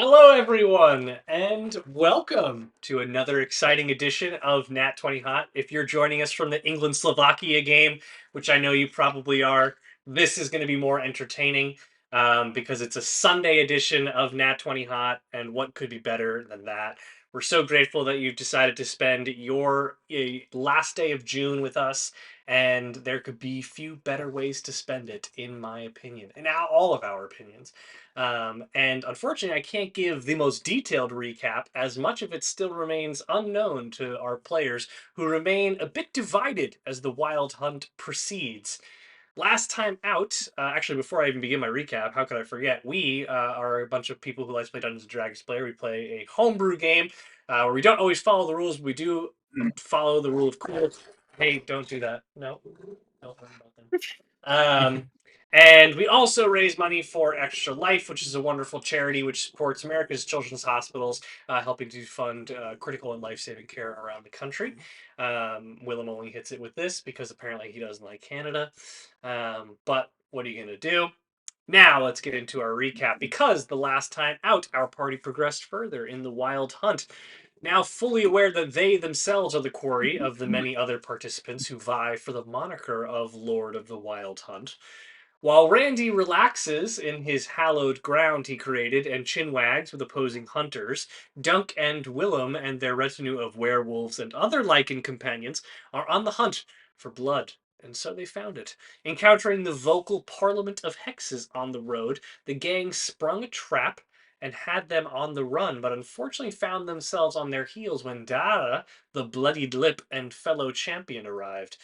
Hello, everyone, and welcome to another exciting edition of Nat20Hot. If you're joining us from the England-Slovakia game, which I know you probably are, this is going to be more entertaining because it's a Sunday edition of Nat20Hot, and what could be better than that? We're so grateful that you've decided to spend your last day of June with us, and there could be few better ways to spend it, in my opinion, and now all of our opinions. And unfortunately, I can't give the most detailed recap, as much of it still remains unknown to our players, who remain a bit divided as the wild hunt proceeds. Last time out, actually, before I even begin my recap, how could I forget? We are a bunch of people who like to play Dungeons and Dragons player. We play a homebrew game where we don't always follow the rules, but we do follow the rule of cool. Hey, don't do that. No, don't worry about them. Um, and we also raise money for Extra Life, which is a wonderful charity which supports America's children's hospitals, helping to fund critical and life saving care around the country. Willem only hits it with this because apparently he doesn't like Canada. But what are you going to do? Now let's get into our recap because the last time out, our party progressed further in the wild hunt. Now fully aware that they themselves are the quarry of the many other participants who vie for the moniker of Lord of the Wild Hunt, while Randy relaxes in his hallowed ground he created and chinwags with opposing hunters, Dunk and Willem and their retinue of werewolves and other lichen companions are on the hunt for blood. And so they found it. Encountering the vocal parliament of hexes on the road, the gang sprung a trap and had them on the run, but unfortunately found themselves on their heels when Dara, the bloodied lip and fellow champion, arrived.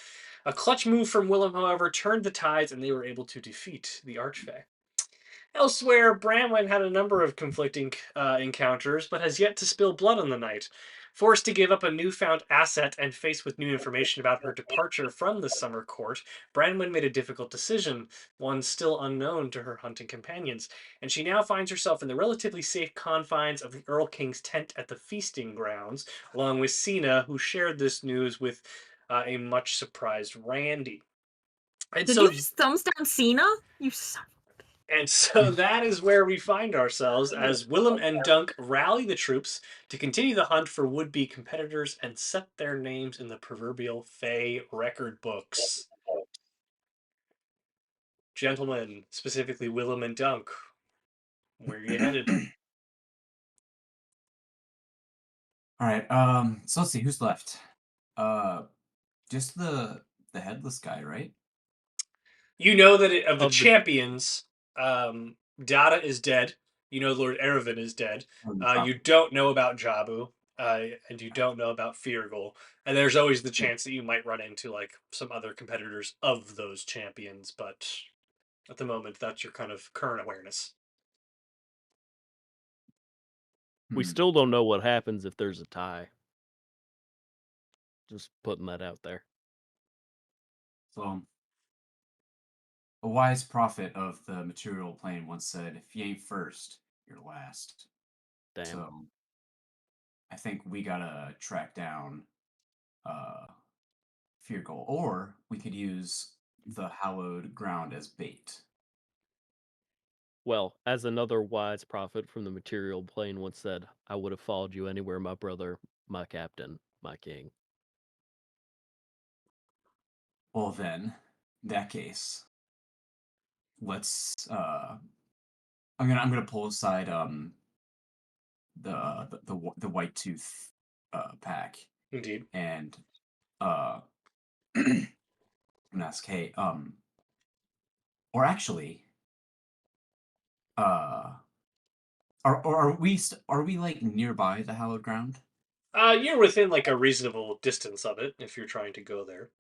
A clutch move from Willem, however, turned the tides and they were able to defeat the Archfey. Elsewhere, Branwen had a number of conflicting encounters, but has yet to spill blood on the night. Forced to give up a newfound asset and faced with new information about her departure from the summer court, Branwen made a difficult decision, one still unknown to her hunting companions, and she now finds herself in the relatively safe confines of the Erlking's tent at the feasting grounds, along with Sina, who shared this news with a much surprised Randy. And Did you so just thumbs down Cena? You son. And so that is where we find ourselves as Willem and Dunk rally the troops to continue the hunt for would be competitors and set their names in the proverbial Fey record books. Gentlemen, specifically Willem and Dunk, where are you headed? All right. So let's see who's left. Uh, just the headless guy, right? You know that of the Of the champions, Dada is dead. You know Lord Erevan is dead. You don't know about Jabu, and you don't know about Feargal. And there's always the chance that you might run into like some other competitors of those champions, but at the moment, that's your kind of current awareness. we Hmm. still don't know what happens if there's a tie. Just putting that out there. So, a wise prophet of the material plane once said, "If you ain't first, you're last." Damn. So, I think we gotta track down uh Fear Goal, or we could use the hallowed ground as bait. Well, as another wise prophet from the material plane once said, I would have followed you anywhere, my brother, my captain, my king. Well, then, in that case, let's. I'm gonna pull aside the white tooth pack Indeed. and uh and ask, hey, or actually, uh, are we like nearby the hallowed ground? You're within like a reasonable distance of it if you're trying to go there.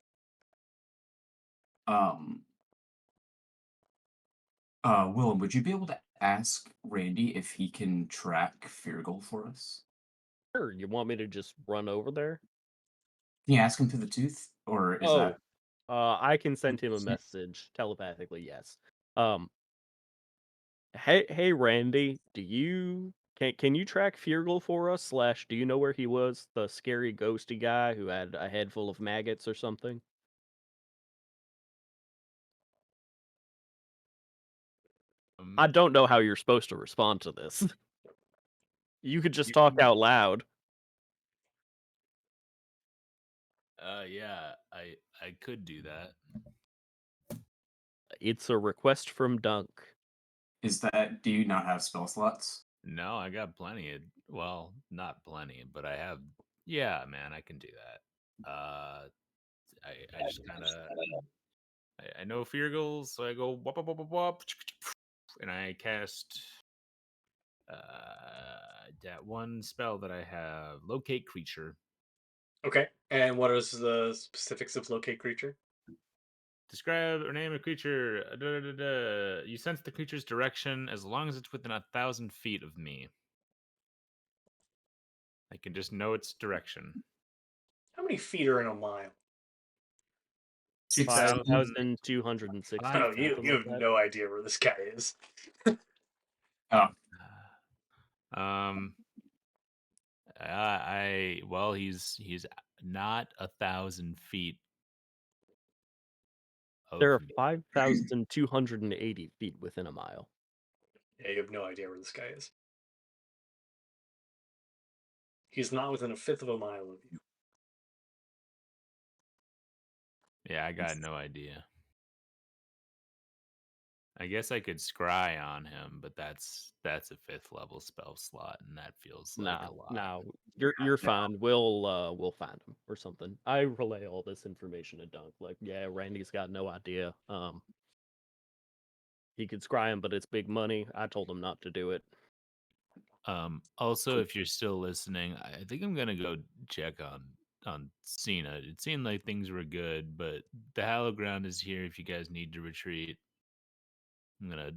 Um, Willem, would you be able to ask Randy if he can track Feargle for us? Sure, you want me to just run over there? Can you ask him through the tooth, or is Oh, that? I can send him a message telepathically, yes. Um, hey, Randy, can you track Feargle for us? Slash, do you know where he was? The scary ghosty guy who had a head full of maggots or something? I don't know how you're supposed to respond to this. You could just talk out loud. Yeah, I could do that. It's a request from Dunk. Do you not have spell slots? No, I got plenty. Well, not plenty, but I have. Yeah, man, I can do that. I just kind of I know fear goals, so I go wop wop wop wop wop, and I cast that one spell that I have, locate creature. Okay. And what is the specifics of locate creature? Describe or name a creature. You sense the creature's direction as long as it's within 1,000 feet of me. I can just know its direction. How many feet are in a mile? 5,260. Oh, you something you like have that. no idea where this guy is. Oh, Um, he's not 1,000 feet. There are Of me. 5,280 feet within a mile. Yeah, you have no idea where this guy is. He's not within a fifth of a mile of you. Yeah, I got no idea. I guess I could scry on him, but that's a 5th level spell slot, and that feels like a lot. No, you're fine. We'll find him or something. I relay all this information to Dunk. Like, yeah, Randy's got no idea. He could scry him, but it's big money. I told him not to do it. Also, if you're still listening, I think I'm gonna go check on Cena. It seemed like things were good, but the Hallowed Ground is here if you guys need to retreat. I'm gonna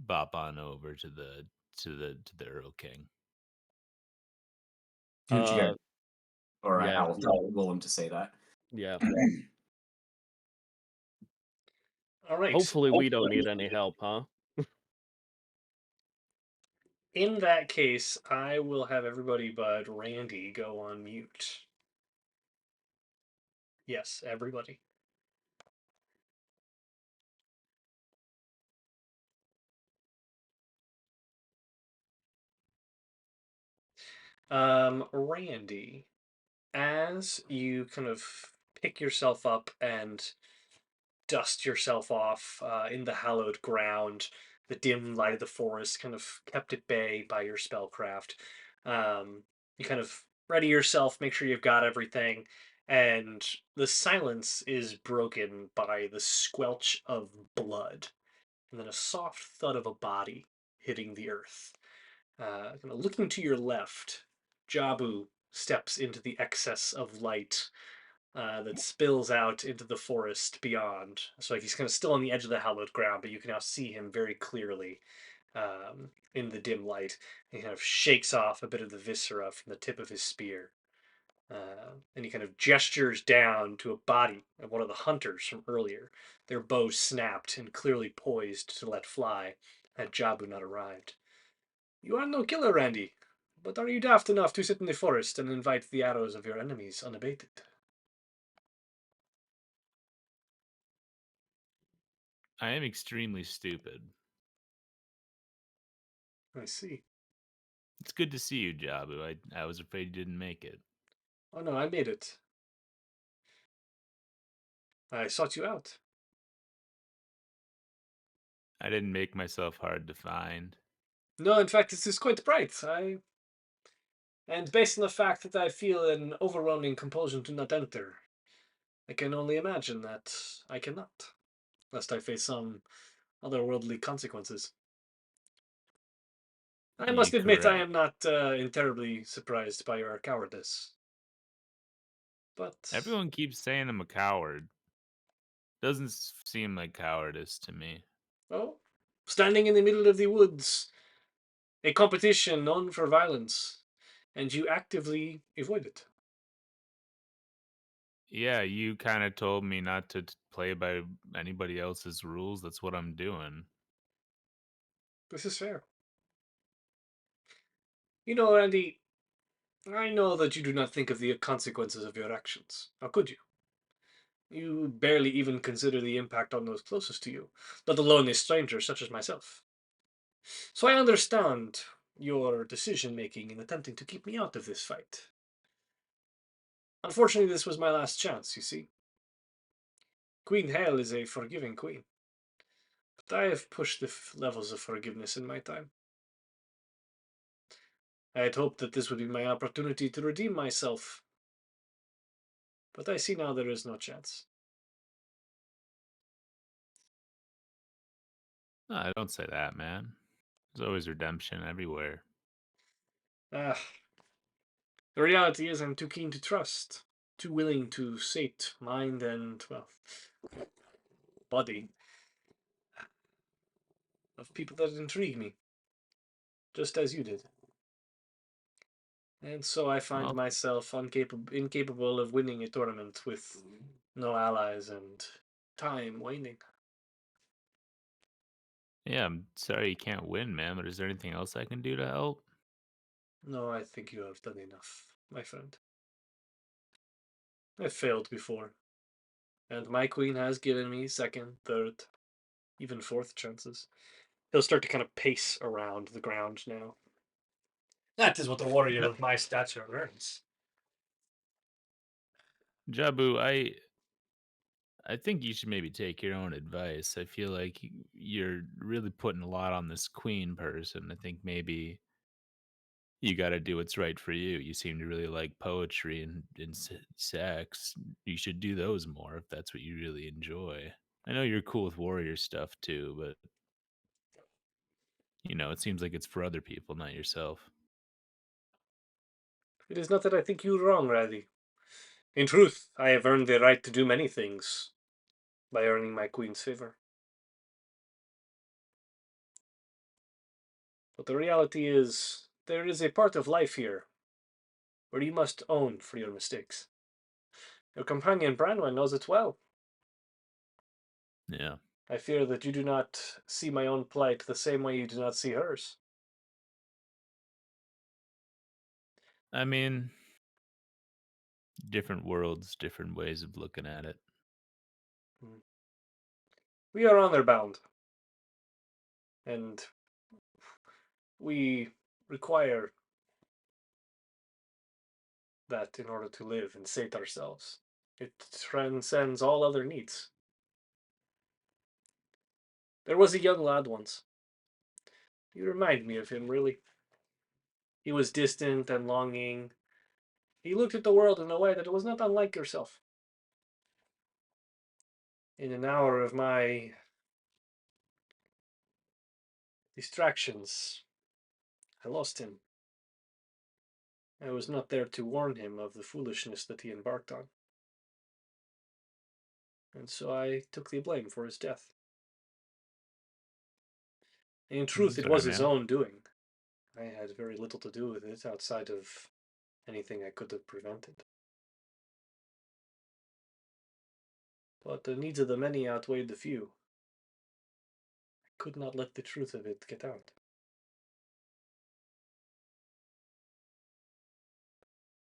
bop on over to the Erlking. do what you got. Or yeah, I'll tell Willem to say that. yeah. All right. Hopefully, we don't need any help, huh? In that case, I will have everybody but Randy go on mute. Yes, everybody. Randy, as you kind of pick yourself up and dust yourself off in the hallowed ground, the dim light of the forest kind of kept at bay by your spellcraft. You kind of ready yourself, make sure you've got everything, and the silence is broken by the squelch of blood, and then a soft thud of a body hitting the earth. Kind of looking to your left, Jabu steps into the excess of light that spills out into the forest beyond. So like he's kind of still on the edge of the hallowed ground, but you can now see him very clearly in the dim light. And he kind of shakes off a bit of the viscera from the tip of his spear. And he kind of gestures down to a body of one of the hunters from earlier. Their bows snapped and clearly poised to let fly had Jabu not arrived. You are no killer, Randy, but are you daft enough to sit in the forest and invite the arrows of your enemies unabated? I am extremely stupid. I see. It's good to see you, Jabu. I was afraid you didn't make it. Oh no, I made it. I sought you out. I didn't make myself hard to find. No, in fact, this is quite bright. And based on the fact that I feel an overwhelming compulsion to not enter, I can only imagine that I cannot, lest I face some otherworldly consequences. I must admit, I Correct. am not terribly surprised by your cowardice. But Everyone keeps saying I'm a coward. Doesn't seem like cowardice to me. oh, standing in the middle of the woods, a competition known for violence, and you actively avoid it. Yeah, you kind of told me not to play by anybody else's rules. That's what I'm doing. This is fair. You know, Andy, I know that you do not think of the consequences of your actions. How could you? You barely even consider the impact on those closest to you, let alone a stranger such as myself. So I understand your decision making in attempting to keep me out of this fight. Unfortunately, this was my last chance, you see. Queen Hale is a forgiving queen, but I have pushed the levels of forgiveness in my time. I had hoped that this would be my opportunity to redeem myself, but I see now there is no chance. No, don't say that, man. There's always redemption everywhere. Ah, the reality is I'm too keen to trust, too willing to sate mind and, well, body of people that intrigue me, just as you did. And so I find Well, myself incapable of winning a tournament with no allies and time waning. yeah, I'm sorry you can't win, man, but is there anything else I can do to help? No, I think you have done enough, my friend. I've failed before, and my queen has given me second, third, even fourth chances. He'll start to kind of pace around the ground now. That is what a warrior of my stature earns. Jabu, I think you should maybe take your own advice. I feel like you're really putting a lot on this queen person. I think maybe you got to do what's right for you. You seem to really like poetry and sex. You should do those more if that's what you really enjoy. I know you're cool with warrior stuff too, but it seems like it's for other people, not yourself. It is not that I think you wrong, Raddy. In truth, I have earned the right to do many things by earning my queen's favor. But the reality is, there is a part of life here where you must own for your mistakes. Your companion Branwen knows it well. Yeah. I fear that you do not see my own plight the same way you do not see hers. I mean, different worlds, different ways of looking at it. We are honor bound, and we require that in order to live and sate ourselves. It transcends all other needs. There was a young lad once. You remind me of him, really. He was distant and longing. He looked at the world in a way that was not unlike yourself. In an hour of my distractions, I lost him. I was not there to warn him of the foolishness that he embarked on. And so I took the blame for his death. In truth, I'm it sorry, was his man. own doing. I had very little to do with it outside of anything I could have prevented. But the needs of the many outweighed the few. I could not let the truth of it get out.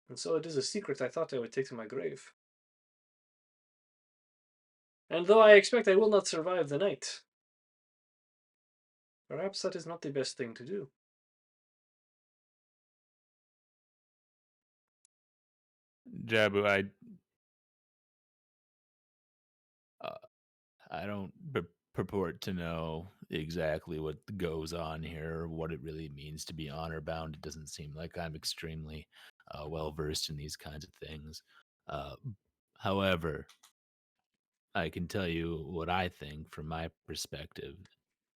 And so it is a secret I thought I would take to my grave. And though I expect I will not survive the night, perhaps that is not the best thing to do. Jabu, uh, I don't purport to know exactly what goes on here or what it really means to be honor bound. It doesn't seem like I'm extremely well versed in these kinds of things. Uh, However, I can tell you what I think from my perspective.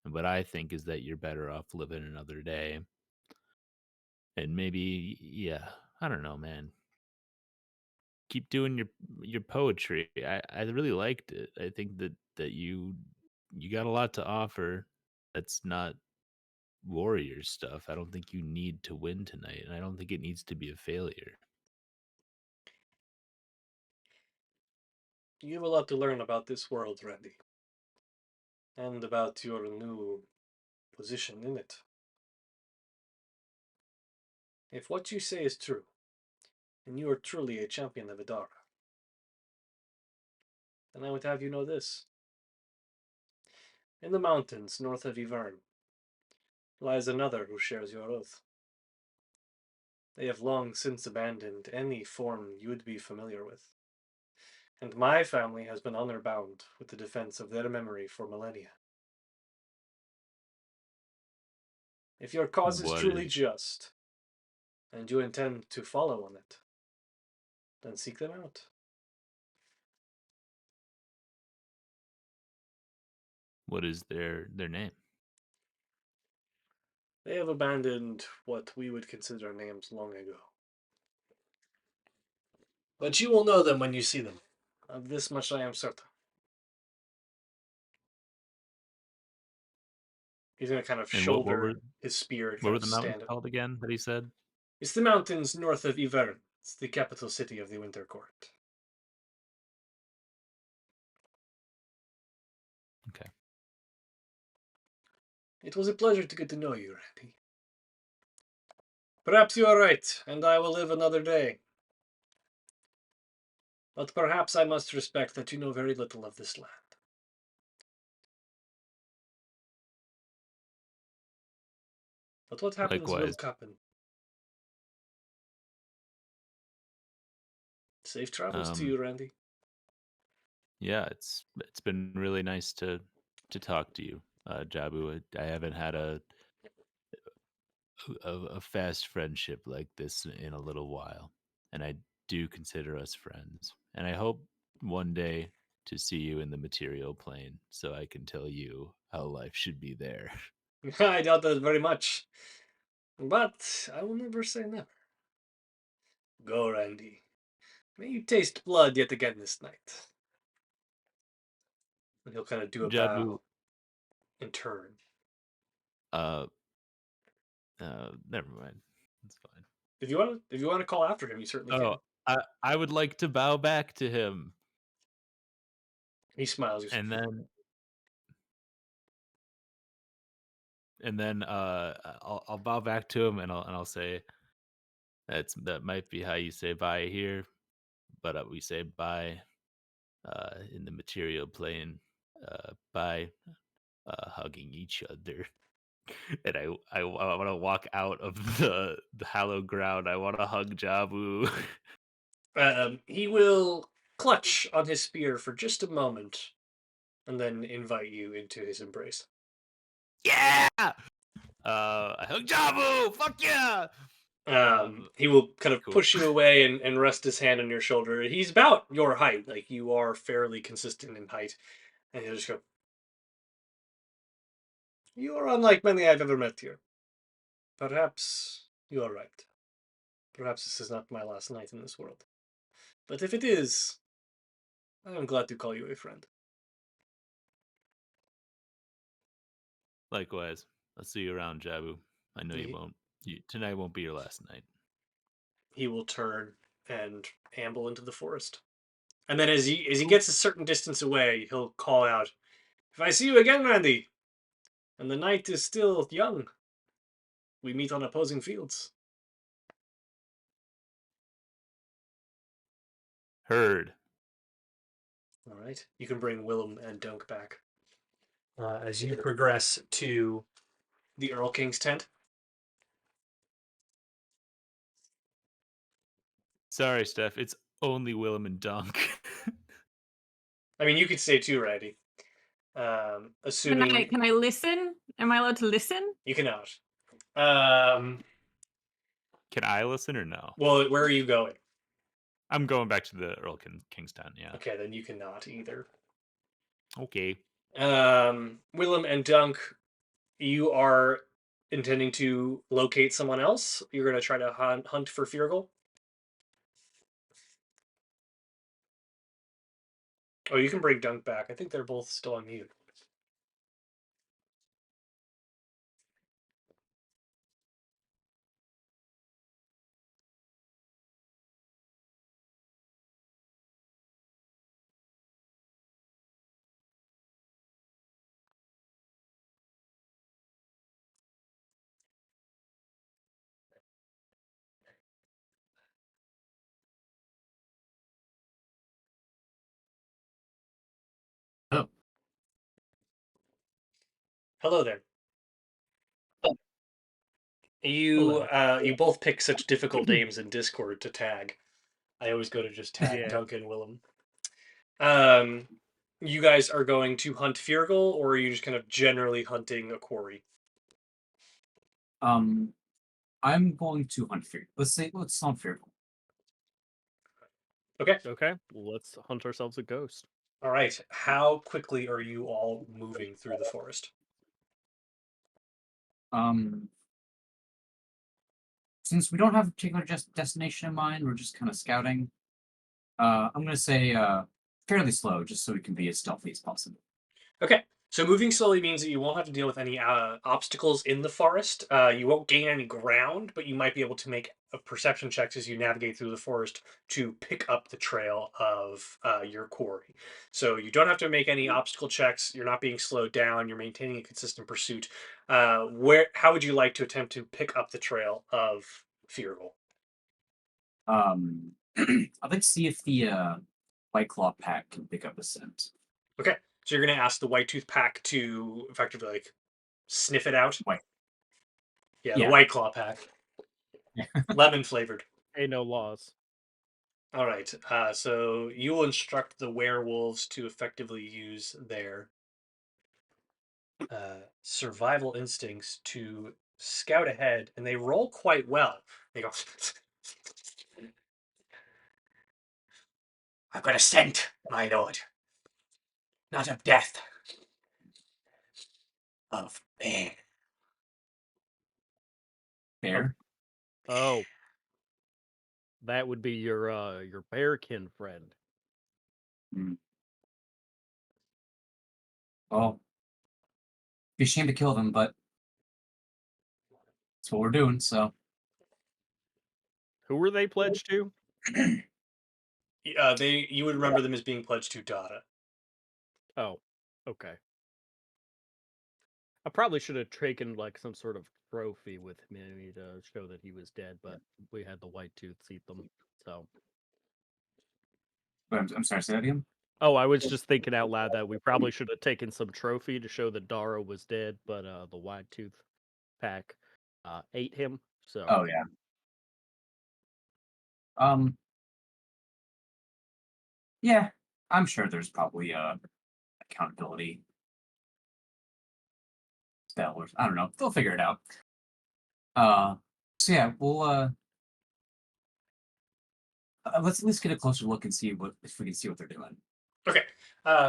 And what I think is that you're better off living another day. And maybe, yeah, I don't know, man. Keep doing your poetry. I really liked it. I think that you got a lot to offer. That's not warrior stuff. I don't think you need to win tonight, and I don't think it needs to be a failure. You have a lot to learn about this world, Randy, and about your new position in it. If what you say is true, and you are truly a champion of Adara, then I would have you know this. In the mountains north of Yvern, lies another who shares your oath. They have long since abandoned any form you would be familiar with, and my family has been honor bound with the defense of their memory for millennia. If your cause is What truly is just, and you intend to follow on it, then seek them out. their name? They have abandoned what we would consider names long ago. But you will know them when you see them. Of this much I am certain. He's going to kind of And shoulder his spear and what kind were of the mountains stand up. called again that he said? It's the mountains north of Yvern. It's the capital city of the Winter Court. Okay. It was a pleasure to get to know you, Randy. Perhaps you are right, and I will live another day. But perhaps I must respect that you know very little of this land. But what happens will Likewise. happen. Safe travels to you, Randy. Yeah, it's been really nice to talk to you, Jabu. I haven't had a fast friendship like this in a little while, and I do consider us friends. And I hope one day to see you in the material plane, so I can tell you how life should be there. I doubt that very much. But I will never say never. Go, Randy. May you taste blood yet again this night. And he'll kind of do a Jabu, bow and turn. uh, never mind. It's fine. If you want to call after him, you certainly Oh, can. I would like to bow back to him, He smiles. and then I'll bow back to him, and I'll say that might be how you say bye here, but we say bye in the material plane by hugging each other. And I want to walk out of the hallowed ground. I want to hug Jabu. He will clutch on his spear for just a moment, and then invite you into his embrace. Yeah. I hug Jabu. Fuck yeah. He will kind of Cool. push you away and rest his hand on your shoulder. He's about your height, like you are fairly consistent in height, and he'll just go, "You are unlike many I've ever met here. Perhaps you are right. Perhaps this is not my last night in this world. But if it is, I am glad to call you a friend." Likewise. I'll see you around, Jabu. I know you won't. Tonight won't be your last night. He will turn and amble into the forest. And then as he gets a certain distance away, he'll call out, "If I see you again, Randy, and the night is still young, we meet on opposing fields." Heard. All right. You can bring Willem and Dunk back. As you progress to the Erlking's tent. Sorry, Steph. It's only Willem and Dunk. I mean, you could say too, Randy. Assuming Can I listen? Am I allowed to listen? you cannot. Can I listen or no? Well, where are you going? I'm going back to the Kingstown. Yeah. Okay, then you cannot either. Okay. Willem and Dunk, you are intending to locate someone else. You're going to try to hunt for Feargle. Oh, you can bring Dunk back. I think they're both still on mute. Oh. Hello there. You Hello. you both pick such difficult names in Discord to tag. I always go to just tag Yeah. Duncan Willem. Um, you guys are going to hunt Feargal, or are you just kind of generally hunting a quarry? I'm going to hunt fear. Let's hunt fear. Okay. Okay, let's hunt ourselves a ghost. All right. How quickly are you all moving through the forest? Since we don't have a particular destination in mind, we're just kind of scouting. I'm gonna say fairly slow, just so we can be as stealthy as possible. Okay. So moving slowly means that you won't have to deal with any obstacles in the forest. You won't gain any ground, but you might be able to make perception checks as you navigate through the forest to pick up the trail of your quarry. So you don't have to make any obstacle checks. You're not being slowed down. You're maintaining a consistent pursuit. How would you like to attempt to pick up the trail of Feargal? I'd like to see if the White Claw pack can pick up a scent. Okay. So you're going to ask the White Tooth Pack to effectively like sniff it out. White. Yeah, the Yeah. White Claw Pack, Yeah. lemon flavored. Hey, no laws. All right. So you will instruct the werewolves to effectively use their survival instincts to scout ahead, and they roll quite well. They go, "I've got a scent, my lord, not of death, of bear." Bear. Oh, that would be your bearkin friend. Hmm. Well, be ashamed to kill them, but that's what we're doing. So. Who were they pledged to? You would remember them as being pledged to Dada. Oh, okay. I probably should have taken like some sort of trophy with me to show that he was dead, but we had the white tooth eat them. So. But I'm sorry. Say that again. Oh, I was just thinking out loud that we probably should have taken some trophy to show that Dara was dead, but the white tooth pack ate him. So. Oh yeah. Um. Yeah, I'm sure there's probably a accountability spell or I don't know. They'll figure it out. So yeah, we'll let's at least get a closer look and see what if we can see what they're doing. Okay.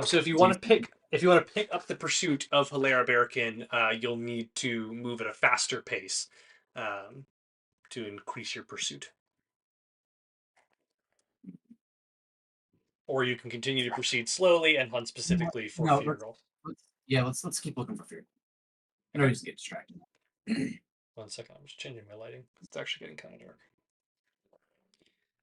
So if you want to pick up the pursuit of Hilara Bearkin, you'll need to move at a faster pace to increase your pursuit. Or you can continue to proceed slowly and hunt specifically for No, Feargal. let's keep looking for fear. No Okay. reason to get distracted. 1 second, I'm just changing my lighting. It's actually getting kind of dark.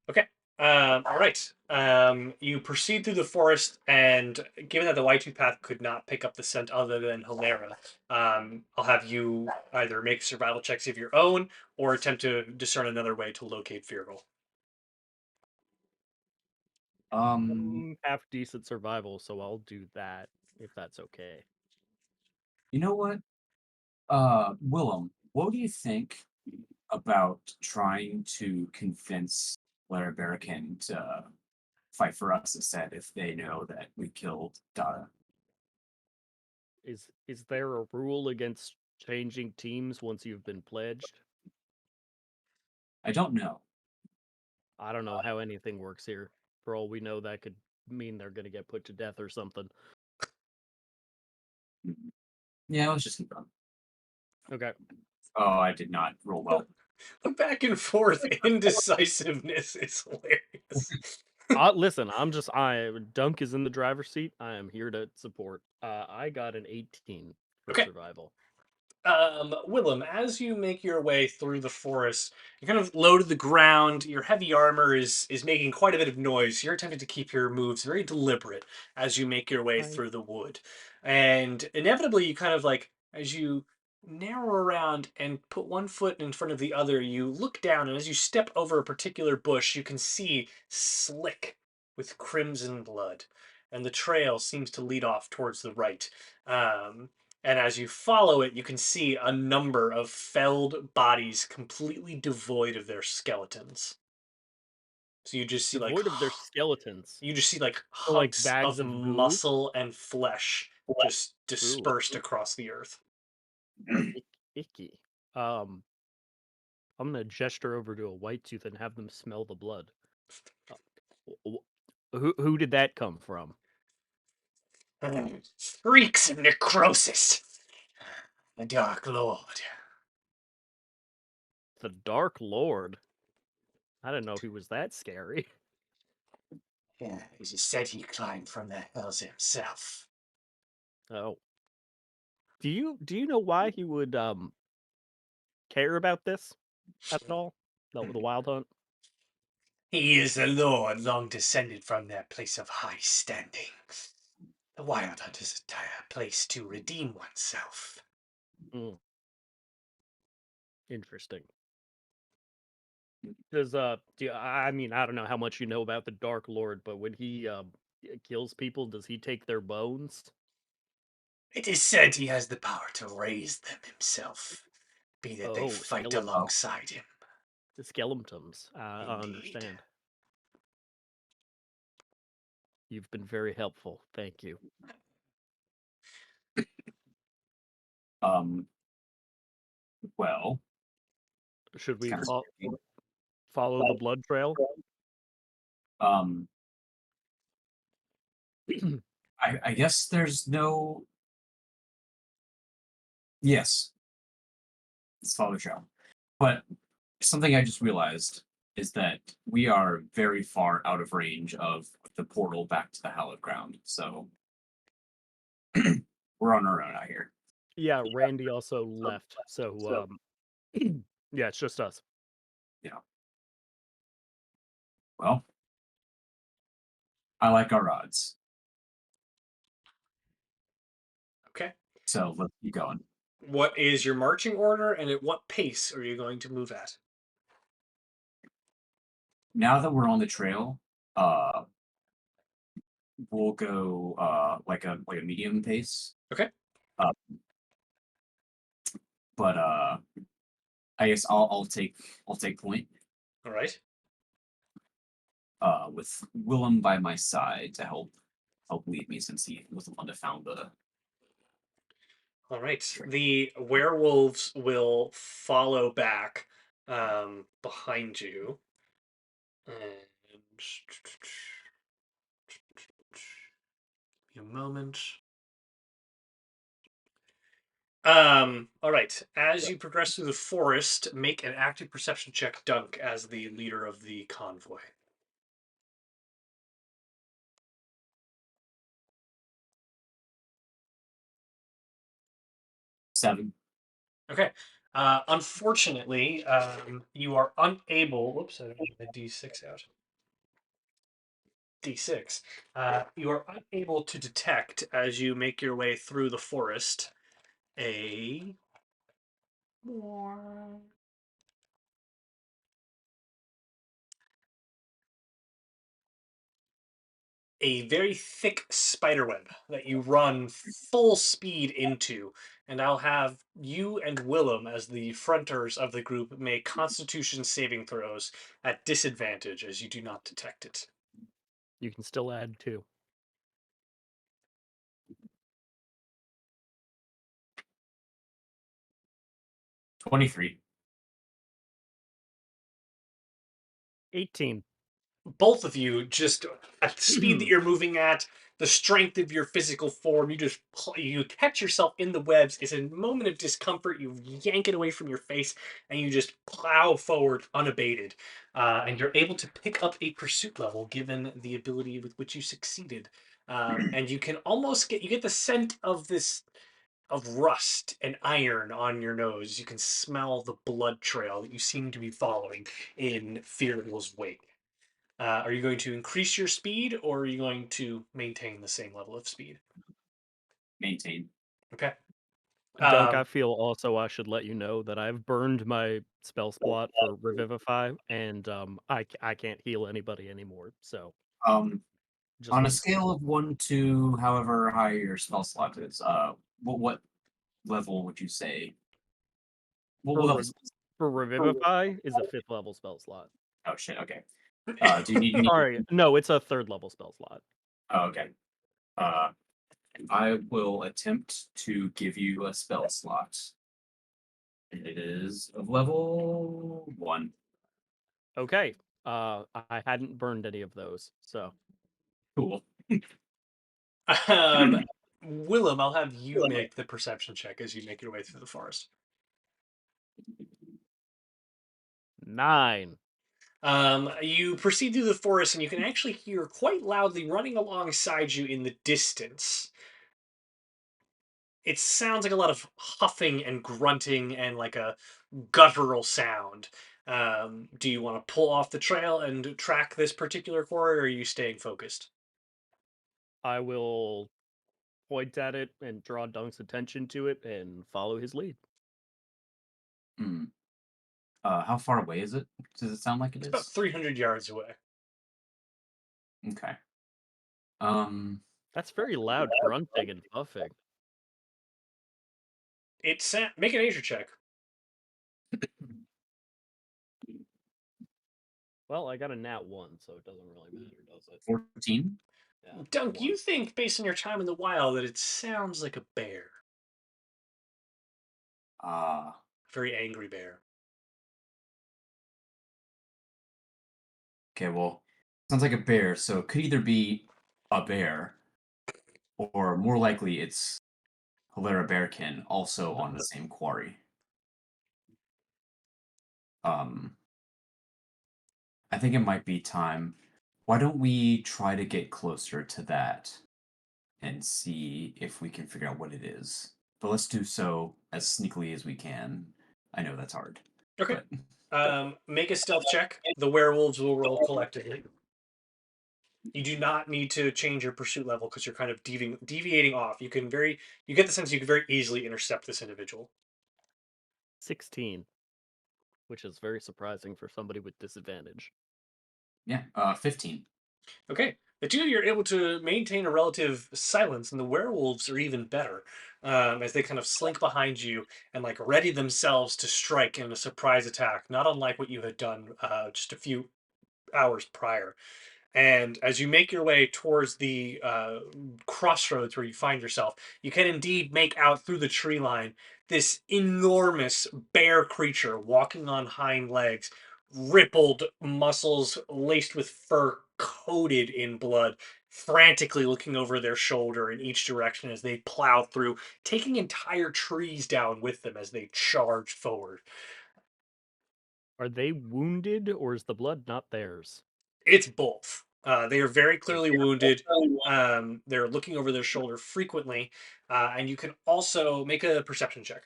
Okay. All right. You proceed through the forest, and given that the White-Tooth Path could not pick up the scent other than Hilara, I'll have you either make survival checks of your own or attempt to discern another way to locate Feargal. Half decent survival, so I'll do that if that's okay. You know what? Willem, what do you think about trying to convince Lara Barrican to fight for us instead if they know that we killed Dada? Is there a rule against changing teams once you've been pledged? I don't know. I don't know how anything works here. For all we know, that could mean they're gonna get put to death or something. Yeah, let's just keep going. Okay. Oh, I did not roll well. The back and forth indecisiveness is hilarious. Listen, Dunk is in the driver's seat. I am here to support. I got an 18 for Okay. survival. Willem, as you make your way through the forest, you're kind of low to the ground. Your heavy armor is making quite a bit of noise. You're attempting to keep your moves very deliberate as you make your way Right. through the wood. And inevitably, you kind of like, as you narrow around and put one foot in front of the other, you look down, and as you step over a particular bush, you can see slick with crimson blood. And the trail seems to lead off towards the right. And as you follow it, you can see a number of felled bodies completely devoid of their skeletons. So you just see Devoid of their skeletons. you just see like So, like, hunks bags of of goo? muscle and flesh just Ooh, dispersed across the earth. icky. I'm gonna gesture over to a white tooth and have them smell the blood. Uh, who did that come from? Freaks of necrosis. The Dark Lord. The Dark Lord. I didn't know he was that scary. Yeah, it is said he climbed from the hells himself. Oh, do you know why he would care about this at all? The Wild Hunt. He is the Lord long descended from their place of high standing. The Wild Hunt is a place to redeem oneself. Mm, interesting. Does I mean, I don't know how much you know about the Dark Lord, but when he kills people, does he take their bones? It is said he has the power to raise them himself, be that they Oh, fight skeleton. alongside him. The skeletons. I Indeed. understand. You've been very helpful. Thank you. Well, Should we kind of follow the blood trail? um, I guess there's no. Yes, it's follow the trail. But something I just realized is that we are very far out of range of the portal back to the hallowed ground. So we're on our own out here. Yeah, Randy also left. So yeah, it's just us. Yeah. Well, I like our odds. Okay. So let's keep going. What is your marching order, and at what pace are you going to move at? Now that we're on the trail, uh, we'll go like a medium pace. Okay. Uh, but I guess I'll take point. All right. With Willem by my side to help lead me since he was the one that found the. All right. The werewolves will follow back behind you. And a moment. All right. As you progress through the forest, make an active perception check, Dunk, as the leader of the convoy. 7. Okay. Unfortunately, you are unable. Whoops, I don't have the D6 out. D6. You are unable to detect as you make your way through the forest a very thick spiderweb that you run full speed into, and I'll have you and Willem as the fronters of the group make Constitution saving throws at disadvantage as you do not detect it. You can still add 2. 23. 18. Both of you, just at the speed that you're moving at, the strength of your physical form, you catch yourself in the webs. It's a moment of discomfort. You yank it away from your face, and you just plow forward unabated. And you're able to pick up a pursuit level given the ability with which you succeeded. And you can almost get the scent of this of rust and iron on your nose. You can smell the blood trail that you seem to be following in Fearl's wake. Are you going to increase your speed, or are you going to maintain the same level of speed? Maintain. Okay. Dunk, I feel also I should let you know that I've burned my spell slot for Revivify, and I can't heal anybody anymore. So just On a letting. scale of 1 to however high your spell slot is, what level would you say? For, What re- level? for Revivify is a 5th level spell slot. Oh shit. Okay. Do you need me? Sorry, no, it's a 3rd level spell slot. Oh, okay. Uh, I will attempt to give you a spell slot. It is of level 1. Okay. I hadn't burned any of those, so Cool. Um, Willem, I'll have you make the perception check as you make your way through the forest. 9. You proceed through the forest, and you can actually hear quite loudly running alongside you in the distance. It sounds like a lot of huffing and grunting and like a guttural sound. Do you want to pull off the trail and track this particular quarry, or are you staying focused? I will point at it and draw Dunk's attention to it and follow his lead. Hmm. How far away is it? Does it sound like it It's about is? 300 yards away. Okay. Um. That's very loud grunting and puffing. Make a nature check. Well, I got a nat 1, so it doesn't really matter, does it? 14. Yeah. Dunk, you 1. think, based on your time in the wild, that it sounds like a bear. Ah. A very angry bear. Okay. Well, sounds like a bear. So it could either be a bear, or more likely it's Hilera Bearkin, also on the same quarry. Um. I think it might be time. Why don't we try to get closer to that and see if we can figure out what it is? But let's do so as sneakily as we can. I know that's hard, Okay. but Make a stealth check. The werewolves will roll collectively. You do not need to change your pursuit level because you're kind of deviating off. You get the sense you can very easily intercept this individual. 16, which is very surprising for somebody with disadvantage. yeah, 15. Okay. The two of you are able to maintain a relative silence, and the werewolves are even better as they kind of slink behind you and like ready themselves to strike in a surprise attack, not unlike what you had done just a few hours prior. And as you make your way towards the crossroads where you find yourself, you can indeed make out through the tree line this enormous bear creature walking on hind legs, rippled muscles laced with fur, coated in blood, frantically looking over their shoulder in each direction as they plow through, taking entire trees down with them as they charge forward. Are they wounded, or is the blood not theirs? It's both. They are very clearly wounded. They're looking over their shoulder frequently, and you can also make a perception check.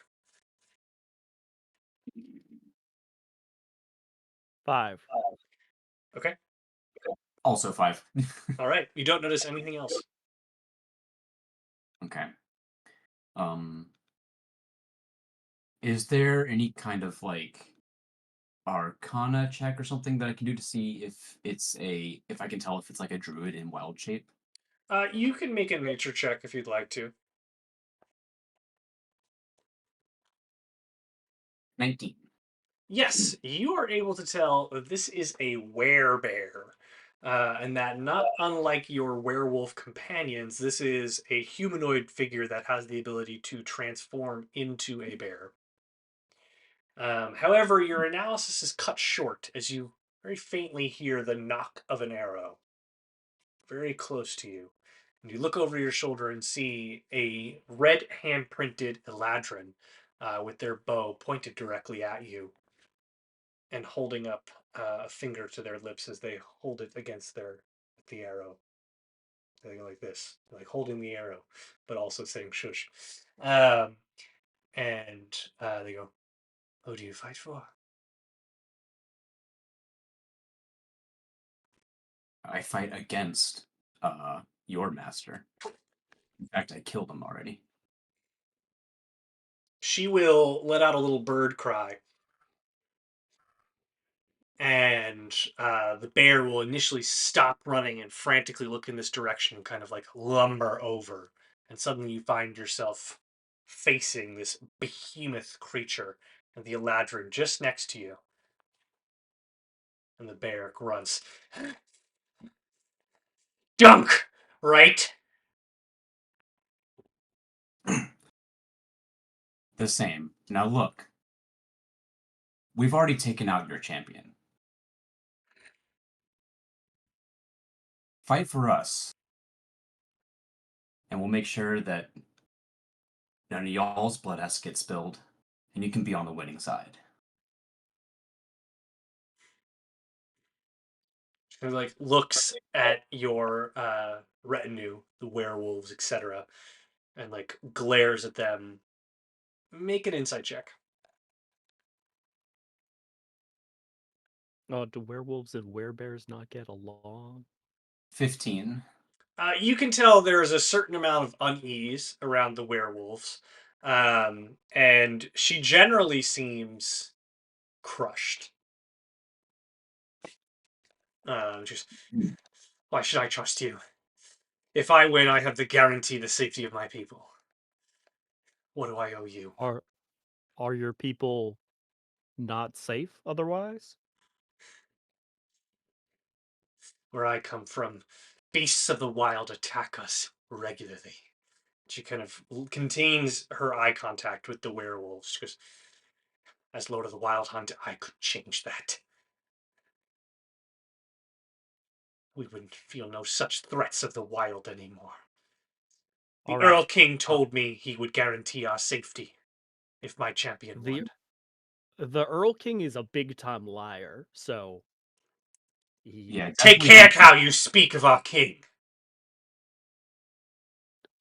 5. Okay. Also 5. All right. You don't notice anything else. Okay. Um, is there any kind of like Arcana check or something that I can do to see if I can tell if it's like a druid in wild shape? You can make a nature check if you'd like to. 19. Yes, you are able to tell that this is a werebear, and that not unlike your werewolf companions, this is a humanoid figure that has the ability to transform into a bear. However, your analysis is cut short as you very faintly hear the knock of an arrow very close to you. And you look over your shoulder and see a red hand printed Eladrin with their bow pointed directly at you and holding up a finger to their lips as they hold it against the arrow. They go like this, like holding the arrow, but also saying shush. Um, and they go, "Who do you fight for?" I fight against your master. In fact, I killed him already. She will let out a little bird cry, and the bear will initially stop running and frantically look in this direction and kind of like lumber over. And suddenly you find yourself facing this behemoth creature and the Eladrin just next to you. And the bear grunts. Dunk! Right? The same. Now look, we've already taken out your champion. Fight for us, and we'll make sure that none of y'all's blood has to get spilled, and you can be on the winning side. She like looks at your retinue, the werewolves, etc., and like glares at them. Make an insight check. Oh, do werewolves and werebears not get along? 15. You can tell there is a certain amount of unease around the werewolves, and she generally seems crushed. Just, why should I trust you? If I win, I have the guarantee the safety of my people. What do I owe you? Are your people not safe otherwise? Where I come from, beasts of the wild attack us regularly. She kind of contains her eye contact with the werewolves because, as Lord of the Wild Hunt, I could change that. We wouldn't feel no such threats of the wild anymore. The All right. Erlking told me he would guarantee our safety if my champion The won. the Erlking is a big time liar, so Yeah, Take definitely care don't. how you speak of our king.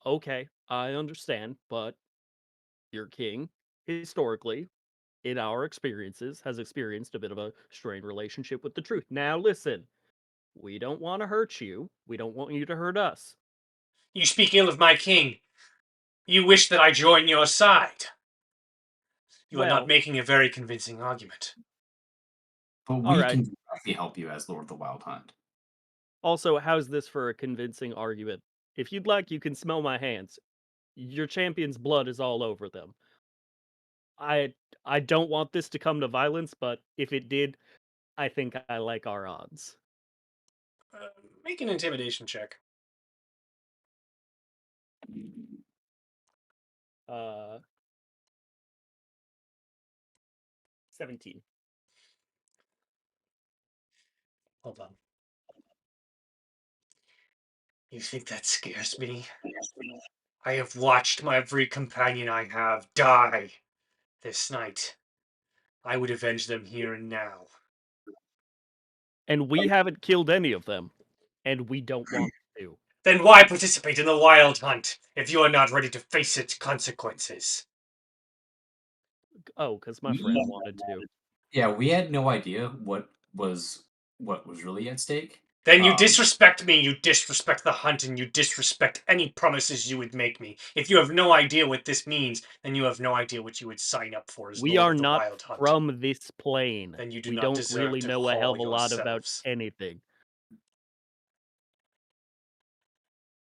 okay, I understand, but your king, historically, in our experiences, has experienced a bit of a strained relationship with the truth. Now listen, we don't want to hurt you. We don't want you to hurt us. You speak ill of my king. You wish that I join your side. You are not Well, making a very convincing argument. But all we right. can directly help you as Lord of the Wild Hunt. Also, how's this for a convincing argument? If you'd like, you can smell my hands. Your champion's blood is all over them. I I don't want this to come to violence, but if it did, I think I like our odds. Make an intimidation check. 17. Hold on. You think that scares me? I have watched my every companion I have die this night. I would avenge them here and now. And we haven't killed any of them, and we don't want to. Then why participate in the wild hunt if you are not ready to face its consequences? Oh, because my friend wanted to. Yeah, we had no idea what was really at stake. Then you disrespect me, you disrespect the hunt, and you disrespect any promises you would make me. If you have no idea what this means, then you have no idea what you would sign up for as We Lord are of the not Wild Hunt. from this plane. Then you do We not don't deserve really to know a hell call of a lot about yourselves. anything.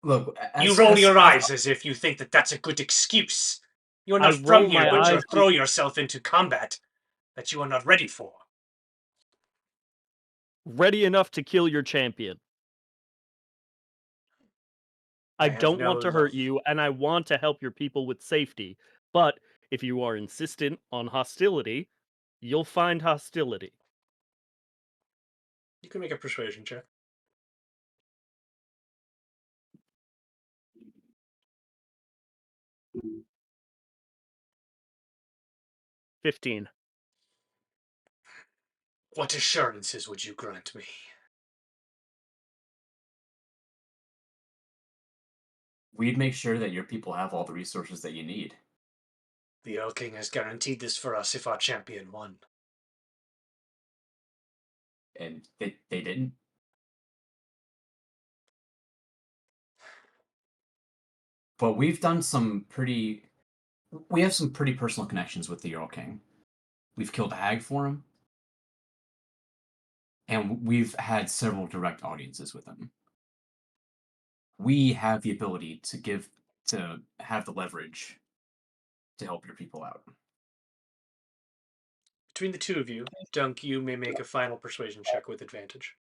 Look, You roll your eyes as if you think that that's a good excuse. You are I not from roll here, my but you eyes throw yourself into combat that you are not ready for. ready enough to kill your champion. I have don't no want to love. hurt you, and I want to help your people with safety. But if you are insistent on hostility, you'll find hostility. You can make a persuasion check. 15. What assurances would you grant me? We'd make sure that your people have all the resources that you need. The Erlking has guaranteed this for us if our champion won. And they didn't. But we've done some pretty we have some pretty personal connections with the Erlking. We've killed a hag for him. And we've had several direct audiences with him. We have the ability to have the leverage to help your people out. Between the two of you, Dunk, you may make a final persuasion check with advantage.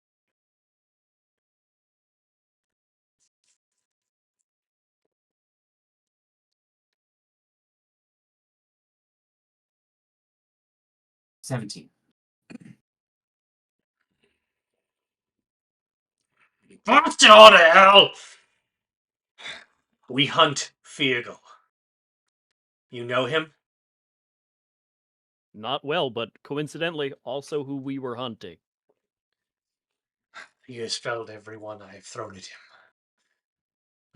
$17. Bastard all to hell! We hunt Feargle. You know him? Not well, but coincidentally, also who we were hunting. He has felled everyone I have thrown at him.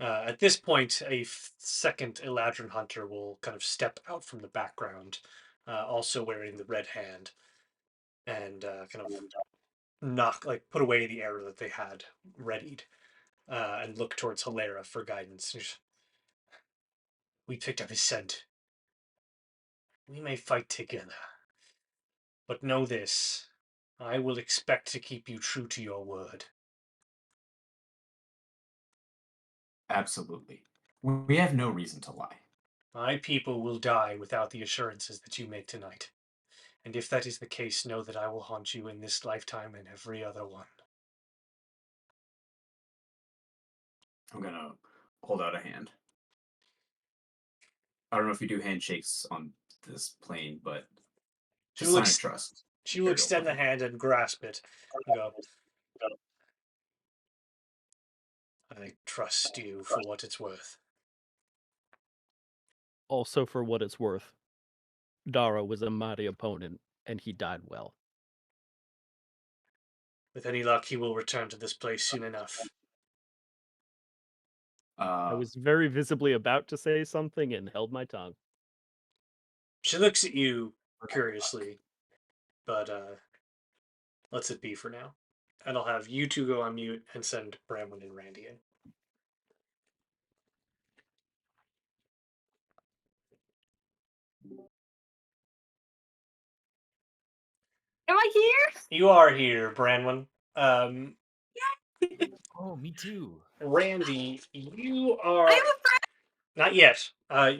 At this point, a second Eladrin hunter will kind of step out from the background, also wearing the red hand, and kind of put away the arrow that they had readied, and look towards Hilera for guidance. We picked up his scent. We may fight together, but know this: I will expect to keep you true to your word. Absolutely. We have no reason to lie. My people will die without the assurances that you make tonight. And if that is the case, know that I will haunt you in this lifetime and every other one. I'm gonna hold out a hand. I don't know if you do handshakes on this plane, but She just will, sign of trust. she will extend the hand and grasp it and go, I trust you for what it's worth. Also, for what it's worth, Dara was a mighty opponent, and he died well. With any luck, he will return to this place soon enough. I was very visibly about to say something and held my tongue. She looks at you curiously, but lets it be for now. And I'll have you two go on mute and send Branwen and Randy in. Am I here? You are here, Branwen. Um, Oh, me too. Randy, you I are have a friend. not yet.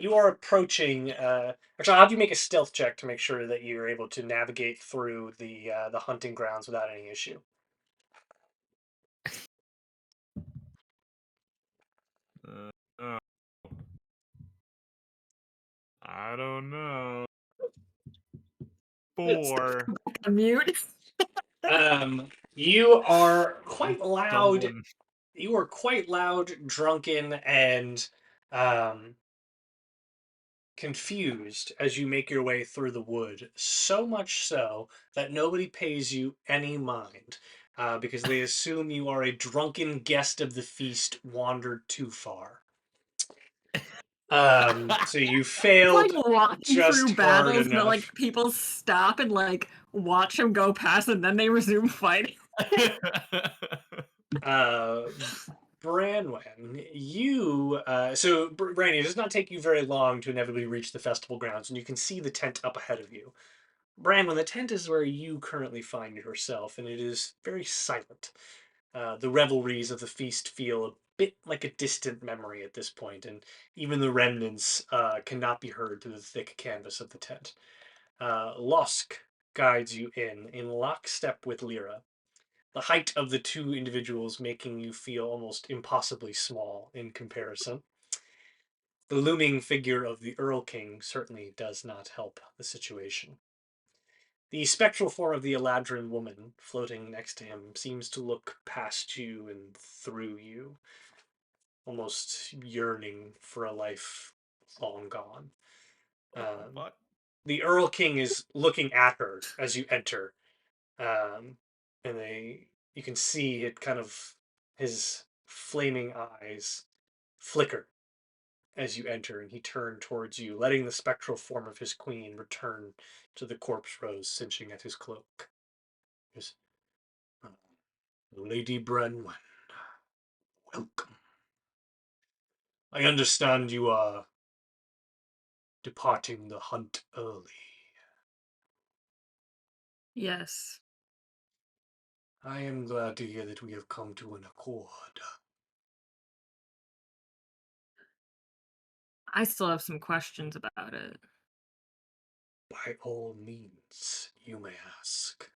You are approaching. Actually, I'll have you make a stealth check to make sure that you're able to navigate through the hunting grounds without any issue. Uh, I don't know. Stop 4. on mute. You are quite loud. Stumbling. You are quite loud, drunken, and confused as you make your way through the wood. So much so that nobody pays you any mind, because they assume you are a drunken guest of the feast wandered too far. So you It's failed like walking just through hard battles, but like enough. people stop and like watch him go past, and then they resume fighting. Uh, Branwen, you Brandy, it does not take you very long to inevitably reach the festival grounds, and you can see the tent up ahead of you. Branwen, the tent is where you currently find yourself, and it is very silent. The revelries of the feast feel a bit like a distant memory at this point, and even the remnants cannot be heard through the thick canvas of the tent. Lusk guides you in lockstep with Lyra, the height of the two individuals making you feel almost impossibly small in comparison. The looming figure of the Erlking certainly does not help the situation. The spectral form of the Eladrin woman floating next to him seems to look past you and through you, almost yearning for a life long gone. What the fuck? The Erlking is looking at her as you enter, um, and you can see it kind of his flaming eyes flicker as you enter, and he turned towards you, letting the spectral form of his queen return to the corpse rose cinching at his cloak. He goes, Lady Branwen, welcome. I understand you are departing the hunt early. Yes. I am glad to hear that we have come to an accord. I still have some questions about it. By all means, you may ask.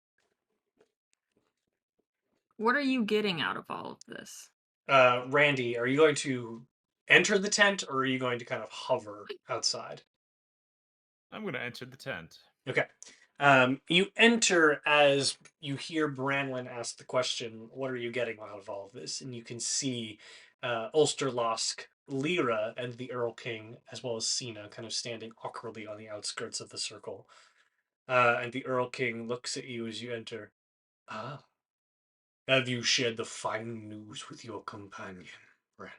What are you getting out of all of this? Randy, are you going to enter the tent or are you going to kind of hover outside? I'm gonna enter the tent. Okay. You enter as you hear Branwen ask the question, what are you getting out of all of this? And you can see Ulsterlosk, Lyra, and the Erlking, as well as Cena, kind of standing awkwardly on the outskirts of the circle. And the Erlking looks at you as you enter. Ah, have you shared the fine news with your companion, Branwen?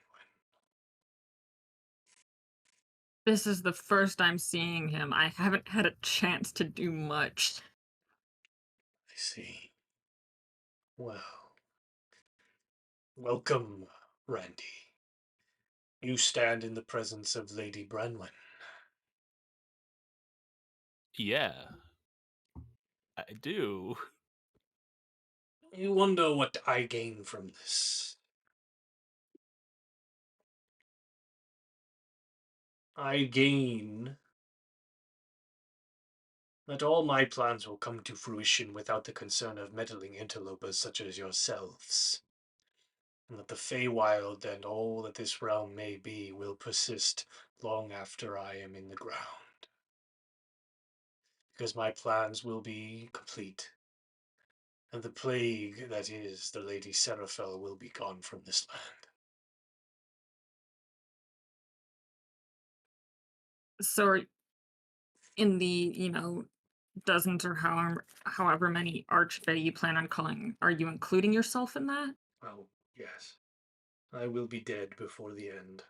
This is the first I'm seeing him. I haven't had a chance to do much. I see. Well, welcome, Randy. You stand in the presence of Lady Branwen. Yeah, I do. You wonder what I gain from this. I gain that all my plans will come to fruition without the concern of meddling interlopers such as yourselves, and that the Feywild and all that this realm may be will persist long after I am in the ground. Because my plans will be complete, and the plague that is the Lady Seraphel will be gone from this land. So, in the, dozens or however many archfey you plan on calling, are you including yourself in that? Oh, yes. I will be dead before the end.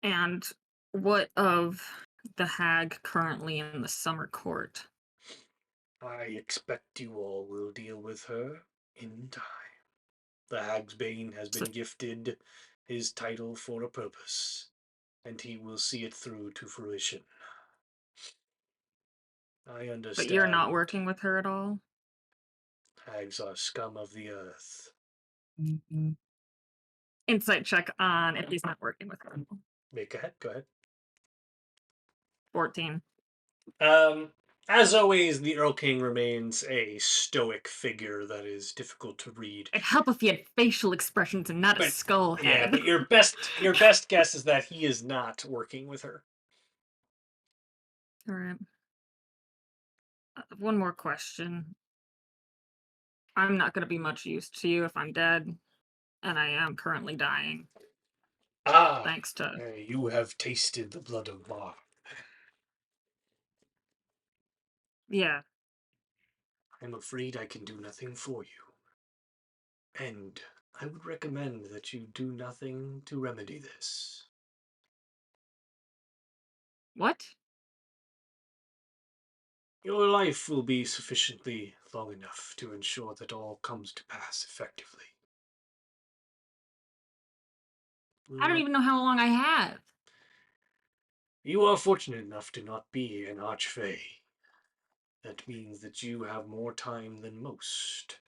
And what of the hag currently in the summer court? I expect you all will deal with her in time. The Hag's Bane has So, been gifted his title for a purpose, and he will see it through to fruition. I but you're not understand working with her at all? hags are scum of the earth. Insight check on if he's not working with her. Make ahead, go ahead. 14. As always, the Earl King remains a stoic figure that is difficult to read. It'd help if he had facial expressions and not a But skull head. yeah, but your best guess is that he is not working with her. All right. One more question. I'm not going to be much use to you if I'm dead, and I am currently dying. Ah, Thanks to. you have tasted the blood of Mar. Yeah. I'm afraid I can do nothing for you. And I would recommend that you do nothing to remedy this. What? Your life will be sufficiently long enough to ensure that all comes to pass effectively. I don't even know how long I have. You are fortunate enough to not be an archfey. That means that you have more time than most.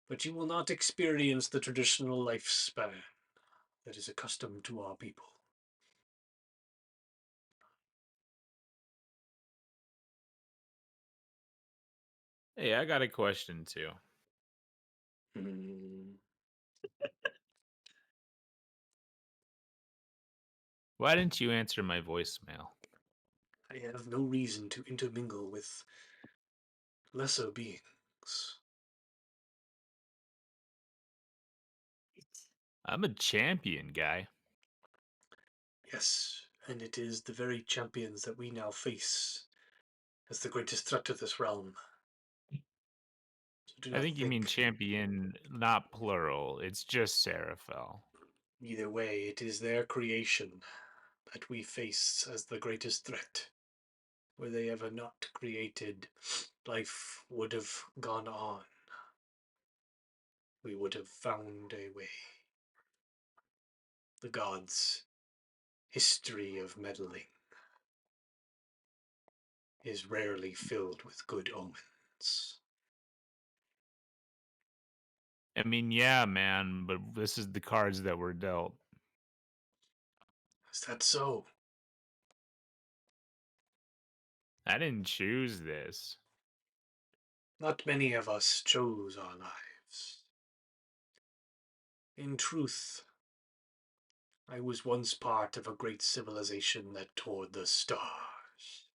But you will not experience the traditional lifespan that is accustomed to our people. Hey, I got a question too. Hmm. Why didn't you answer my voicemail? I have no reason to intermingle with lesser beings. I'm a champion, guy. Yes, and it is the very champions that we now face as the greatest threat to this realm. So do I not think you mean think. champion, not plural. It's just Seraphel. Either way, it is their creation that we face as the greatest threat. Were they ever not created, life would have gone on. We would have found a way. The gods' history of meddling is rarely filled with good omens. I mean, yeah, man, but this is the cards that were dealt. Is that so? I didn't choose this. Not many of us chose our lives. In truth, I was once part of a great civilization that toured the stars.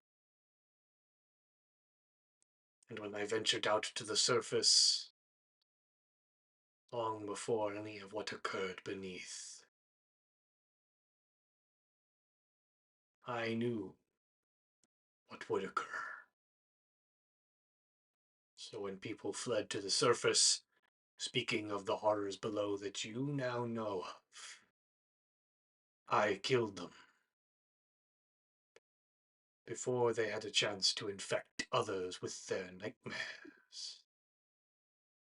And when I ventured out to the surface, long before any of what occurred beneath, I knew what would occur. So when people fled to the surface, speaking of the horrors below that you now know of, I killed them before they had a chance to infect others with their nightmares.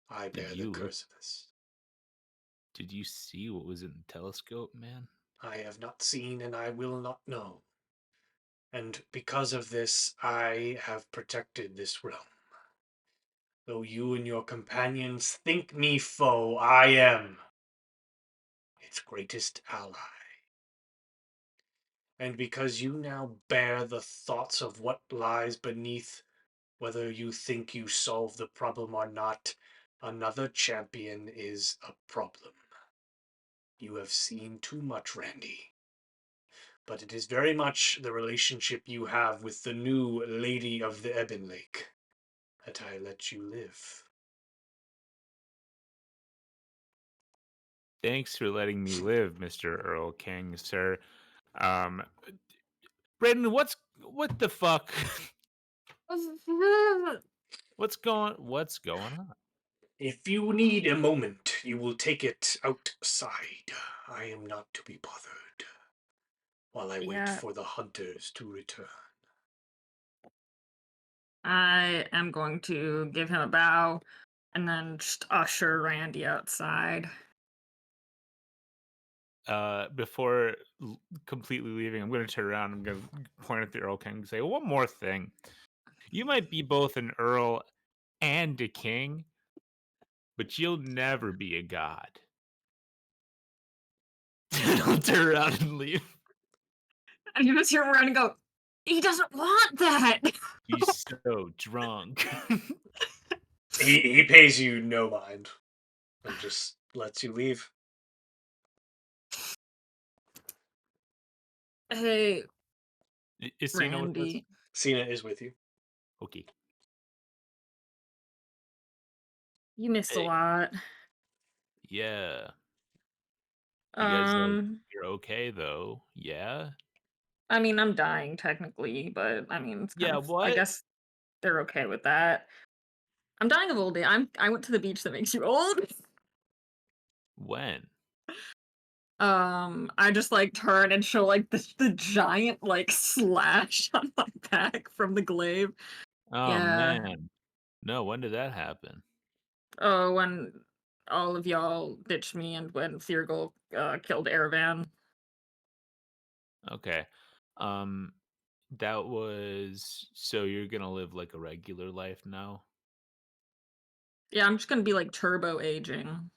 I Did bear the you look? curse of this. Did you see what was in the telescope, man? I have not seen and I will not know. And because of this, I have protected this realm. Though you and your companions think me foe, I am its greatest ally. And because you now bear the thoughts of what lies beneath, whether you think you solve the problem or not, another champion is a problem. You have seen too much, Randy. But it is very much the relationship you have with the new Lady of the Ebon Lake that I let you live. Thanks for letting me live, Mr. Erlking, sir. Um, Braden, what the fuck? What's going on? If you need a moment, you will take it outside. I am not to be bothered while I wait Yeah, for the hunters to return. I am going to give him a bow and then just usher Randy outside. Before completely leaving, I'm going to turn around. I'm going to point at the Earl King and say, one more thing. You might be both an Earl and a king, but you'll never be a god. I'll turn around and leave. And you just hear Randy go, he doesn't want that. He's so drunk. He pays you no mind and just lets you leave. Hey, Is Cena with us? Randy. Cena is with you. Okay. You missed a Hey. lot. Yeah. You guys, Um, you're okay though. Yeah. I mean, I'm dying technically, but I mean, it's kind Yeah. of, I What? guess they're okay with that. I'm dying of old age. I went to the beach that makes you old. When? I just like turn and show like the giant like slash on my back from the glaive. Oh Yeah. man. No. When did that happen? Oh, when all of y'all ditched me and when Thirgul killed Eravan. Okay. Um. That was so you're gonna live like a regular life now. Yeah, I'm just gonna be like turbo aging.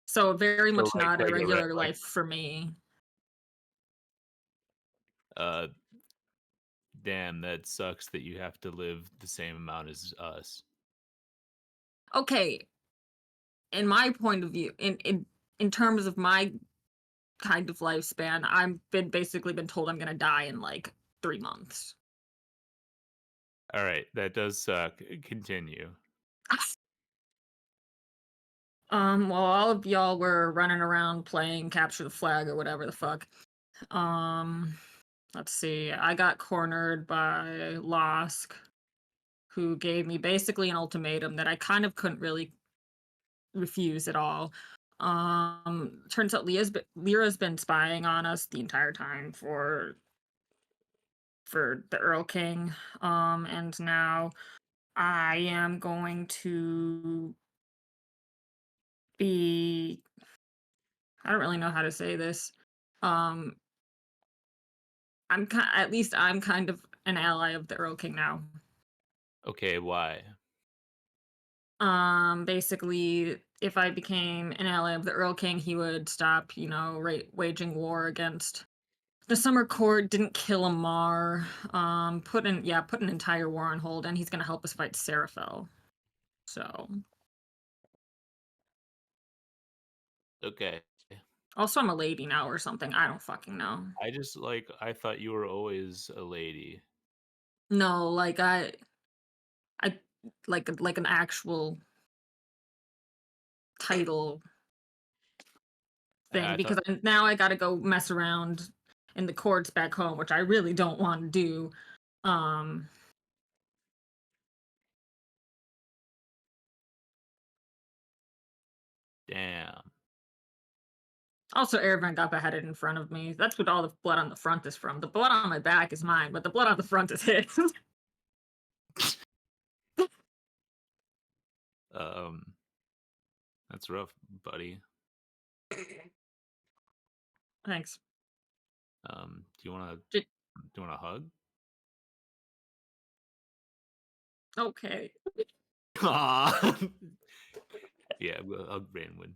So very So much not a like a regular life for me. uh damn, that sucks that you have to live the same amount as us. Okay, in my point of view, in terms of my kind of lifespan, I've been basically been told I'm gonna die in like 3 months. All right, that does suck. Continue. While all of y'all were running around playing capture the flag or whatever the fuck. Um, let's see. I got cornered by Losk, who gave me basically an ultimatum that I kind of couldn't really refuse at all. Turns out Lyra's been spying on us the entire time for the Earl King. And now I am going to be, I don't really know how to say this. Um, at least I'm kind of an ally of the Earl King now. Okay, why? Basically, if I became an ally of the Erlking, he would stop, waging war against the Summer Court, didn't kill Amar, put an entire war on hold, and he's gonna help us fight Seraphel. So, Okay. also I'm a lady now or something. I don't fucking know. I thought you were always a lady. No, I like an actual title thing I because thought now I got to go mess around in the courts back home, which I really don't want to do. Um, damn. Also, Erevan got beheaded in front of me. That's what all the blood on the front is from. The blood on my back is mine, but the blood on the front is his. Um, that's rough, buddy. Thanks. Do you want J- a hug? Okay. Aw. Yeah, we'll hug Branwen.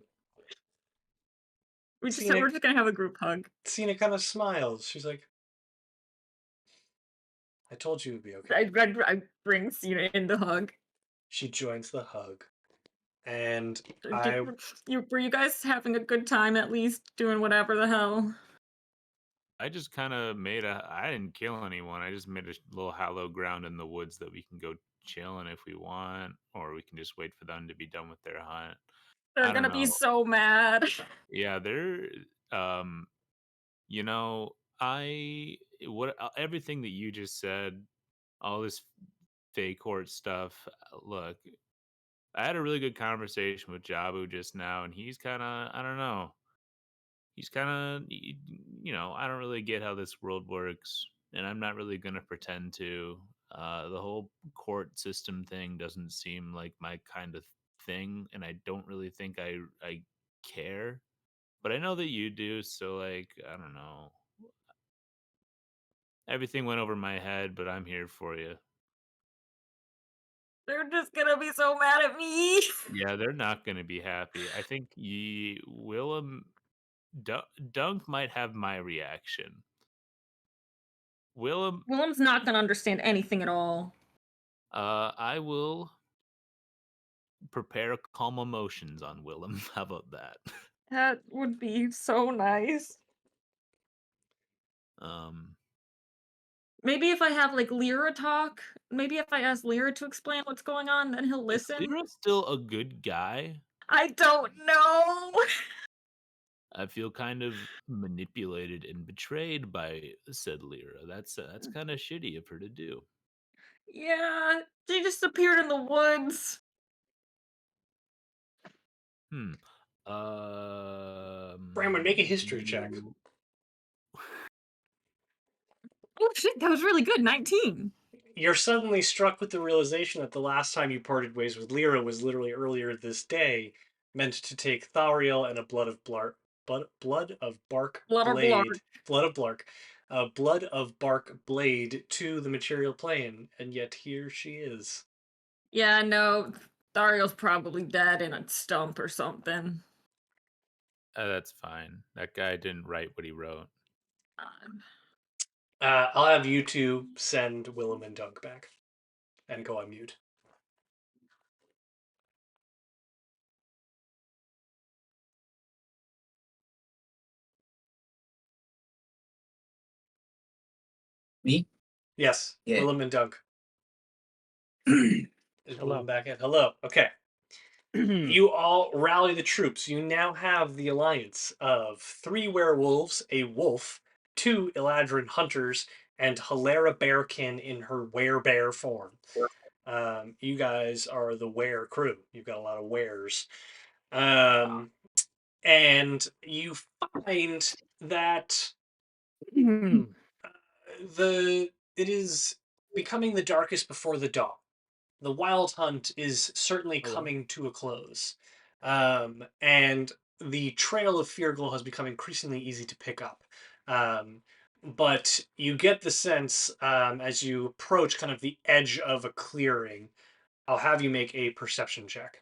We're Cena, just gonna have a group hug. Cena kind of smiles. She's like, I told you it would be okay. I bring Cena in the hug. She joins the hug. And Were you guys having a good time at least doing whatever the hell? I just kind of I didn't kill anyone. I just made a little hollow ground in the woods that we can go chilling if we want, or we can just wait for them to be done with their hunt. They're I don't gonna be know. so mad. Yeah, they're, um, you know, everything that you just said, all this fake court stuff. Look, I had a really good conversation with Jabu just now, and he's kind of, I don't know. He's kind of, I don't really get how this world works, and I'm not really going to pretend to. The whole court system thing doesn't seem like my kind of thing, and I don't really think I care. But I know that you do, so like, I don't know. Everything went over my head, but I'm here for you. They're just gonna be so mad at me. Yeah, they're not going to be happy. I think Willem Dunk might have my reaction. Willem, Willem's not gonna understand anything at all. I will prepare calm emotions on Willem. How about that? That would be so nice. Um, Maybe if I have like Lyra talk, maybe if I ask Lyra to explain what's going on, then he'll is listen. Lyra still a good guy? I don't know. I feel kind of manipulated and betrayed by said Lyra. That's kind of shitty of her to do. Yeah, she just appeared in the woods. Hmm. Branwen, make a history check. Oh shit, that was really good. 19. You're suddenly struck with the realization that the last time you parted ways with Lyra was literally earlier this day, meant to take Thariel and a blood of bark Blood or blark. blade, blood of bark blade to the material plane, and yet here she is. Yeah, no, Thariel's probably dead in a stump or something. That's fine. That guy didn't write what he wrote. I'll have you two send Willem and Dunk back, and go on mute. Me? Yes, Yeah. Willem and Dunk. Is Hello. Willem back in? Hello. Okay. You all rally the troops. You now have the alliance of 3 werewolves, a wolf, 2 Eladrin hunters, and Hilera Bearkin in her werebear form. You guys are the were crew. You've got a lot of wares. And you find that it is becoming the darkest before the dawn. The wild hunt is certainly Hello. coming to a close. And the trail of Feargle has become increasingly easy to pick up. But you get the sense as you approach kind of the edge of a clearing I'll have you make a perception check.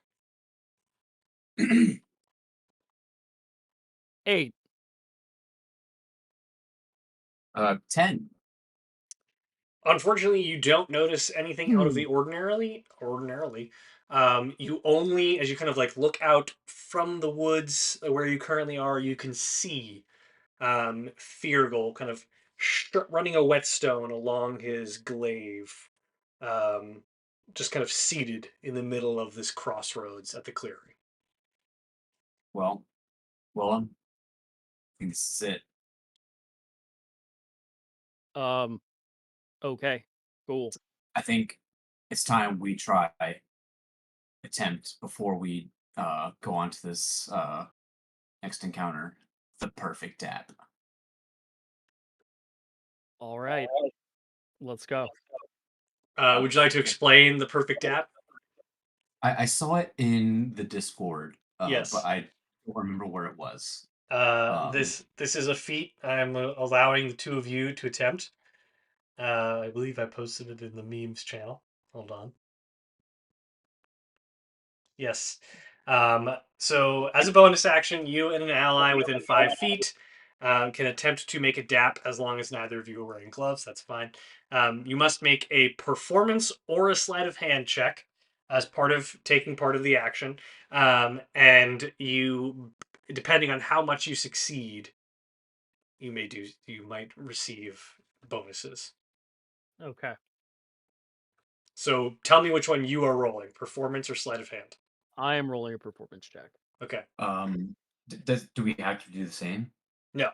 8. 10. Unfortunately, you don't notice anything out of the ordinarily. You only, as you kind of like look out from the woods where you currently are, you can see Feargal kind of running a whetstone along his glaive, um, just kind of seated in the middle of this crossroads at the clearing. Well, Willem, I think this is it. Okay. Cool. I think it's time we try attempt before we go on to this next encounter, the perfect dab. All right. Let's go. Would you like to explain the perfect app? I saw it in the Discord, Yes. but I don't remember where it was. This is a feat I'm allowing the two of you to attempt. I believe I posted it in the memes channel. Hold on. Yes. So as a bonus action, you and an ally within 5 feet can attempt to make a DAP as long as neither of you are wearing gloves. That's fine. You must make a performance or a sleight of hand check as part of taking part of the action. And you, depending on how much you succeed, you might receive bonuses. Okay. So tell me which one you are rolling, performance or sleight of hand. I am rolling a performance check. Okay. Do we have to do the same? No.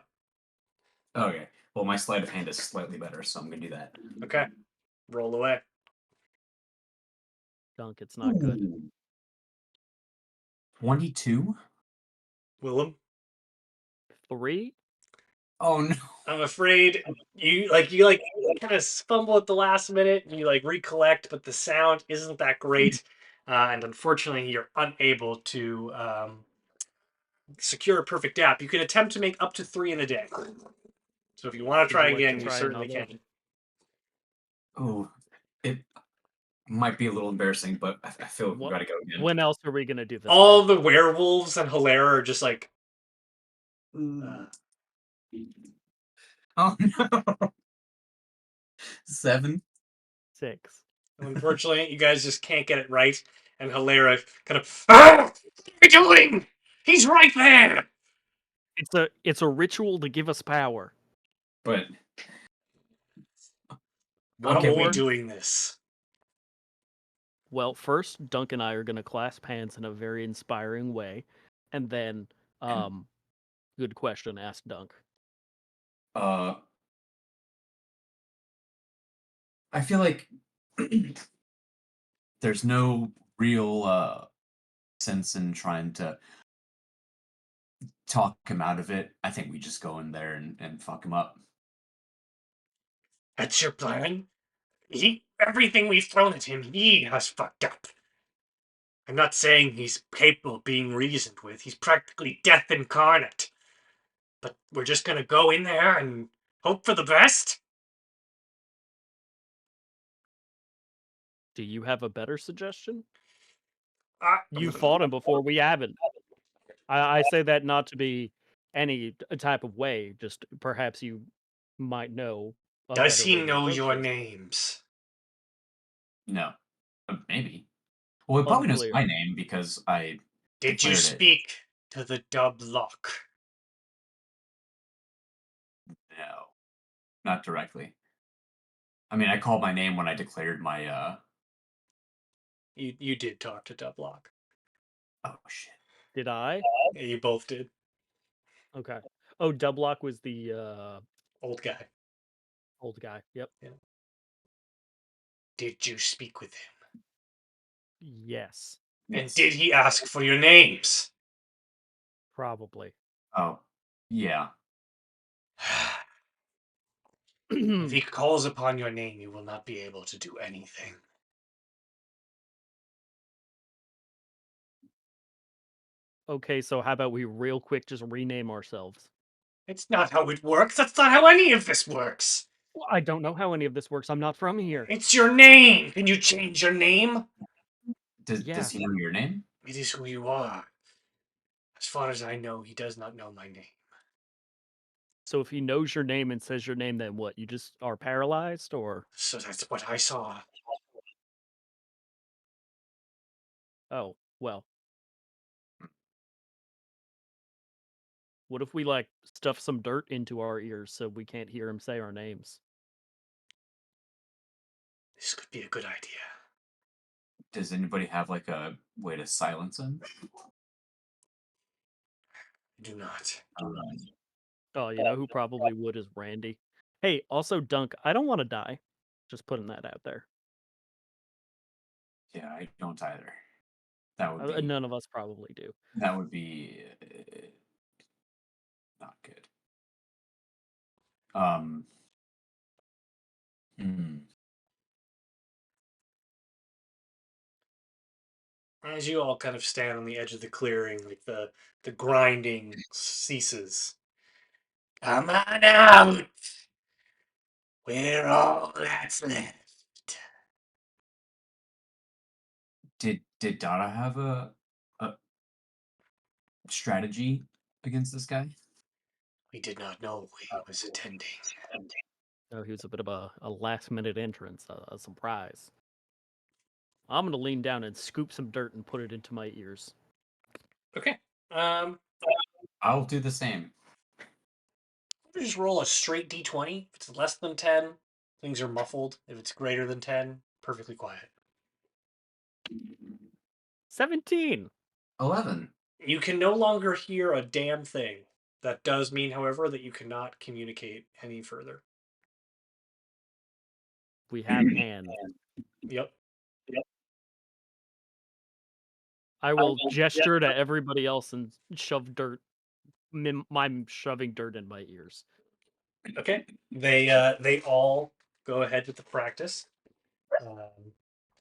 Okay. Well, my sleight of hand is slightly better, so I'm gonna do that. Okay. Roll away. Dunk, it's not good. Ooh. 22? Willem? 3? Oh no. I'm afraid you kind of fumble at the last minute and you like recollect, but the sound isn't that great. And unfortunately, you're unable to secure a perfect app. You can attempt to make up to 3 in a day. So if you want to Would try you like to again, you try certainly another? can. Oh, it might be a little embarrassing, but I feel we What- gotta go again. When else are we gonna do this? All man? the werewolves and Hilaire are just like, Oh no. 7? 6. unfortunately, you guys just can't get it right. And Hilaire kind of, what are you doing? He's right there. It's a ritual to give us power. But How Okay, are we or- doing this? Well, first, Dunk and I are gonna clasp hands in a very inspiring way, and then, good question, ask Dunk. I feel like there's no real sense in trying to talk him out of it. I think we just go in there and fuck him up. That's your plan? Everything we've thrown at him, he has fucked up. I'm not saying he's capable of being reasoned with. He's practically death incarnate. But we're just gonna go in there and hope for the best? Do you have a better suggestion? Uh, You fought him before, we haven't. I say that not to be any type of way, just perhaps you might know a Does better he way to know approach your this. names? No. Maybe. Well, he probably knows Unclear. my name because I Did you declared it. speak to the dub lock? No. Not directly. I mean, I called my name when I declared my You did talk to dub lock. oh shit. Did I? Yeah, you both did. Okay. Oh, Dublock was the Old guy. old guy. Yep. Did you speak with him? Yes. And Yes. did he ask for your names? Probably. Oh. Yeah. If he calls upon your name, you will not be able to do anything. Okay, so how about we real quick just rename ourselves? It's not how it works. That's not how any of this works. Well, I don't know how any of this works. I'm not from here. It's your name. Can you change your name? Does he know your name? It is who you are. As far as I know, he does not know my name. So if he knows your name and says your name, then what? You just are paralyzed, or So that's what I saw. oh well. What if we like stuff some dirt into our ears so we can't hear him say our names? This could be a good idea. Does anybody have like a way to silence him? I do not. Oh, you know who probably would is Randy. Hey, also Dunk, I don't want to die. Just putting that out there. Yeah, I don't either. That would be None of us probably do. that would be not good. Um. Hmm. As you all kind of stand on the edge of the clearing, like the grinding ceases. Come on out! We're all that's left. Did Dara have a strategy against this guy? We did not know he was attending. Oh, he was a bit of a last minute entrance, a surprise. I'm gonna lean down and scoop some dirt and put it into my ears. Okay. I'll do the same. Just roll a straight d20. If it's less than 10, things are muffled. If it's greater than 10, perfectly quiet. 17. 11. You can no longer hear a damn thing. That does mean, however, that you cannot communicate any further. We have hands. Yep. I will gesture to everybody else and shove dirt. I'm shoving dirt in my ears. Okay. They all go ahead with the practice.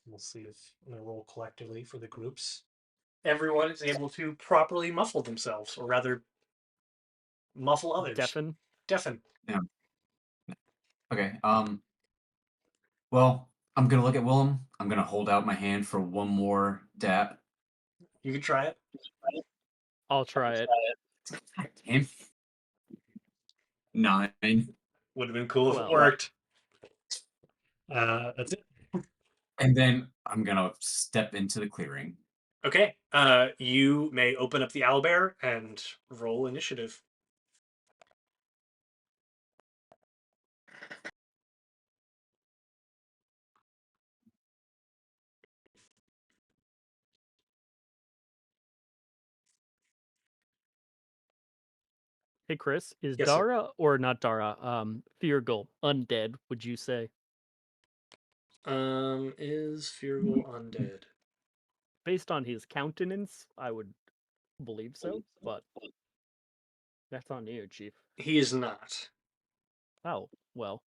We'll see if they roll collectively for the groups. Everyone is able to properly muffle themselves, or rather, muffle others. Deafen. Yeah. Okay. Well, I'm gonna look at Willem. I'm gonna hold out my hand for one more dab. You can try it. I'll try it. Damn. 9. Would have been cool if it Well. worked. That's it. And then I'm gonna step into the clearing. Okay. You may open up the owlbear and roll initiative. Hey Chris, is Yes, sir. Dara or not Dara? Feargal undead? Would you say? Is Feargle undead? Based on his countenance, I would believe so, but that's on you, Chief. He is not. Oh, well,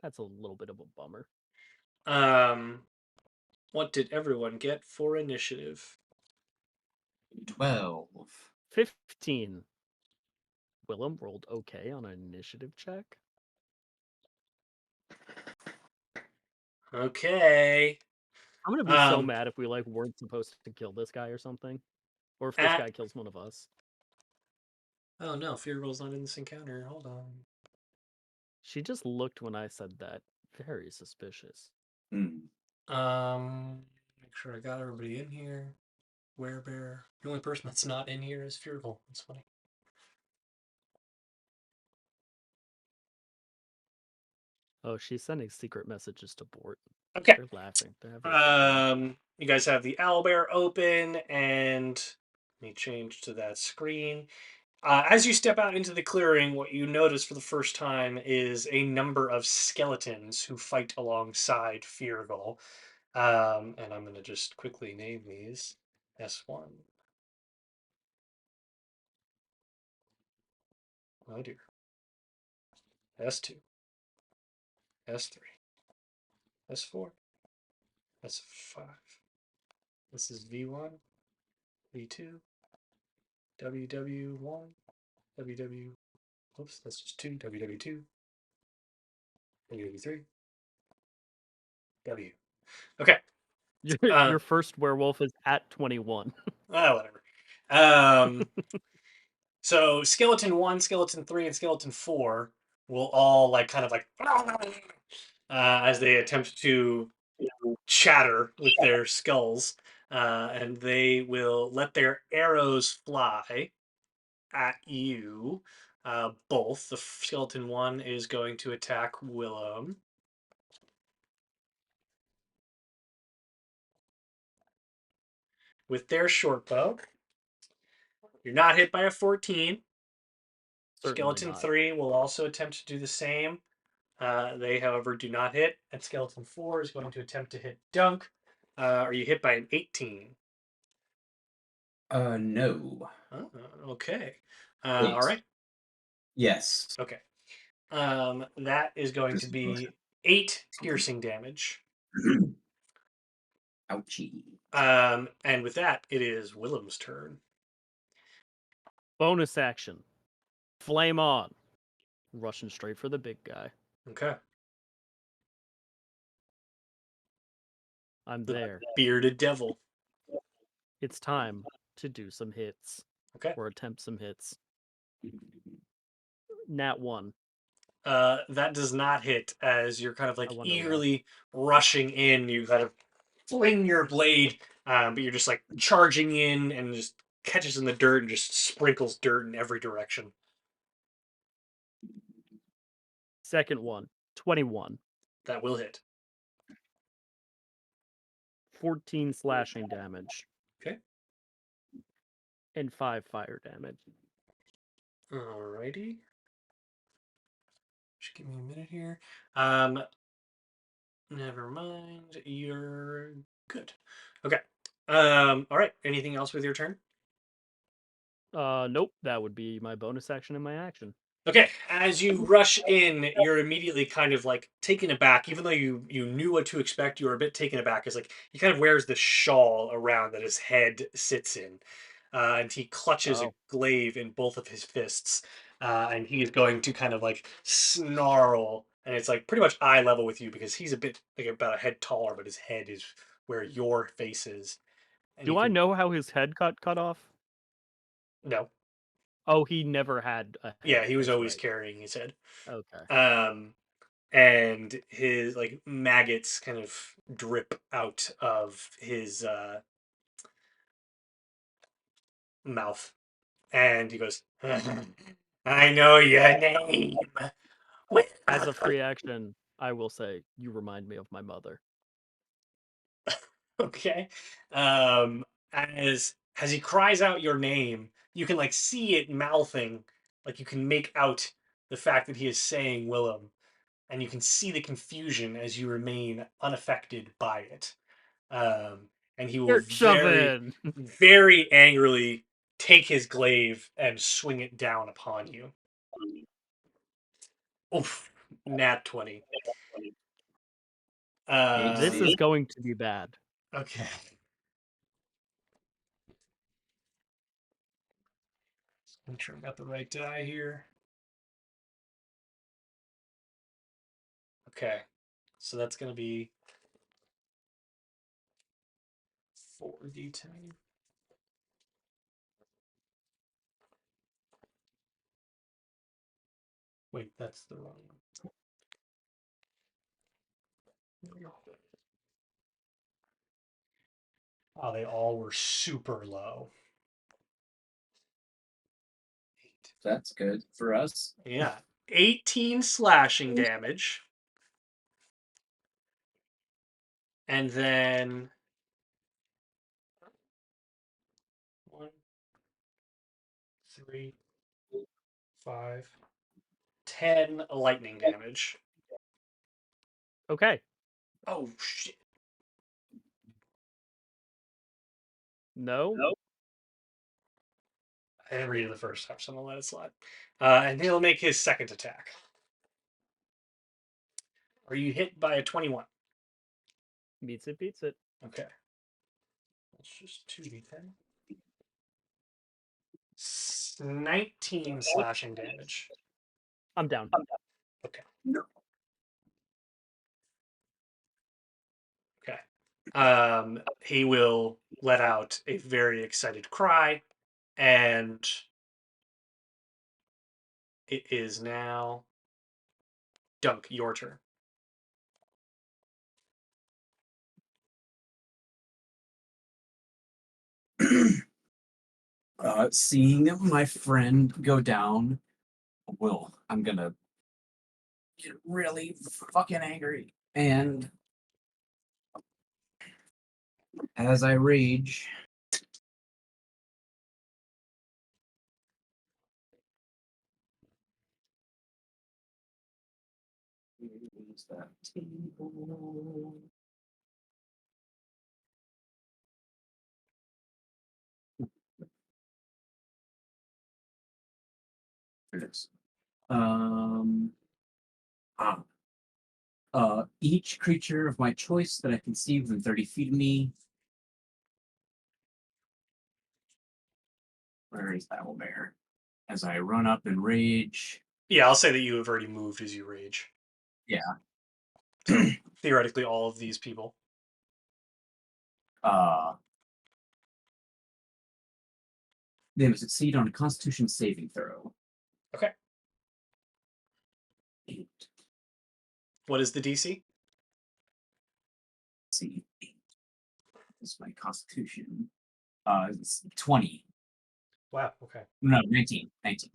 that's a little bit of a bummer. What did everyone get for initiative? 12. 15. Willem rolled okay on an initiative check. Okay. I'm gonna be so mad if we like weren't supposed to kill this guy or something, or if this guy kills one of us. Oh no, Feargle's not in this encounter. Hold on. She just looked when I said that. Very suspicious. Hmm. Make sure I got everybody in here. Werebear. The only person that's not in here is Feargle. That's funny. Oh, she's sending secret messages to Bort. Okay. They're laughing. They're having a good time. You guys have the owlbear open, and let me change to that screen. As you step out into the clearing, what you notice for the first time is a number of skeletons who fight alongside Feargle. And I'm going to just quickly name these S1. Oh dear. S2. S3. S4. S5. This is V1, V2, WW1, WW. Oops, that's just 2. WW2, WW3, W. Okay. Your first werewolf is at 21. Whatever. So skeleton 1, skeleton 3, and skeleton 4 will all like kind of like as they attempt to chatter with their skulls, and they will let their arrows fly at you. Both. The skeleton 1 is going to attack Willem. With their short bow. You're not hit by a 14. Certainly Skeleton not. 3 will also attempt to do the same. They, however, do not hit. And skeleton 4 is going to attempt to hit Dunk. Are you hit by an 18? No. Oh, okay. Wait. All right. Yes. Okay. That is going to be 8 piercing damage. Ouchie. And with that, it is Willem's turn. Bonus action. Flame on. Rushing straight for the big guy. Okay. I'm The there. bearded devil. It's time to do some hits. Okay. Or attempt some hits. Nat 1. That does not hit as you're kind of like I wonder why. eagerly rushing in. You kind of fling your blade, but you're just like charging in and just catches in the dirt and just sprinkles dirt in every direction. Second one. 21. That will hit. 14 slashing damage. Okay. And 5 fire damage. Alrighty. Just give me a minute here. Never mind. You're good. Okay. All right. Anything else with your turn? Nope. That would be my bonus action and my action. Okay, as you rush in, you're immediately kind of like taken aback, even though you knew what to expect. You were a bit taken aback, as like he kind of wears the shawl around that his head sits in, and he clutches a glaive in both of his fists, and he is going to kind of like snarl, and it's like pretty much eye level with you because he's a bit like about a head taller, but his head is where your face is. And Do I know how his head got cut off? No. Oh, he never had a head. Yeah, he was That's always right. carrying his head. Okay. And his like maggots kind of drip out of his mouth, and he goes, "I know your name." As a free action, I will say you remind me of my mother. Okay. As he cries out your name, you can like see it mouthing, like you can make out the fact that he is saying Willem, and you can see the confusion as you remain unaffected by it. And he will You're very, shoving. very angrily take his glaive and swing it down upon you. Oof, nat 20. This is going to be bad. Okay. Make sure I got the right die here. Okay. So that's going to be 4d10. Wait, that's the wrong one. Oh, they all were super low. 8. That's good for us. Yeah. 18 slashing damage. And then 1, 3, 5, 10 lightning damage. Okay. Oh, shit. No? I didn't read it the first time, so I'm going to let it slide. And he'll make his second attack. Are you hit by a 21? Beats it, beats it. Okay. That's just 2d10. 19 slashing damage. I'm down. Okay. Okay. he will let out a very excited cry, and it is now Dunk, your turn. Seeing my friend go down, I'm gonna get really fucking angry. And as I rage, use that table. There it is. Ah. Each creature of my choice that I can see within 30 feet of me. Where is that bear? As I run up and rage. Yeah, I'll say that you have already moved as you rage. Yeah. So theoretically, all of these people. They must succeed on a Constitution saving throw. Okay. 8. What is the DC? See, 8 is my Constitution. It's 20. Wow. Okay. No, 19. 19.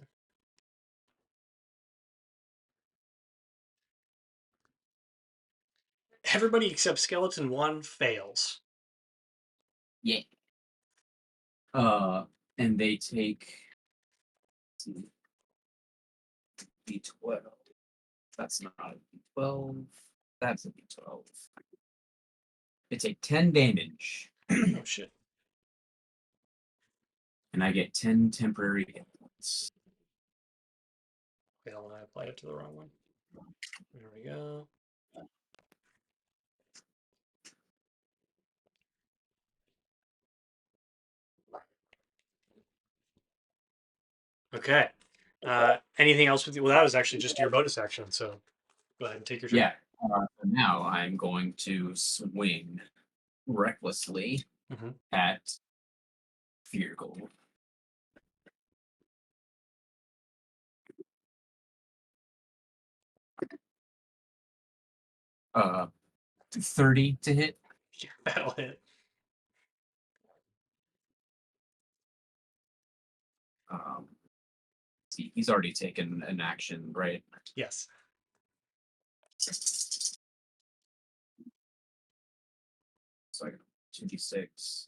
Everybody except Skeleton 1 fails. Yeah. And they take D12. That's not a D12. That's a D12. They take 10 damage. Oh shit. And I get 10 temporary hit points. Wait, hold on, I applied it to the wrong one. There we go. Okay. Anything else with you? Well, that was actually just your bonus action, so go ahead and take your turn. Yeah. Now I'm going to swing recklessly at Feargle. Uh, 30 to hit. Yeah, that'll hit. See, he's already taken an action, right? Yes. So I got 2d6.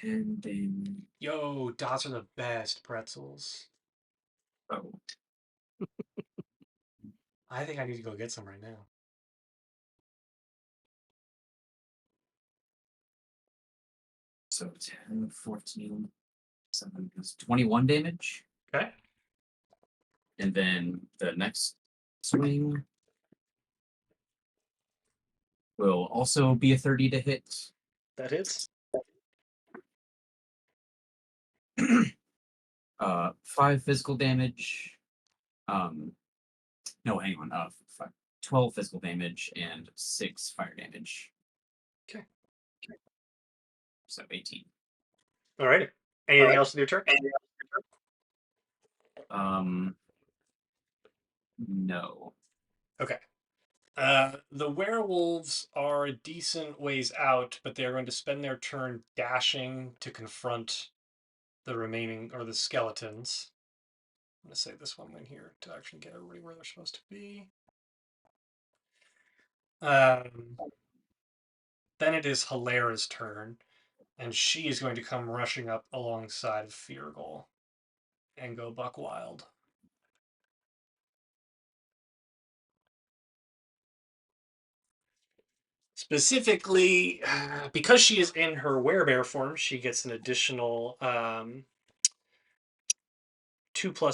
And then Yo, dots are the best pretzels. oh, I think I need to go get some right now. so 10, 14, 7 is 21 damage. Okay. And then the next swing will also be a 30 to hit. That hits. 5 physical damage. No, hang on. 12 physical damage and 6 fire damage. Okay. So 18. Alrighty. Anything else with your turn? No. Okay. The werewolves are a decent ways out, but they're going to spend their turn dashing to confront the remaining, or the skeletons. I'm going to say this one in here to actually get everybody where they're supposed to be. Then it is Hilara's turn, and she is going to come rushing up alongside of Feargle and go buck wild. Specifically, because she is in her werebear form, she gets an additional 2+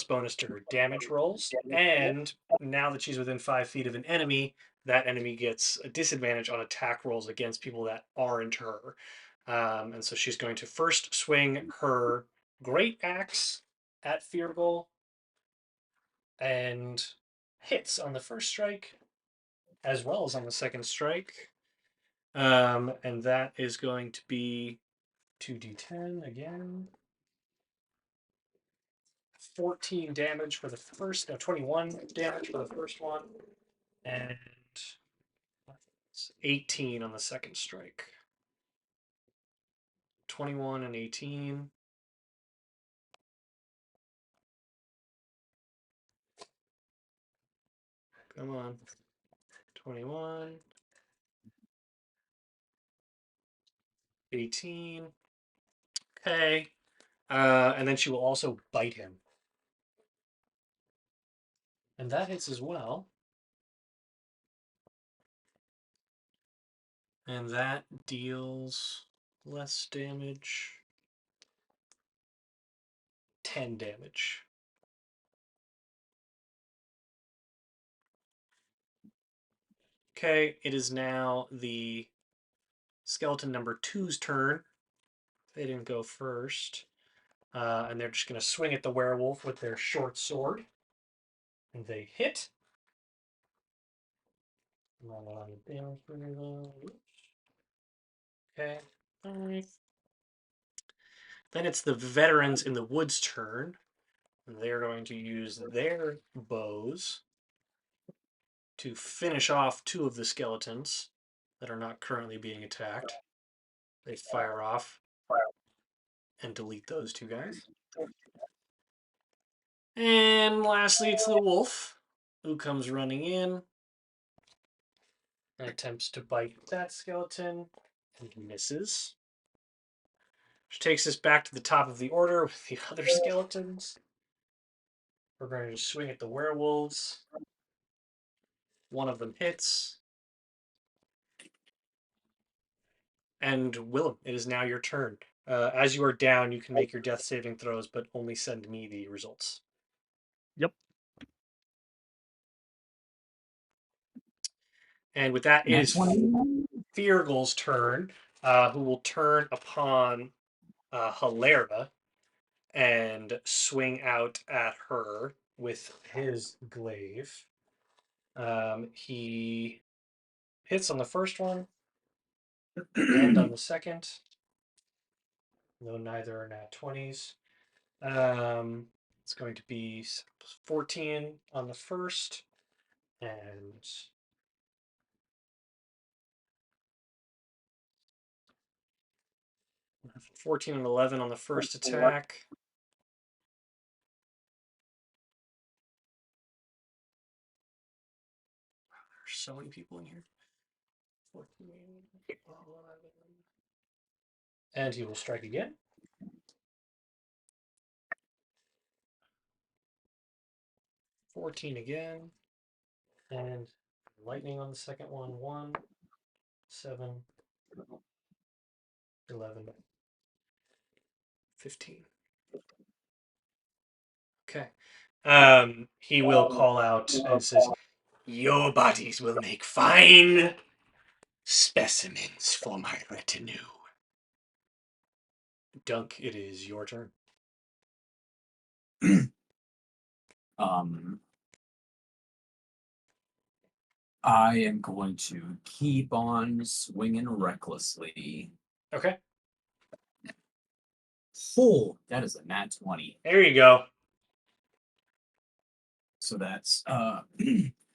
bonus to her damage rolls. And now that she's within 5 feet of an enemy, that enemy gets a disadvantage on attack rolls against people that aren't her. And so she's going to first swing her great axe at Feargle. and hits on the first strike as well as on the second strike. And that is going to be 2d10 again. 14 damage for the first, no, 21 damage for the first one, and 18 on the second strike. 21 and 18. Come on. 21. 18. Okay. And then she will also bite him. And that hits as well. And that deals less damage. 10 damage. Okay, it is now the skeleton number 2's turn. They didn't go first. And they're just going to swing at the werewolf with their short sword. And they hit. Not a lot of damage for them. Okay. All right. Then it's the veterans in the woods' turn. And they're going to use their bows to finish off 2 of the skeletons that are not currently being attacked. They fire off and delete those 2 guys. And lastly, it's the wolf who comes running in and attempts to bite that skeleton and misses. Which takes us back to the top of the order with the other skeletons. We're going to swing at the werewolves. One of them hits. And Willem, it is now your turn. As you are down, you can make your death saving throws, but only send me the results. Yep. And with that, it is Nat20. Feargal's turn, who will turn upon Hilera and swing out at her with his glaive. He hits on the first one and on the second, though neither are nat 20s. It's going to be 14 on the first and 14 and 11 on the first attack. There's so many people in here. 14, 11. And he will strike again. again. And lightning on the second one. 1, 7, 11, 15. Okay. He will call out and says, "Your bodies will make fine specimens for my retinue." Dunk, it is your turn. I am going to keep on swinging recklessly. Okay. Oh, that is a nat 20. There you go. So that's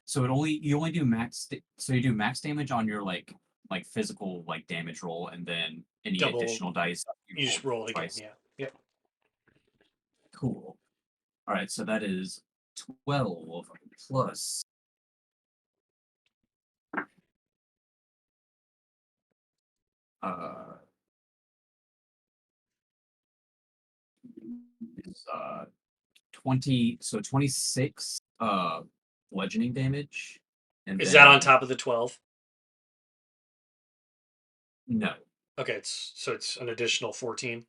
so you only do max so you do max damage on your like physical like damage roll, and then any Double. additional dice You just roll again. twice. Yeah. Yep. Cool. All right, so that is 12 plus uh is 20, so 26 bludgeoning damage. And Is then, that on top of the 12? No. Okay, so it's an additional 14.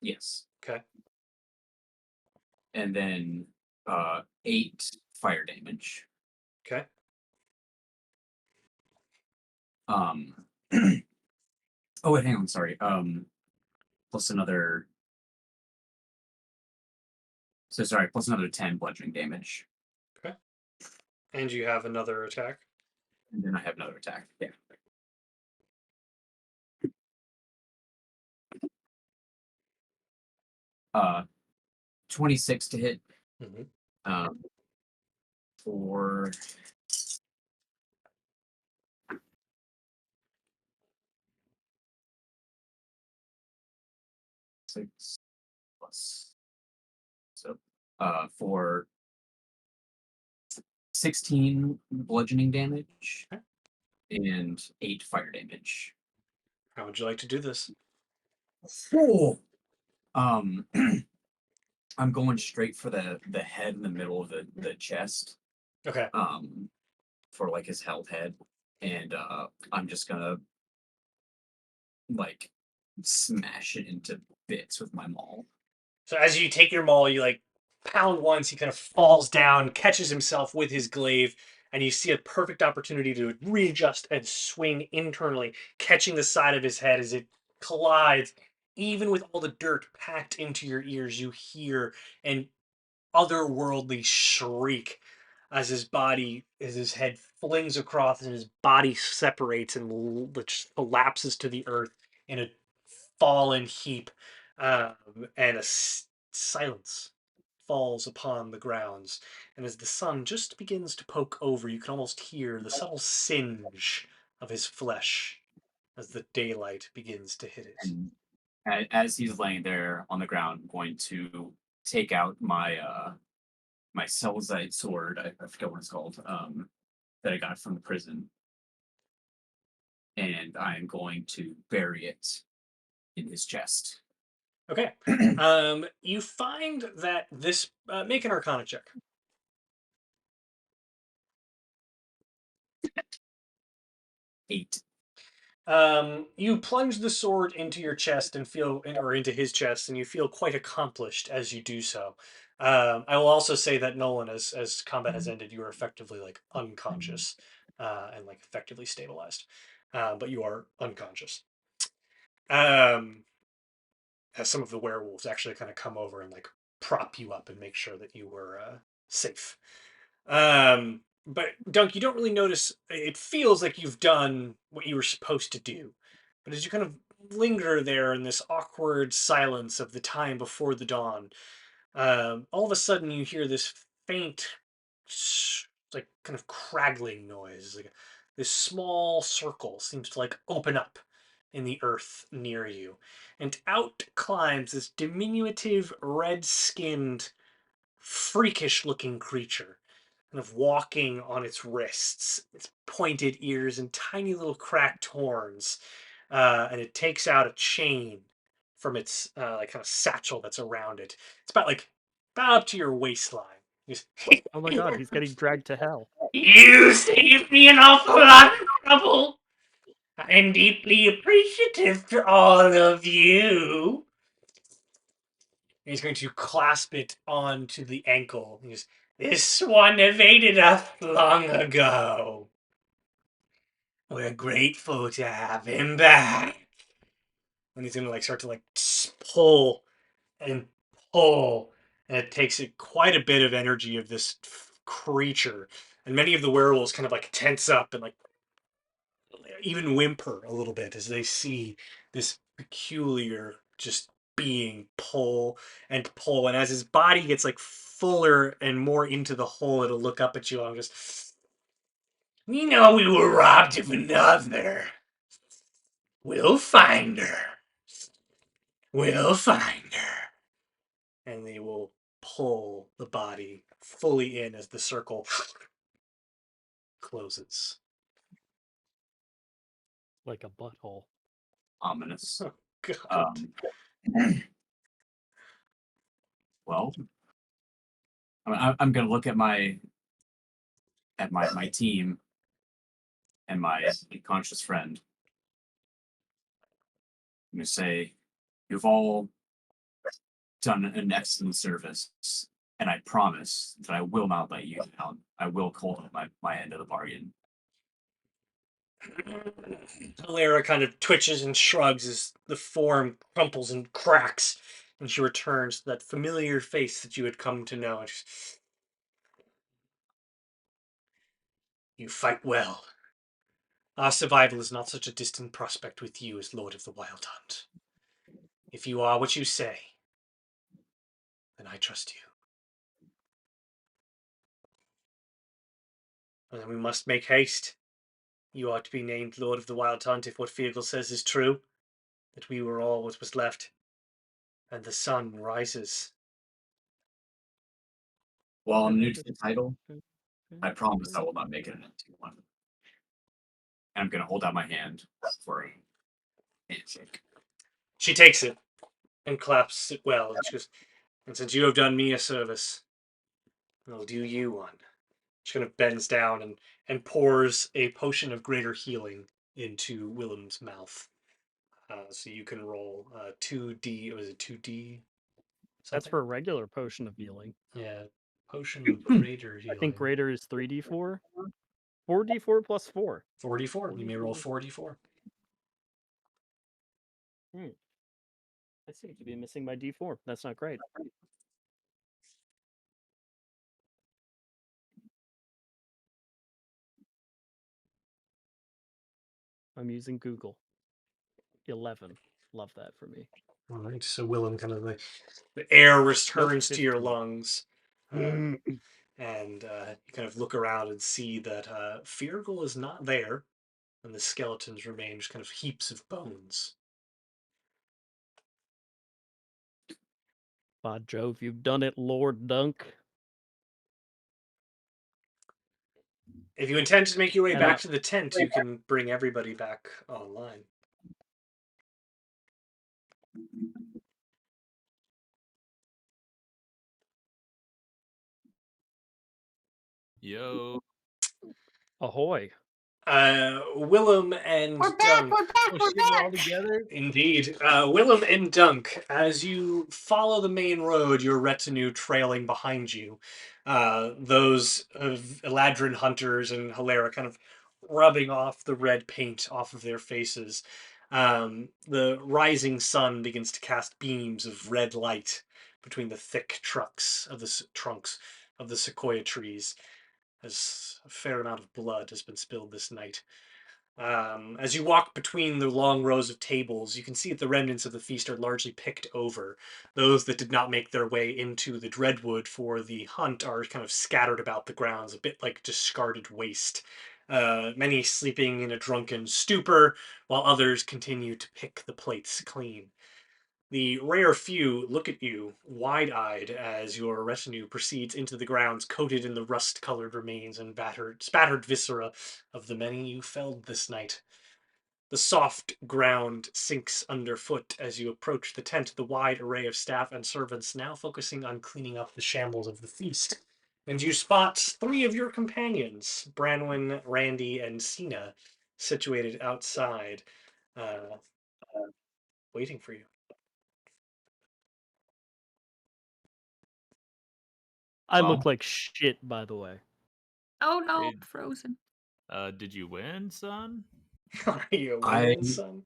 Yes. Okay. And then 8 fire damage. Okay. Oh wait, hang on, sorry. Plus another So sorry, plus another 10 bludgeoning damage. And you have another attack. And then I have another attack. Yeah. 26 to hit. Mm-hmm. For 6 plus. So for 16 bludgeoning damage Okay. and 8 fire damage. How would you like to do this? Oh. I'm going straight for the head in the middle of the chest. Okay. For like his held head. And I'm just gonna like smash it into bits with my maul. So as you take your maul, you like pound once, he kind of falls down, catches himself with his glaive, and you see a perfect opportunity to readjust and swing internally, catching the side of his head as it collides. Even with all the dirt packed into your ears, you hear an otherworldly shriek as his head flings across and his body separates and which collapses to the earth in a fallen heap, and silence falls upon the grounds. And as the sun just begins to poke over, you can almost hear the subtle singe of his flesh as the daylight begins to hit it. And as he's laying there on the ground, I'm going to take out my my Celzite sword. I forget what it's called. That I got from the prison. And I'm going to bury it in his chest. Okay. You find that this make an Arcana check. 8. You plunge the sword into your chest and or into his chest, and you feel quite accomplished as you do so. I will also say that Nolan, as combat has ended, you are effectively like unconscious, and like effectively stabilized, but you are unconscious. As some of the werewolves actually kind of come over and like prop you up and make sure that you were safe. But Dunk, you don't really notice. It feels like you've done what you were supposed to do, but as you kind of linger there in this awkward silence of the time before the dawn, all of a sudden you hear this faint, like kind of craggling noise. Like this small circle seems to like open up in the earth near you, and out climbs this diminutive, red-skinned, freakish-looking creature, kind of walking on its wrists, its pointed ears, and tiny little cracked horns. And it takes out a chain from its like kind of satchel that's around it. It's about up to your waistline. Just, Oh my god, he's getting dragged to hell. you saved me an awful lot of trouble. I'm deeply appreciative to all of you. And he's going to clasp it onto the ankle. This one evaded us long ago. We're grateful to have him back. And he's going to like start to like pull and pull. And it takes quite a bit of energy of this creature. And many of the werewolves kind of like tense up and like even whimper a little bit as they see this peculiar just being pull and pull. And as his body gets like fuller and more into the hole, it'll look up at you and just, we know we were robbed of another. We'll find her. We'll find her. And they will pull the body fully in as the circle closes. Like a butthole. Ominous. Oh, God. Well, I'm gonna look at my team and my unconscious friend. I'm gonna say, you've all done an excellent service, and I promise that I will not let you down. I will hold my end of the bargain. Alara kind of twitches and shrugs as the form crumples and cracks And she returns to that familiar face that you had come to know. And she's, you fight well. Our survival is not such a distant prospect with you as Lord of the Wild Hunt. If you are what you say, then I trust you. And then we must make haste. You are to be named Lord of the Wild Hunt if what Feargal says is true, that we were all what was left, and the sun rises. While I'm new to the title, I promise I will not make it an empty one. And I'm gonna hold out my hand for a handshake. She takes it and claps it well, and she goes, and since you have done me a service, I'll do you one. She kind of bends down and pours a potion of greater healing into Willem's mouth. So you can roll 2d, was it 2d That's something? for a regular potion of healing. Yeah, potion of greater healing. I think greater is 3d4. 4d4 plus 4. 44. You may roll 44. I seem to be missing my d4. That's not great. I'm using Google. 11. Love that for me. All right, so Willem kind of the air returns to your 15. lungs. And you kind of look around and see that Feargal is not there, and the skeletons remain just kind of heaps of bones. By Jove, you've done it, Lord Dunk. If you intend to make your way And back to the tent, you can bring everybody back online. Yo. Ahoy. Willem and Dunk. Oh shit, we're all together? Indeed. Willem and Dunk, as you follow the main road, your retinue trailing behind you, those of Eladrin hunters and Hilera kind of rubbing off the red paint off of their faces. The rising sun begins to cast beams of red light between the thick trunks of the sequoia trees, as a fair amount of blood has been spilled this night. As you walk between the long rows of tables, you can see that the remnants of the feast are largely picked over. Those that did not make their way into the Dreadwood for the hunt are kind of scattered about the grounds, a bit like discarded waste. Many sleeping in a drunken stupor, while others continue to pick the plates clean. The rare few look at you, wide-eyed, as your retinue proceeds into the grounds coated in the rust-colored remains and spattered viscera of the many you felled this night. The soft ground sinks underfoot as you approach the tent, the wide array of staff and servants now focusing on cleaning up the shambles of the feast. And you spot three of your companions, Branwen, Randy, and Cena, situated outside, uh, waiting for you. I Well, look like shit, by the way. Oh no, Hey, frozen. did you win, son? Are you I winning, son?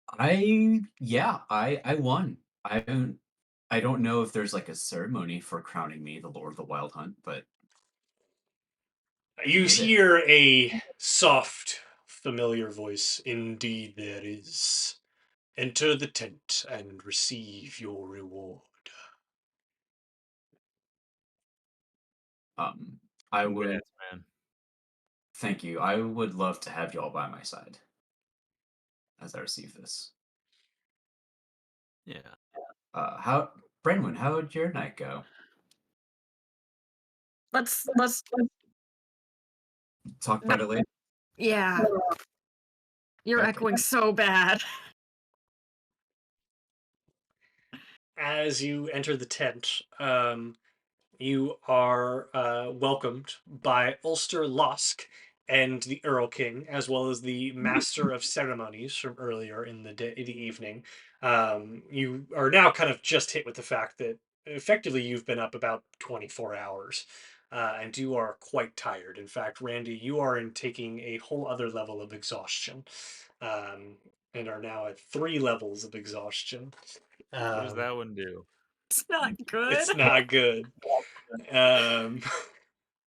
I won. I don't know if there's like a ceremony for crowning me the Lord of the Wild Hunt, but You did it. hear a soft, familiar voice. Indeed, there is. Enter the tent and receive your reward. I would Congrats, man. thank you. I would love to have y'all by my side as I receive this. Yeah. How Brenwyn, how would your night go? Let's Talk no, about it later. yeah. You're Okay. echoing so bad. As you enter the tent, you are welcomed by Ulster Lusk and the Erlking, as well as the Master of Ceremonies from earlier in the evening. You are now kind of just hit with the fact that effectively you've been up about 24 hours. And you are quite tired. In fact, Randy, you are taking a whole other level of exhaustion, and are now at 3 levels of exhaustion. What does that one do? It's not good. It's not good.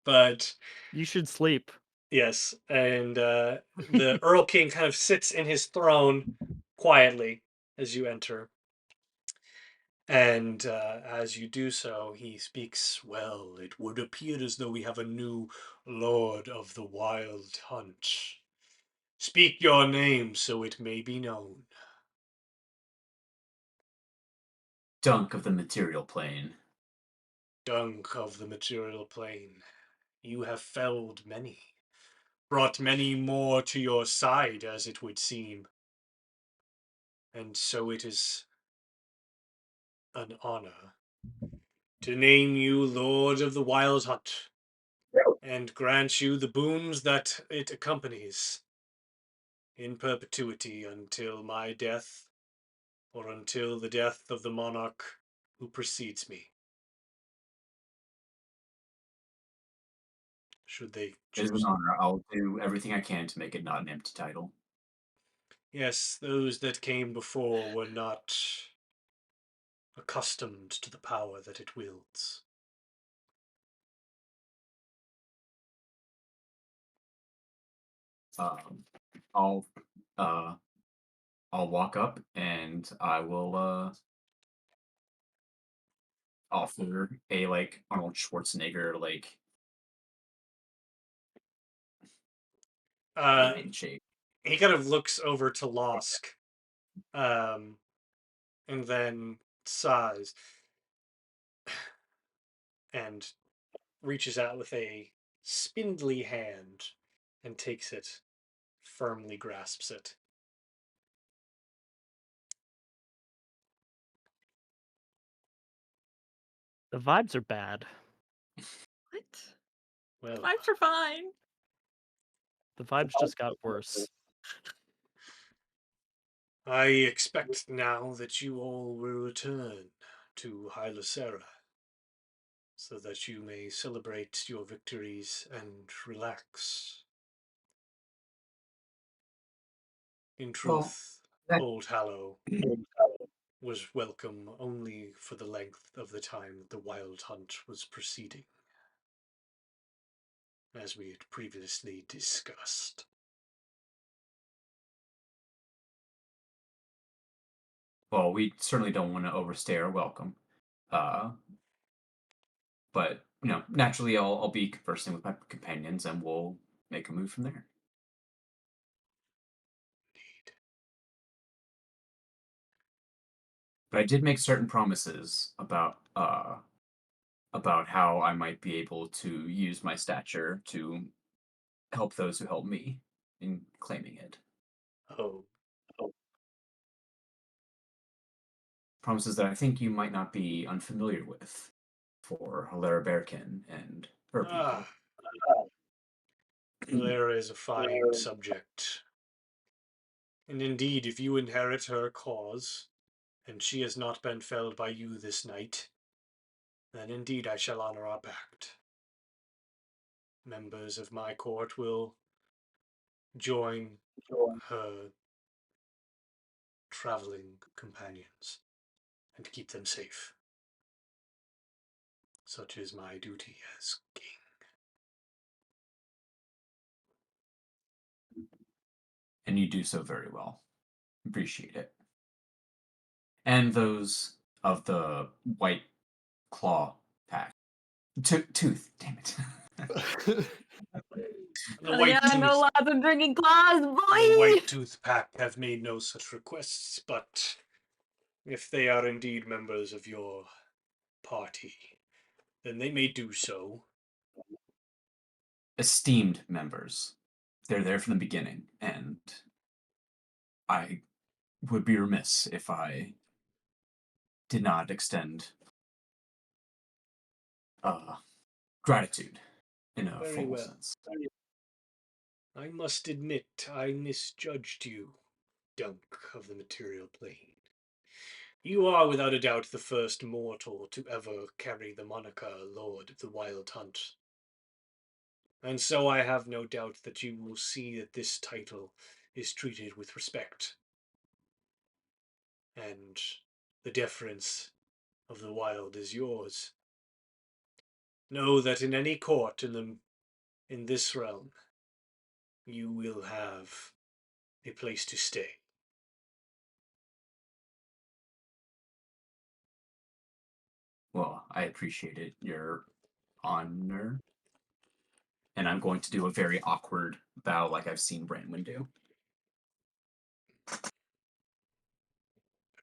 But You should sleep. yes, and the Erlking kind of sits in his throne quietly as you enter. And as you do so, he speaks, "Well, it would appear as though we have a new Lord of the Wild Hunt. Speak your name so it may be known." Dunk of the material plane. Dunk of the material plane, you have felled many, brought many more to your side, as it would seem. And so it is an honor to name you Lord of the Wild Hunt and grant you the boons that it accompanies in perpetuity until my death or until the death of the monarch who precedes me. Should they It is an choose. honor. I'll do everything I can to make it not an empty title. Yes, those that came before were not accustomed to the power that it wields. Um, I'll uh, I'll walk up and I will offer a like Arnold Schwarzenegger like Uh, handshake. he kind of looks over to Losk, um, and then sighs and reaches out with a spindly hand and takes it, firmly grasps it. The vibes are bad. What? Well, Vibes are fine. The vibes just got worse. I expect now that you all will return to Hylasera, so that you may celebrate your victories and relax. In Well, truth, that Old Hallow was welcome only for the length of the time the Wild Hunt was proceeding, as we had previously discussed. well, we certainly don't want to overstay our welcome. Uh, but naturally, I'll be conversing with my companions, and we'll make a move from there. Indeed. But I did make certain promises about how I might be able to use my stature to help those who help me in claiming it. Oh, Promises that I think you might not be unfamiliar with for Hilara Bearkin and her ah, people. Hilara is a fine subject. And indeed, if you inherit her cause, and she has not been felled by you this night, then indeed I shall honor our pact. Members of my court will join her traveling companions and keep them safe. Such is my duty as king. And you do so very well. Appreciate it. And those of the White Claw pack. Tooth, damn it. The Yeah, White no Tooth, lots of drinking claws, the boy. White Tooth Pack have made no such requests, but if they are indeed members of your party, then they may do so. Esteemed members. They're there from the beginning, and I would be remiss if I did not extend uh, gratitude in a Very formal well. sense. I must admit I misjudged you, Dunk of the Material Plane. You are without a doubt the first mortal to ever carry the moniker Lord of the Wild Hunt. And so I have no doubt that you will see that this title is treated with respect. And The deference of the wild is yours. Know that in any court in this realm, you will have a place to stay. Well, I appreciate it, Your Honor. And I'm going to do a very awkward bow like I've seen Branwen do.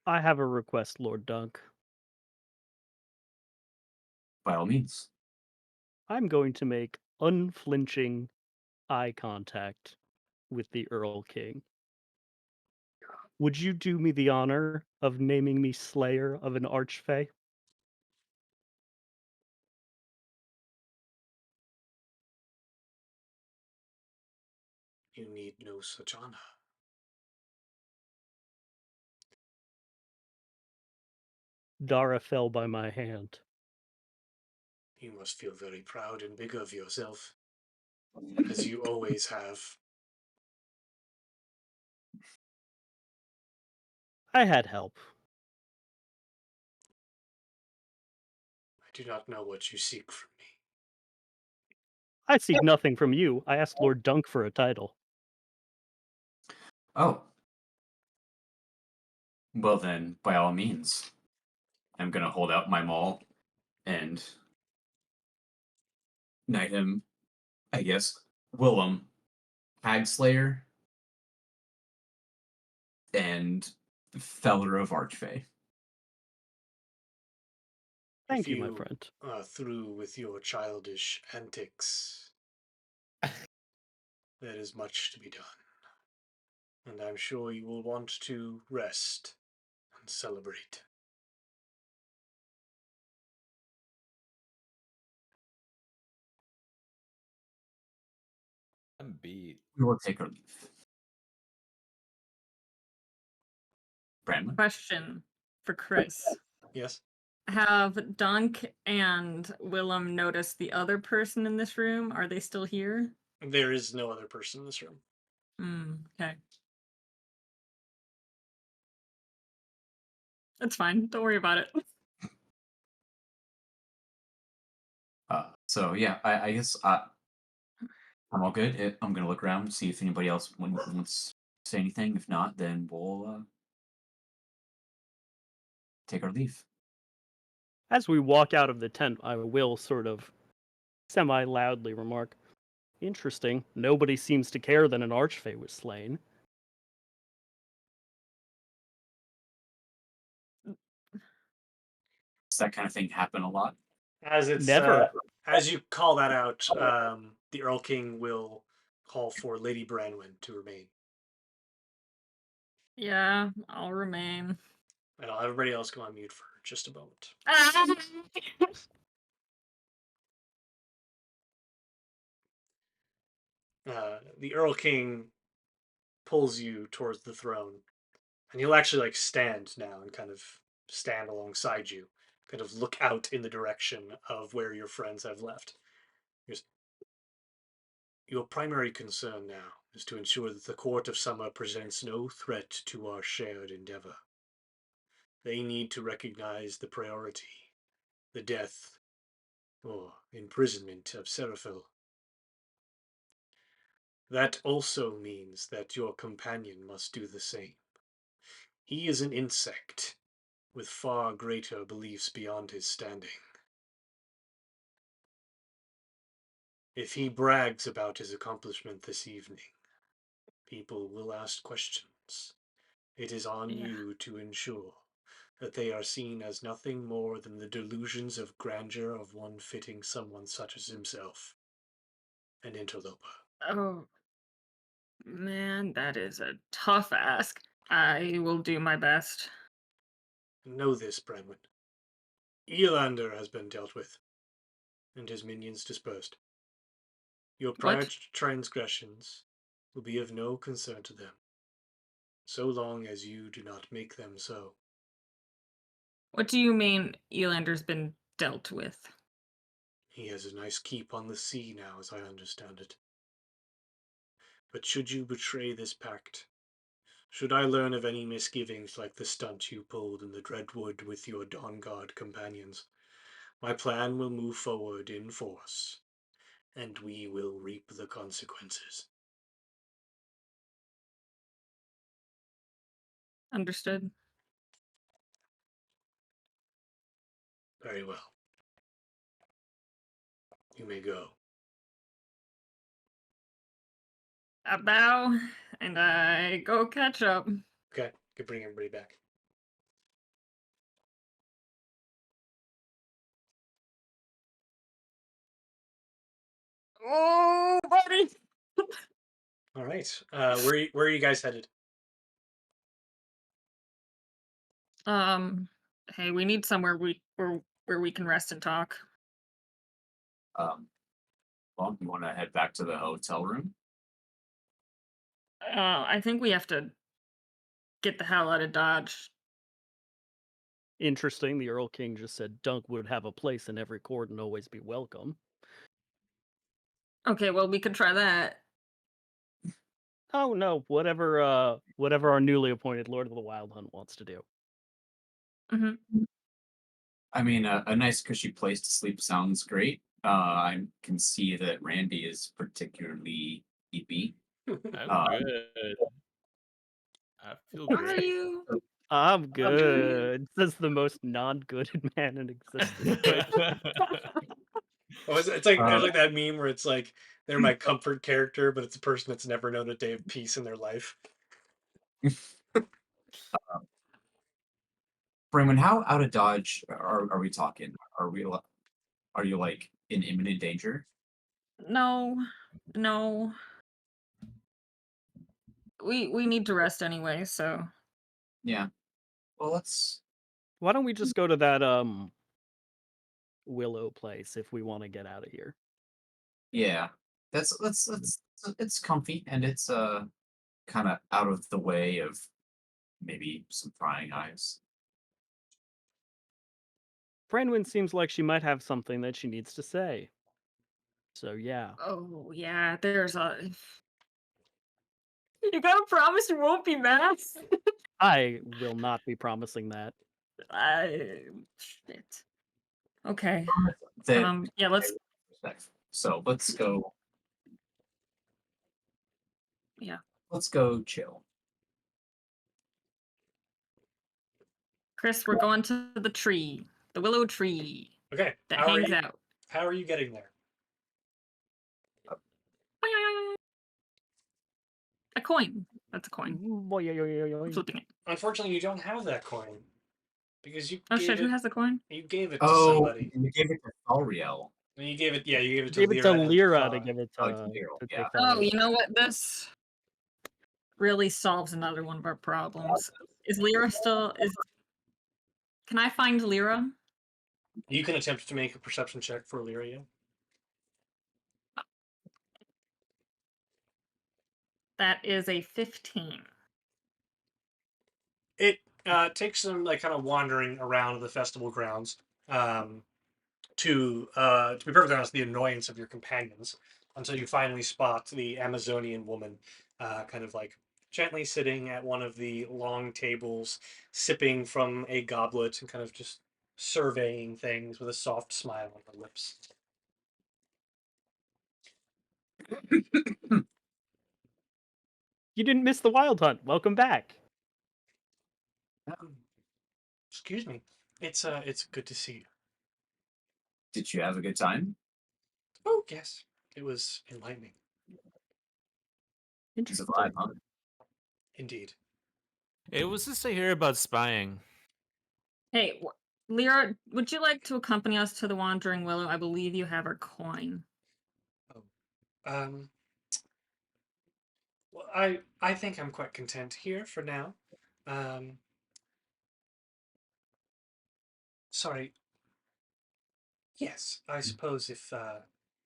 I have a request, Lord Dunk. By all means. I'm going to make unflinching eye contact with the Erlking. Would you do me the honor of naming me Slayer of an Archfey? You need no such honor. Dara fell by my hand. You must feel very proud and big of yourself, as you always have. I had help. I do not know what you seek from me. I seek nothing from you. I asked Lord Dunk for a title. Oh. Well then, by all means. I'm gonna hold out my maul and knight him, I guess, Willem, Hagslayer, and Feller of Archfey. Thank If you, my you friend. are through with your childish antics, there is much to be done. And I'm sure you will want to rest and celebrate. I'm beat. We will take our leave. Branwen? Question for Chris. Yes? Have Dunk and Willem noticed the other person in this room? Are they still here? There is no other person in this room. Okay. That's fine. Don't worry about it. So yeah, I guess I'm all good. I'm gonna look around, see if anybody else wants to say anything. If not, then we'll take our leave. As we walk out of the tent, I will sort of semi-loudly remark, interesting, nobody seems to care that an Archfey was slain. Does that kind of thing happen a lot? As it's Never. as you call that out, the Erlking will call for Lady Branwen to remain. Yeah, I'll remain. And I'll have everybody else go on mute for just a moment. The Erlking pulls you towards the throne, and he'll actually like stand now and kind of stand alongside you, kind of look out in the direction of where your friends have left. Your primary concern now is to ensure that the Court of Summer presents no threat to our shared endeavor. They need to recognize the priority, the death or imprisonment of Seraphil. That also means that your companion must do the same. He is an insect with far greater beliefs beyond his standing. If he brags about his accomplishment this evening, people will ask questions. It is on Yeah. you to ensure that they are seen as nothing more than the delusions of grandeur of one fitting someone such as himself, an interloper. Oh, man, that is a tough ask. I will do my best. Know this, Branwen. Elander has been dealt with, and his minions dispersed. Your prior What? transgressions will be of no concern to them, so long as you do not make them so. What do you mean Elander's been dealt with? He has a nice keep on the sea now, as I understand it. But should you betray this pact, Should I learn of any misgivings like the stunt you pulled in the Dreadwood with your Dawn Guard companions, my plan will move forward in force, and we will reap the consequences. Understood. Very well. You may go. I bow and I go catch up. Okay, can bring everybody back. Oh, buddy. All right. Where are you guys headed? Hey, we need somewhere where we can rest and talk. Well, you want to head back to the hotel room? I think we have to get the hell out of Dodge. Interesting, the Erlking just said Dunk would have a place in every court and always be welcome. Okay, well, we could try that. Oh no, whatever our newly appointed Lord of the Wild Hunt wants to do. Mm-hmm. I mean, a nice cushy place to sleep sounds great. I can see that Randy is particularly sleepy. I'm good. I feel Are great. you? I'm good. Says the most non-good man in existence. Oh, it's like there's Uh, like that meme where it's like they're my comfort character, but it's a person that's never known a day of peace in their life. Branwen, how out of Dodge are we talking? Are you like in imminent danger? No, no. We need to rest anyway, so Yeah. Well, let's. Why don't we just go to that Willow place if we want to get out of here? Yeah. Let's. It's comfy and it's kind of out of the way of maybe some prying eyes. Branwen seems like she might have something that she needs to say. So yeah. oh yeah, there's a you gotta promise you won't be mad. I will not be promising that. I shit. Okay. That Yeah, let's respectful. So let's go. yeah. Let's go chill. Chris, we're going to the tree. The willow tree Okay, that how are hangs you? out. How are you getting there? A coin. That's a coin. I'm flipping it. Unfortunately, you don't have that coin because Oh shit, who has the coin? you gave it to Oh, somebody. you gave it to Thoriel. And you gave it, yeah, you gave it to Give it to Lyra. Lyra to and give it Oh, to, Lyra, to yeah. take Oh, that. you know what? This really solves another one of our problems. Is Lyra still is can I find Lyra? You can attempt to make a perception check for Lyra. Yeah? That is a 15. It takes some like kind of wandering around the festival grounds to be perfectly honest, the annoyance of your companions until you finally spot the Amazonian woman, kind of like gently sitting at one of the long tables, sipping from a goblet and kind of just surveying things with a soft smile on her lips. You didn't miss the Wild Hunt. Welcome back. Excuse me. It's good to see you. Did you have a good time? Oh yes, it was enlightening It's a Interesting. vibe, huh? indeed. Hey, what's this I hear about spying? Hey, Lyra, would you like to accompany us to the Wandering Willow? I believe you have her coin. Um, well, I think I'm quite content here for now. Um, sorry. Yes, I suppose if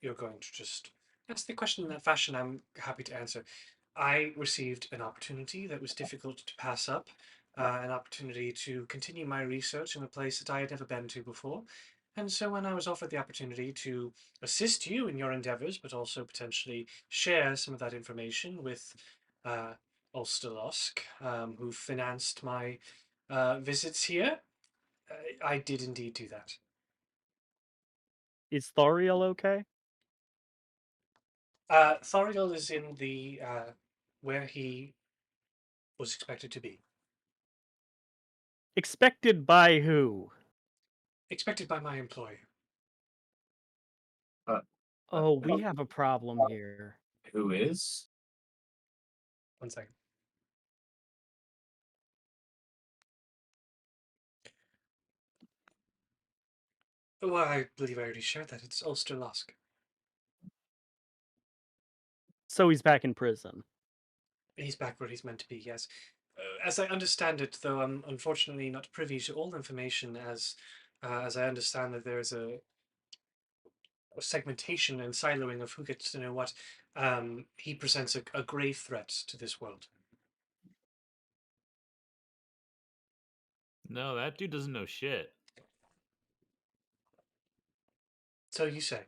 you're going to just ask the question in that fashion, I'm happy to answer. I received an opportunity that was difficult to pass up, an opportunity to continue my research in a place that I had never been to before. And so when I was offered the opportunity to assist you in your endeavors, but also potentially share some of that information with uh, Ulsterlosk, who financed my visits here. I did indeed do that. Is Thariel okay? Thariel is in the where he was expected to be. Expected by who? Expected by my employer. Uh, Oh, we have a problem here. who is? 1 second. Oh, I believe I already shared that. It's Ulsterlosk. So he's back in prison. He's back where he's meant to be, yes. As I understand it, though, I'm unfortunately not privy to all information, as I understand that there's a segmentation and siloing of who gets to know what. He presents a grave threat to this world. No, that dude doesn't know shit. So you say.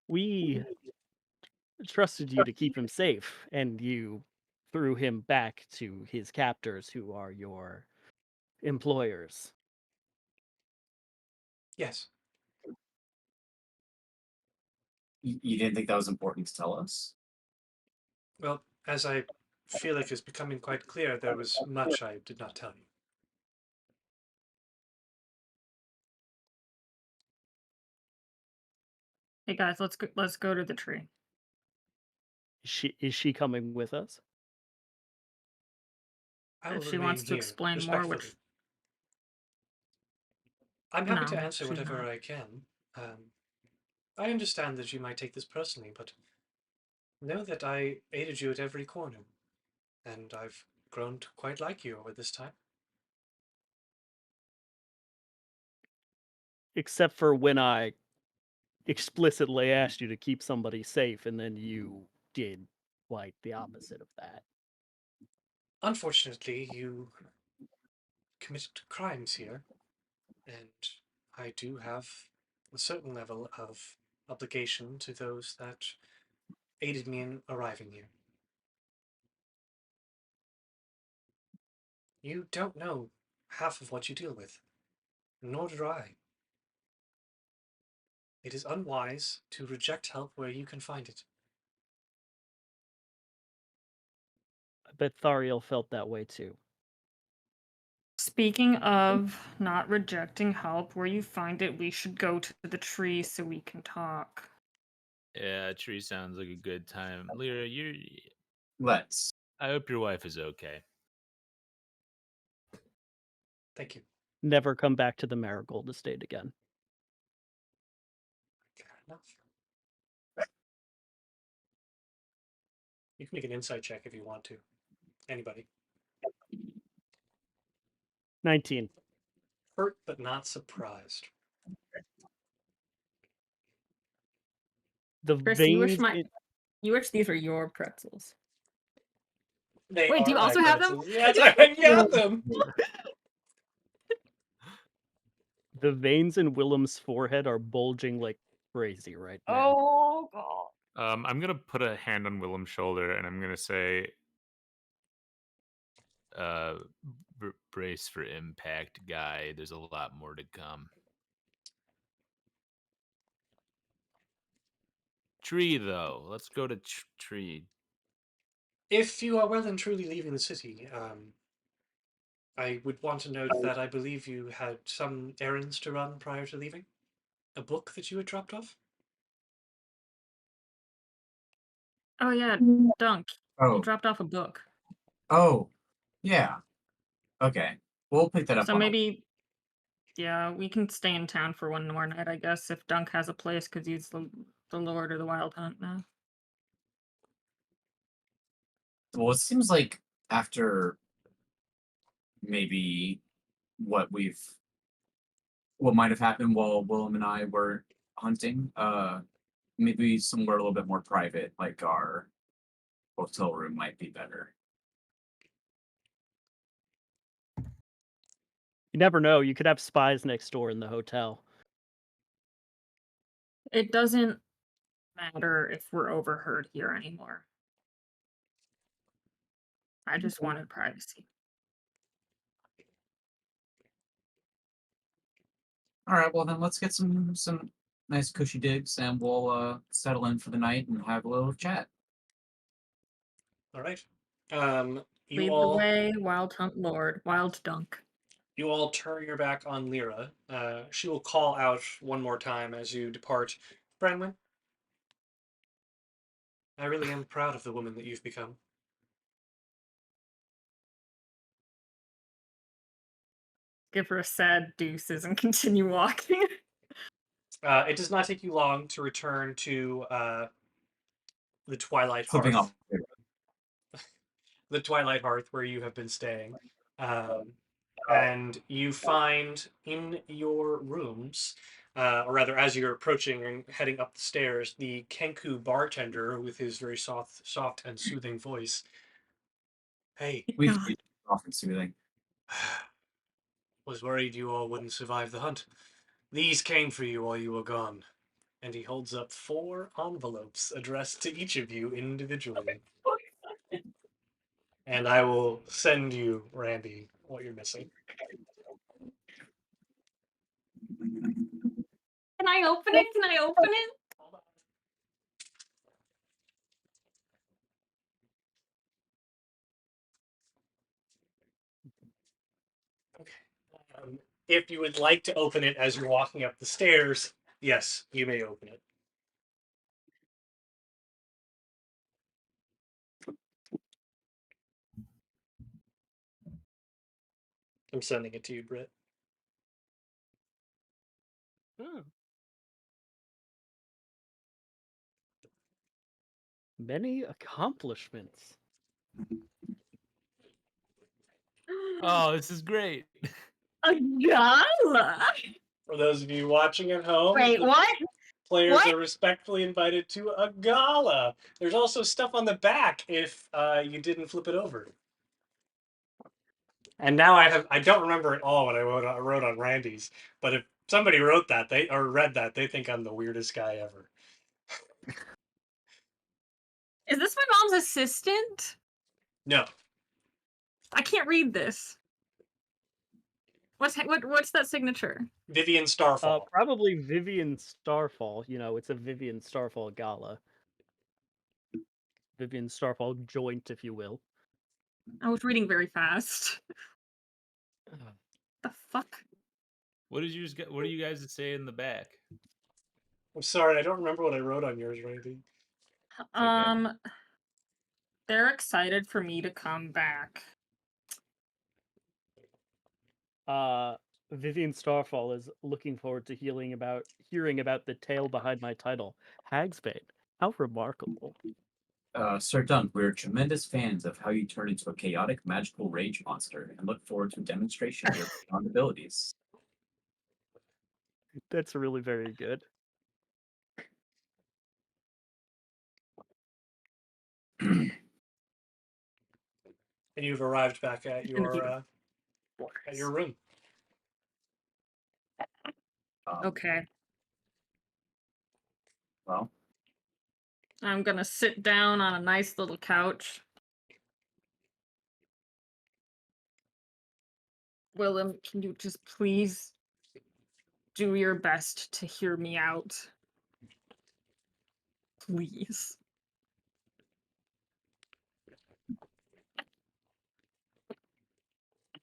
We trusted you to keep him safe, and you threw him back to his captors, who are your employers. Yes. You didn't think that was important to tell us? Well, as I feel like is becoming quite clear, there was much I did not tell you. Hey guys, let's go to the tree. Is she coming with us? I will If she remain wants to here, explain more, respectfully. which I'm happy to no, answer she's whatever not. I can. I understand that you might take this personally, but know that I aided you at every corner, and I've grown to quite like you over this time. Except for when I explicitly asked you to keep somebody safe, and then you did like the opposite of that. Unfortunately, you committed crimes here, and I do have a certain level of obligation to those that aided me in arriving here. You don't know half of what you deal with, nor do I. It is unwise to reject help where you can find it. I bet Thariel felt that way too. Speaking of not rejecting help, where you find it, we should go to the tree so we can talk. Yeah, tree sounds like a good time. Lyra, Let's. I hope your wife is okay. Thank you. Never come back to the Marigold Estate again. Fair enough. You can make an insight check if you want to. Anybody. 19. Hurt but not surprised. The Chris, veins. you wish these were your pretzels. They Wait, do are you my also have them? pretzels. Yes, I got them. The veins in Willem's forehead are bulging like crazy right now. Oh god. I'm gonna put a hand on Willem's shoulder and I'm gonna say, uh, brace for impact, guy. There's a lot more to come. Tree, though. Let's go to tree. If you are well and truly leaving the city, I would want to note that I believe you had some errands to run prior to leaving. A book that you had dropped off? Oh yeah, Dunk. He Oh, dropped off a book. oh, yeah. Okay, we'll pick that up So on. maybe yeah, we can stay in town for one more night, I guess, if Dunk has a place because he's the Lord of the Wild Hunt now. Well, it seems like after maybe what we've what might have happened while Willem and I were hunting, maybe somewhere a little bit more private, like our hotel room, might be better. You never know. You could have spies next door in the hotel. It doesn't matter if we're overheard here anymore. I just wanted privacy. All right, well then let's get some nice cushy digs, and we'll settle in for the night and have a little chat. All right. You Lead the all way, Wild Hunt Lord, Wild Dunk. turn your back on Lyra. She will call out one more time as you depart. Branwen, I really am proud of the woman that you've become. Give her a sad deuces and continue walking. It does not take you long to return to the Twilight Flipping Hearth. off. The Twilight Hearth where you have been staying. And you find in your rooms, or rather, as you're approaching and heading up the stairs, the Kenku bartender with his very soft and soothing voice. Hey, We God. often soothing. was worried you all wouldn't survive the hunt. These came for you while you were gone. And he holds up 4 envelopes addressed to each of you individually. And I will send you, Randy, what you're missing. Can I open it? Can I open it? If you would like to open it as you're walking up the stairs, yes, you may open it. I'm sending it to you, Britt. Oh. Many accomplishments. Oh, this is great. A gala. For those of you watching at home, Wait, the what? players What? are respectfully invited to a gala. There's also stuff on the back if you didn't flip it over. And now I don't remember at all what I wrote on Randy's, but if somebody wrote that or read that, they think I'm the weirdest guy ever. Is this my mom's assistant? No, I can't read this. What's that signature? Vivian Starfall. Probably Vivian Starfall. You know, it's a Vivian Starfall gala. Vivian Starfall joint, if you will. I was reading very fast. The fuck? What do you guys say in the back? I'm sorry, I don't remember what I wrote on yours, Randy. Okay. They're excited for me to come back. Vivian Starfall is looking forward to hearing about the tale behind my title, Hagsbane. How remarkable. Sir Dunn, we're tremendous fans of how you turn into a chaotic magical rage monster and look forward to a demonstration of your beyond abilities. That's really very good. And you've arrived back at your room. Okay. Well, I'm gonna sit down on a nice little couch. Willem, can you just please do your best to hear me out? Please.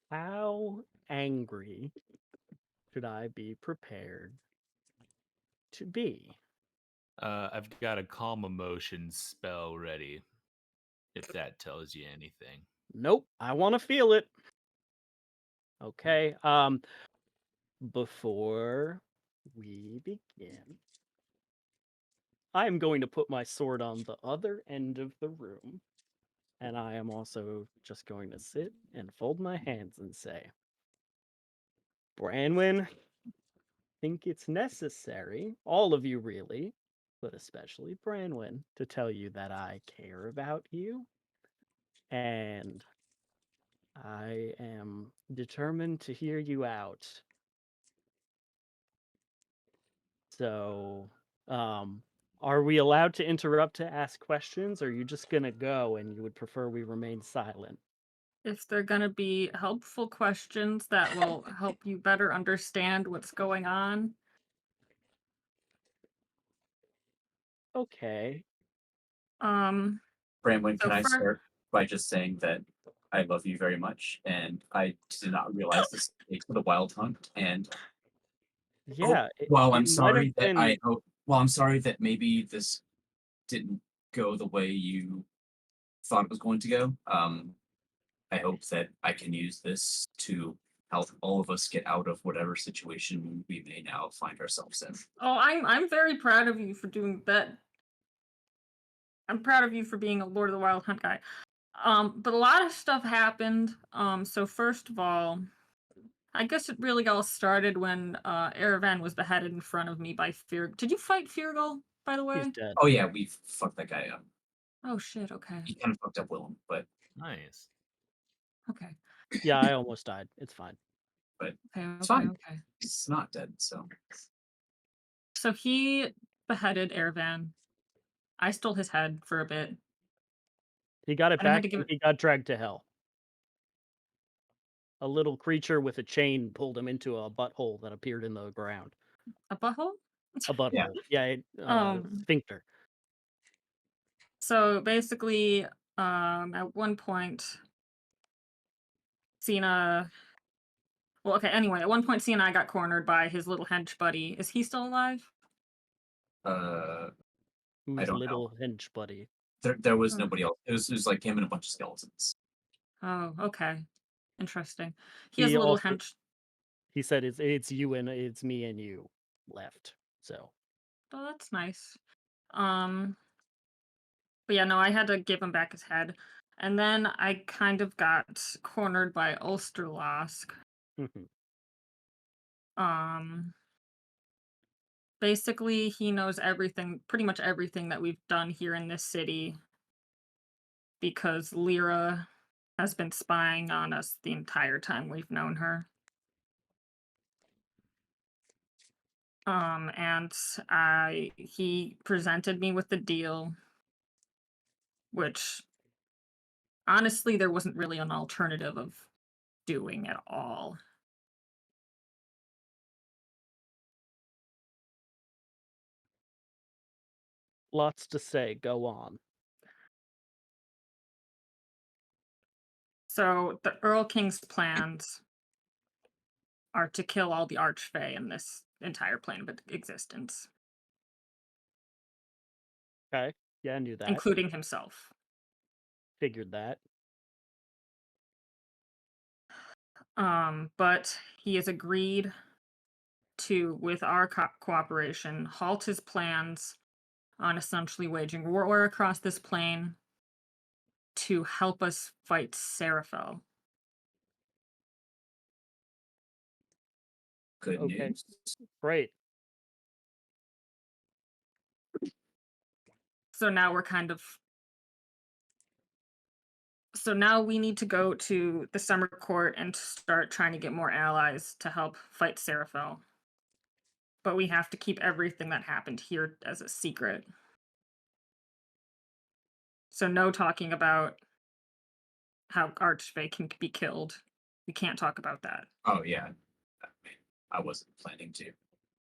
How angry should I be prepared to be? I've got a calm emotions spell ready, if that tells you anything. Nope, I want to feel it. Okay, before we begin, I am going to put my sword on the other end of the room, and I am also just going to sit and fold my hands and say, Branwen, think it's necessary, all of you really, but especially Branwen, to tell you that I care about you, and I am determined to hear you out. So, Are we allowed to interrupt to ask questions, or are you just gonna go and you would prefer we remain silent? If they're gonna be helpful questions that will help you better understand what's going on. Okay. Um, Branwen, so can I for start by just saying that I love you very much, and I did not realize this takes the wild hunt. And Yeah, while it I'm might have sorry that been. I'm sorry that maybe this didn't go the way you thought it was going to go. I hope that I can use this to help all of us get out of whatever situation we may now find ourselves in. oh, I'm very proud of you for doing that. I'm proud of you for being a Lord of the Wild Hunt guy. But a lot of stuff happened. So first of all, I guess it really all started when Erevan was beheaded in front of me by Fear. Did you fight Feargal, by the He's way? dead. Oh yeah, we've fucked that guy up. Oh shit, okay. He kind of fucked up Willem, but Nice. Okay. Yeah, I almost died. It's fine. Okay, it's okay, fine. okay. He's not dead, so So he beheaded Erevan. I stole his head for a bit. He got it And I had back to give and it he got dragged to hell. A little creature with a chain pulled him into a butthole that appeared in the ground. a butthole? A yeah. butthole. Yeah, Um, sphincter. so basically, at one point, Cena. Well, okay, anyway, at one point, Cena and I got cornered by his little hench buddy. Is he still alive? I Who's don't know. little hench buddy? There was Oh, nobody else. It was like him and a bunch of skeletons. oh, okay. Interesting. He has He a little also hench. he said it's you and it's me and you left. So Oh, that's nice. Um, but yeah, no, I had to give him back his head. And then I kind of got cornered by Ulsterlosk. Um, basically, he knows everything, pretty much everything that we've done here in this city because Lyra has been spying on us the entire time we've known her. And he presented me with the deal, which honestly there wasn't really an alternative of doing at all. lots to say. Go on. So the Erlking's plans are to kill all the Archfey in this entire plane of existence, Okay. Yeah, I knew that. including himself. Figured that. But he has agreed to, with our cooperation, halt his plans on essentially waging war across this plane to help us fight Seraphel. Good Okay. news. Great. So now we're so now we need to go to the Summer Court and start trying to get more allies to help fight Seraphel. But we have to keep everything that happened here as a secret. So no talking about how Archfey can be killed. We can't talk about that. Oh yeah. I wasn't planning to.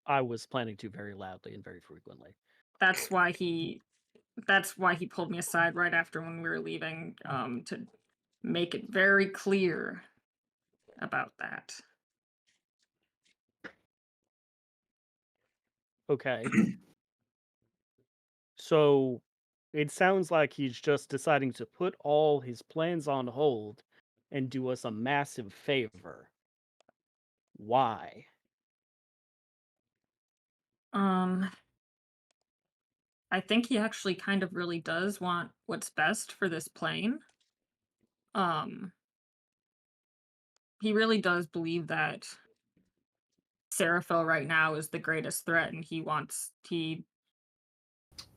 I was planning to very loudly and very frequently. That's why he pulled me aside right after when we were leaving, to make it very clear about that. Okay. So it sounds like he's just deciding to put all his plans on hold and do us a massive favor. Why? Um, I think he actually kind of really does want what's best for this plane. Um, he really does believe that Seraphil right now is the greatest threat, and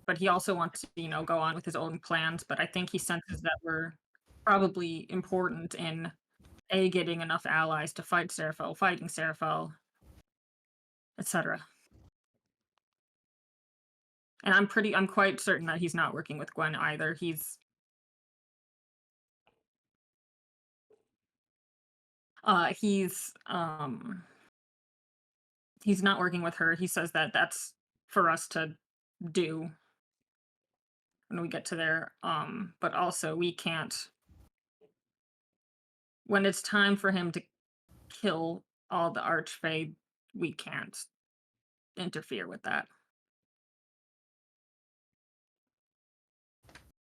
but he also wants to, go on with his own plans. But I think he senses that we're probably important in getting enough allies to fight Seraphil, fighting Seraphil, etc. And I'm quite certain that he's not working with Gwen either. Uh, he's, um he's not working with her. He says that that's for us to do when we get to there. But also we can't when it's time for him to kill all the Archfey, we can't interfere with that.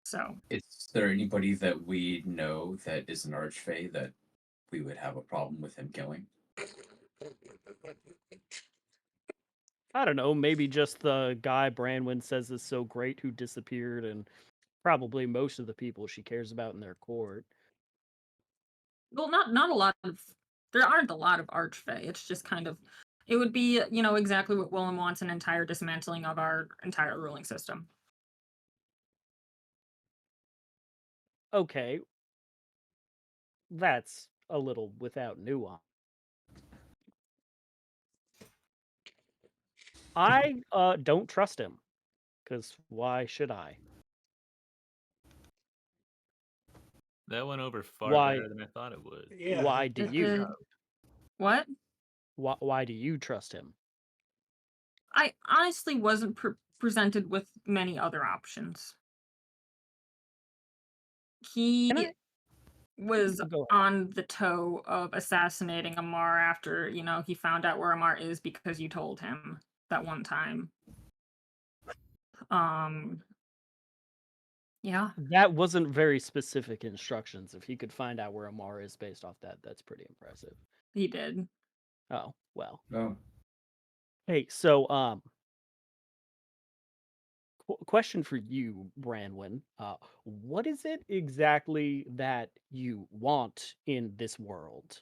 So Is there anybody that we know that is an archfey that we would have a problem with him killing? I don't know, maybe just the guy Branwen says is so great who disappeared, and probably most of the people she cares about in their court. well, not a lot of there aren't a lot of Archfey. It's just kind of it would be, exactly what Willem wants, an entire dismantling of our entire ruling system. Okay, that's a little without nuance. I don't trust him, because why should I? That went over far Why? better than I thought it would. Yeah. Why do It you? did. What? Why do you trust him? I honestly wasn't presented with many other options. He Can I was go ahead? on the toe of assassinating Amar after, he found out where Amar is because you told him that one time. Um, yeah, That wasn't very specific instructions. If he could find out where Amar is based off that, that's pretty impressive. he did. Oh well. No. Hey, so question for you, Branwen. What is it exactly that you want in this world?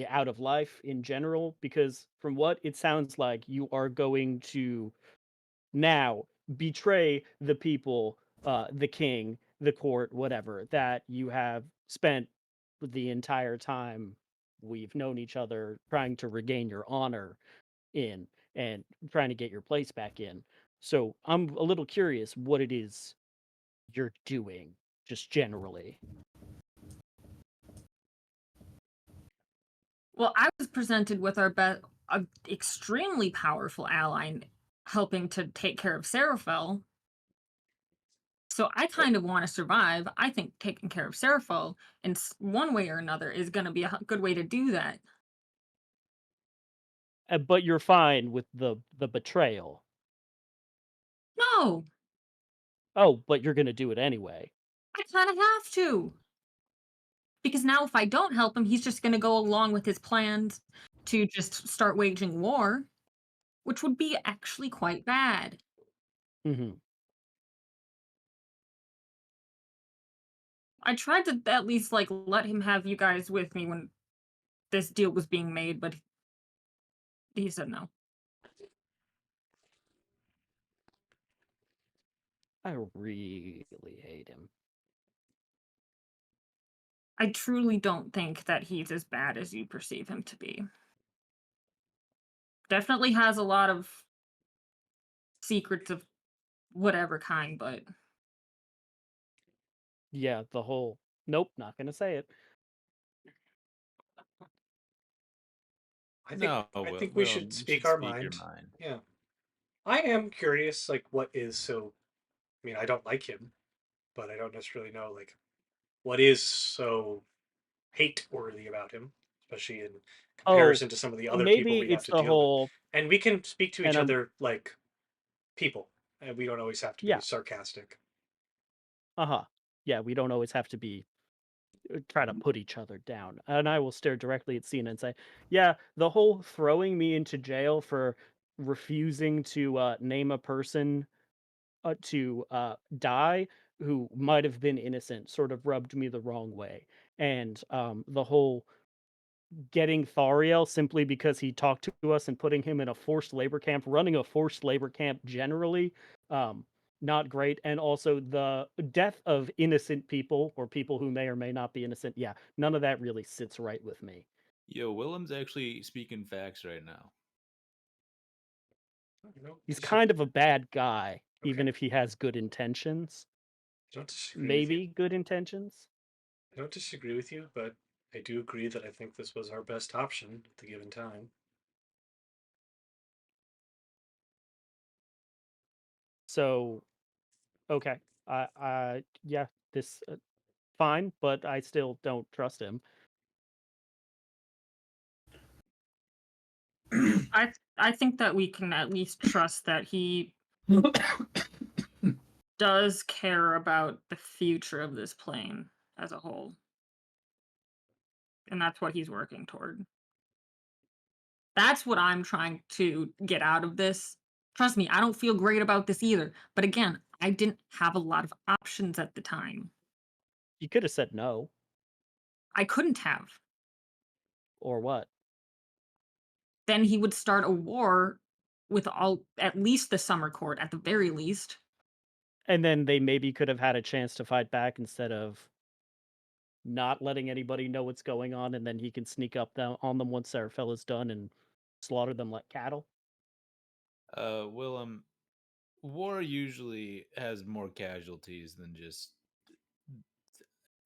Out of life in general? Because from what it sounds like, you are going to now betray the people, the king, the court, whatever, that you have spent the entire time we've known each other trying to regain your honor in and trying to get your place back in. So I'm a little curious what it is you're doing, just generally. Well, I was presented with a extremely powerful ally helping to take care of Seraphel. So I kind of want to survive. I think taking care of Seraphel in one way or another is going to be a good way to do that. But you're fine with the betrayal. No, Oh, but you're gonna do it anyway. I kind of have to. Because now if I don't help him, he's just going to go along with his plans to just start waging war, which would be actually quite bad. Hmm. I tried to at least like let him have you guys with me when this deal was being made, but he said no. I really hate him. I truly don't think that he's as bad as you perceive him to be. Definitely has a lot of secrets of whatever kind, but Yeah, the whole nope, not gonna say it. I think No, I think we should Willem, you speak should our speak your mind. mind. Yeah. I am curious, like, what is so. I mean, I don't like him, but I don't necessarily know, like, what is so hate worthy about him, especially in Oh, comparison to some of the other people maybe we have it's to the deal with. whole And we can speak to and each other like people, and we don't always have to be yeah, sarcastic. uh-huh. Yeah, we don't always have to be try to put each other down. And I will stare directly at Cena and say, "Yeah, the whole throwing me into jail for refusing to name a person to die who might have been innocent sort of rubbed me the wrong way." And the whole getting Thariel simply because he talked to us and putting him in a forced labor camp, running a forced labor camp generally, um, not great. And also the death of innocent people or people who may or may not be innocent. Yeah, none of that really sits right with me. Yo, Willem's actually speaking facts right now. He's kind of a bad guy, even Okay. if he has good intentions. I don't disagree with you. Maybe good intentions. I don't disagree with you, but I do agree that I think this was our best option at the given time. So, okay, yeah, this fine, but I still don't trust him. I think that we can at least trust that he does care about the future of this plane as a whole. And that's what he's working toward. That's what I'm trying to get out of this. Trust me, I don't feel great about this either. But again, I didn't have a lot of options at the time. You could have said no, I couldn't have. or what? Then he would start a war with all at least the summer court, at the very least. And then they maybe could have had a chance to fight back instead of not letting anybody know what's going on, and then he can sneak up on them once Serafella's done and slaughter them like cattle. Willem, war usually has more casualties than just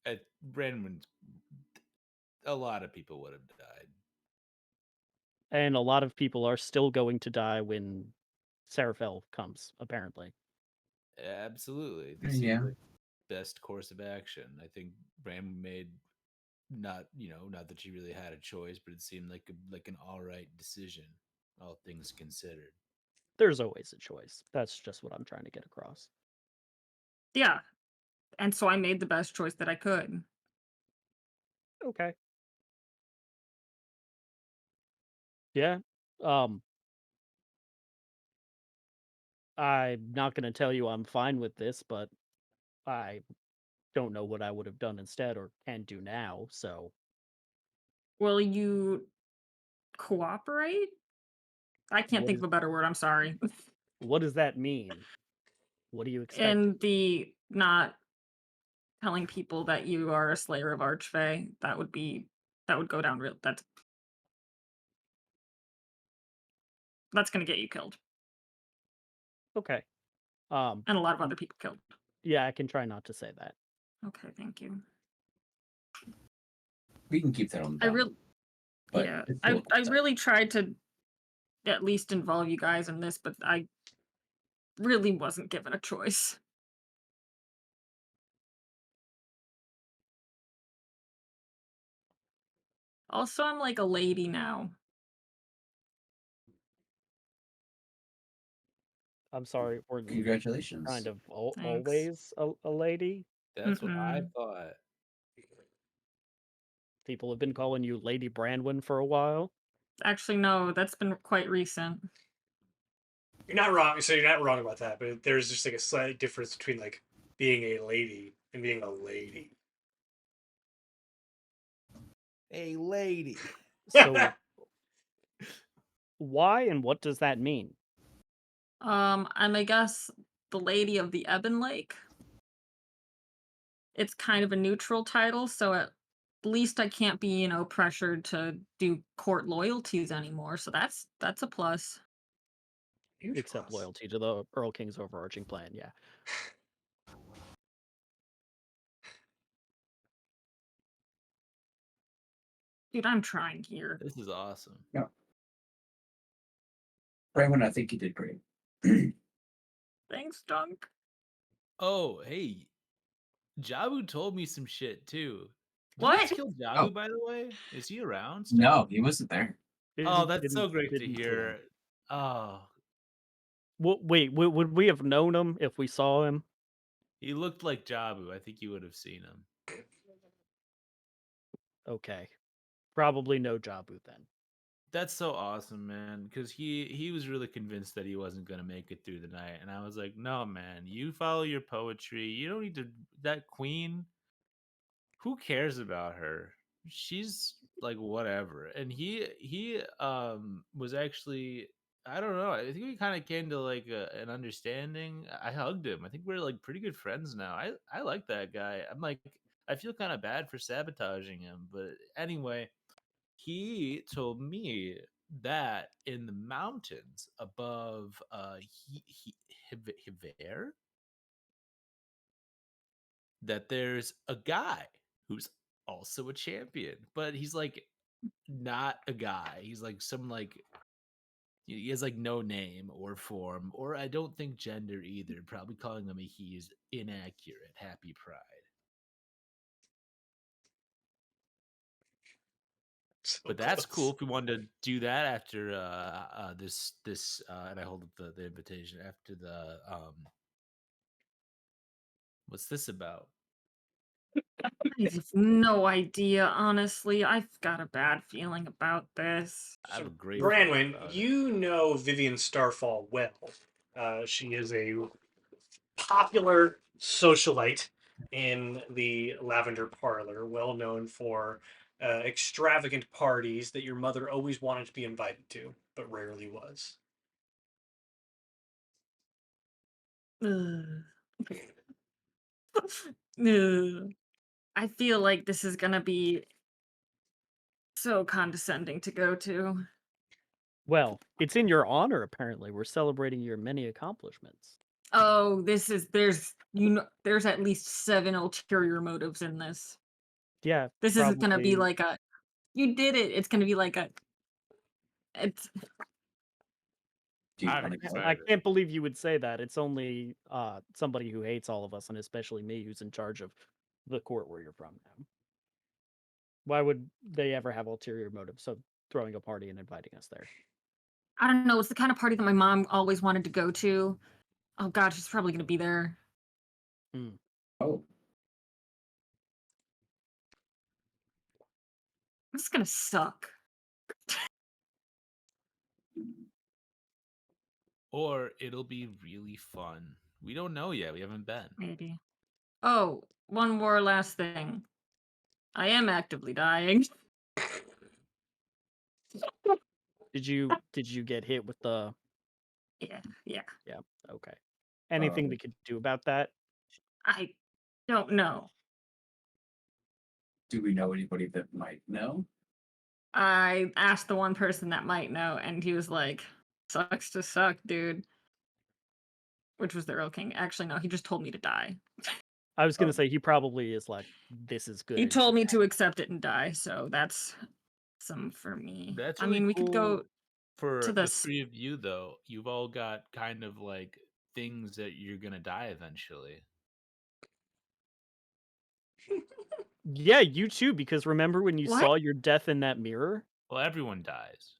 at Branwen. A lot of people would have died. And a lot of people are still going to die when Serafel comes, apparently. Absolutely, this Yeah. seems like the best course of action. I think Branwen made not that she really had a choice, but it seemed like an all right decision, all things considered. There's always a choice. That's just what I'm trying to get across. Yeah. And so I made the best choice that I could. Okay. Yeah. Um I'm not going to tell you I'm fine with this, but I don't know what I would have done instead or can do now, so Will you cooperate? I can't what think is of a better word, I'm sorry. what does that mean? What do you expect? And the not telling people that you are a slayer of Archfey, that would go down real that's gonna get you killed. Okay. Um And a lot of other people killed. yeah, I can try not to say that. Okay, thank you. We can keep that on the I down. really But yeah. it's I still I really tried to at least involve you guys in this, but I really wasn't given a choice. Also, I'm like a lady now. I'm sorry, we're kind Congratulations. of Thanks. always a lady. That's what I Mm-mm. thought. People have been calling you Lady Branwen for a while. Actually, no, that's been quite recent. You're not wrong. So you're not wrong about that, but there's just like a slight difference between like being a lady and being a lady. Hey, lady. So why and what does that mean? I'm I guess the Lady of the Ebon Lake. It's kind of a neutral title, so at least I can't be, pressured to do court loyalties anymore. So that's a plus. Huge Except plus. loyalty to the Earl King's overarching plan, yeah. Dude, I'm trying here. This is awesome. Yeah. Brandon, I think you did great. Thanks, Dunk. Oh, hey, Jabu told me some shit too. Did you guys What? kill Jabu, Oh. by the way? Is he around still? No, he wasn't there. Oh, Didn't that's so great to didn't see him. hear. Oh, Wait, would we have known him if we saw him? he looked like Jabu. I think you would have seen him. Okay. Probably no Jabu then. That's so awesome, man. Because he was really convinced that he wasn't gonna make it through the night, and I was like, no, man, you follow your poetry. You don't need to. That queen, who cares about her? She's like whatever. And he was actually, I don't know. I think we kind of came to like an understanding. I hugged him. I think we're like pretty good friends now. I like that guy. I'm like, I feel kind of bad for sabotaging him, but anyway, he told me that in the mountains above Hiver, that there's a guy who's also a champion, but he's like not a guy. He's like some like he has like no name or form, or I don't think gender either. Probably calling him a he is inaccurate. Happy Pride. So But that's cool close. if we wanted to do that after this and I hold up the invitation after the what's this about? I have no idea, honestly. I've got a bad feeling about this. I have So, a great feeling Branwen, about it. you know Vivian Starfall well. She is a popular socialite in the Lavender Parlor, well known for extravagant parties that your mother always wanted to be invited to, but rarely was. Ugh. Ugh. I feel like this is gonna be so condescending to go to. Well, it's in your honor, apparently. We're celebrating your many accomplishments. Oh, there's at least 7 ulterior motives in this. Yeah, This isn't gonna be probably. like a you did it. It's gonna be like a it's Do you I'm want to go? I excited. can't believe you would say that. It's only somebody who hates all of us, and especially me, who's in charge of the court where you're from now. Why would they ever have ulterior motives of throwing a party and inviting us there? I don't know, it's the kind of party that my mom always wanted to go to. Oh god, she's probably gonna be there. Oh, This is gonna suck. Or it'll be really fun. We don't know yet. We haven't been. Maybe. Oh, one more last thing. I am actively dying. Did you get hit with the? Yeah, yeah. Yeah. Okay. Anything uh, we could do about that? I don't know. do we know anybody that might know? I asked the one person that might know, and he was like, "Sucks to suck, dude." Which was the Erlking. Actually, no, he just told me to die. I was gonna Oh, say he probably is like, this is good. He and told should me happen." to accept it and die, so that's some for me. That's I really mean, we could cool go to for the the three of you, though. You've all got kind of like things that you're gonna die eventually. Yeah, you too. Because remember when you what? saw your death in that mirror? Well, everyone dies,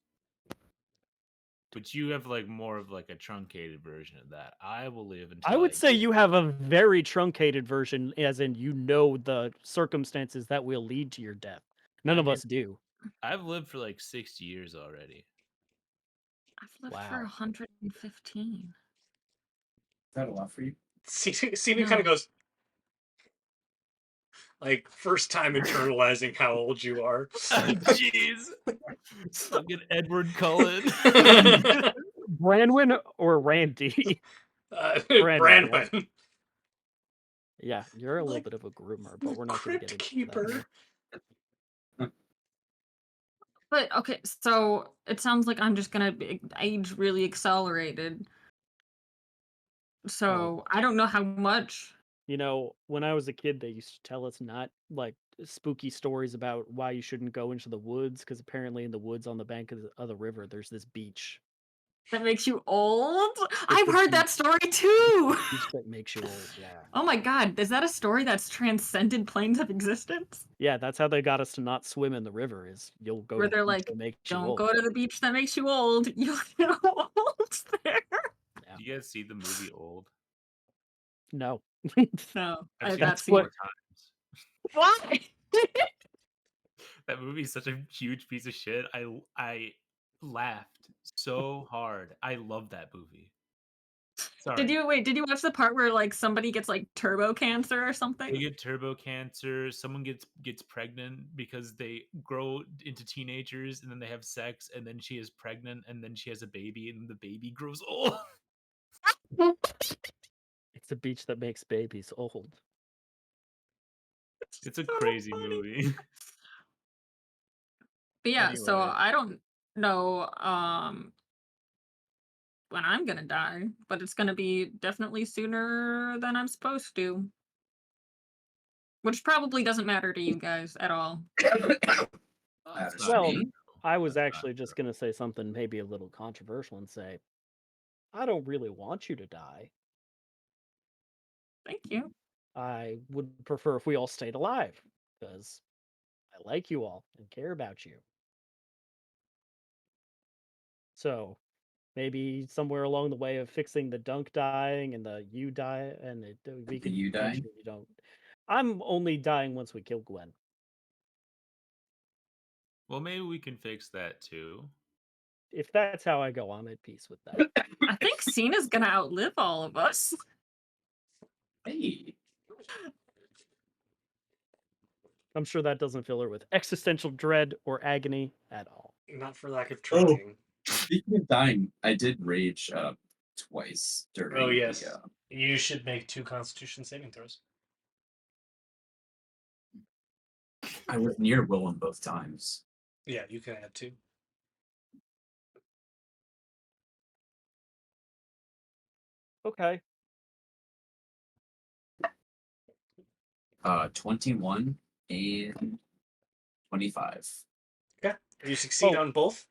but you have like more of like a truncated version of that. I will live until I would say get. you have a very truncated version, as in you know the circumstances that will lead to your death. None I of mean, us do. I've lived for like 60 years already. I've lived for Wow. 115. is that a lot for you? Cena kind of No. goes, like, first time internalizing how old you are. Jeez, fucking Edward Cullen. Branwen or Randy? Branwen, right? Branwen. Yeah, you're a little Like, bit of a groomer, but the we're not going to get Crypt into that Keeper. here. But okay, so it sounds like I'm just gonna age really accelerated. So I don't know how much. You know, when I was a kid, they used to tell us not like spooky stories about why you shouldn't go into the woods because apparently in the woods on the bank of the river, there's this beach. That makes you old? It's I've the heard beach, that story too. beach that makes you old. Yeah, Oh my god, is that a story that's transcended planes of existence? yeah, that's how they got us to not swim in the river. Is you'll go Where to the they're beach like, that makes you don't old. go to the beach that makes you old. You'll get old there. Yeah. Do you guys see the movie Old? No, No, I I've have seen it not that's seen four what it. times. Why? That movie is such a huge piece of shit. I laughed so hard. I love that movie. Sorry. Did you watch the part where like somebody gets like turbo cancer or They something? get turbo cancer. Someone gets pregnant because they grow into teenagers and then they have sex and then she is pregnant and then she has a baby and the baby grows old. it's the beach that makes babies old. It's a So crazy funny. movie. But yeah, so Anyway. I don't know when I'm gonna die, but it's gonna be definitely sooner than I'm supposed to. Which probably doesn't matter to you guys at all. Matters to Well, me. I was That's not actually just going to say something maybe a little controversial and say, I don't really want you to die. Thank you. I would prefer if we all stayed alive because I like you all and care about you. So maybe somewhere along the way of fixing the dunk dying and the you die, and we The can you make dying? sure you don't. I'm only dying once we kill Gwen. Well, maybe we can fix that too. If that's how I go, I'm at peace with that. I think Cena's gonna outlive all of us. Hey, I'm sure that doesn't fill her with existential dread or agony at all. Not for lack of Oh. trying. speaking of dying, I did rage twice during Oh yes. the. You should make 2 Constitution saving throws. I was near Willem both times. Yeah, you can add 2. Okay. 21 and 25. Okay. You succeed Oh. on both.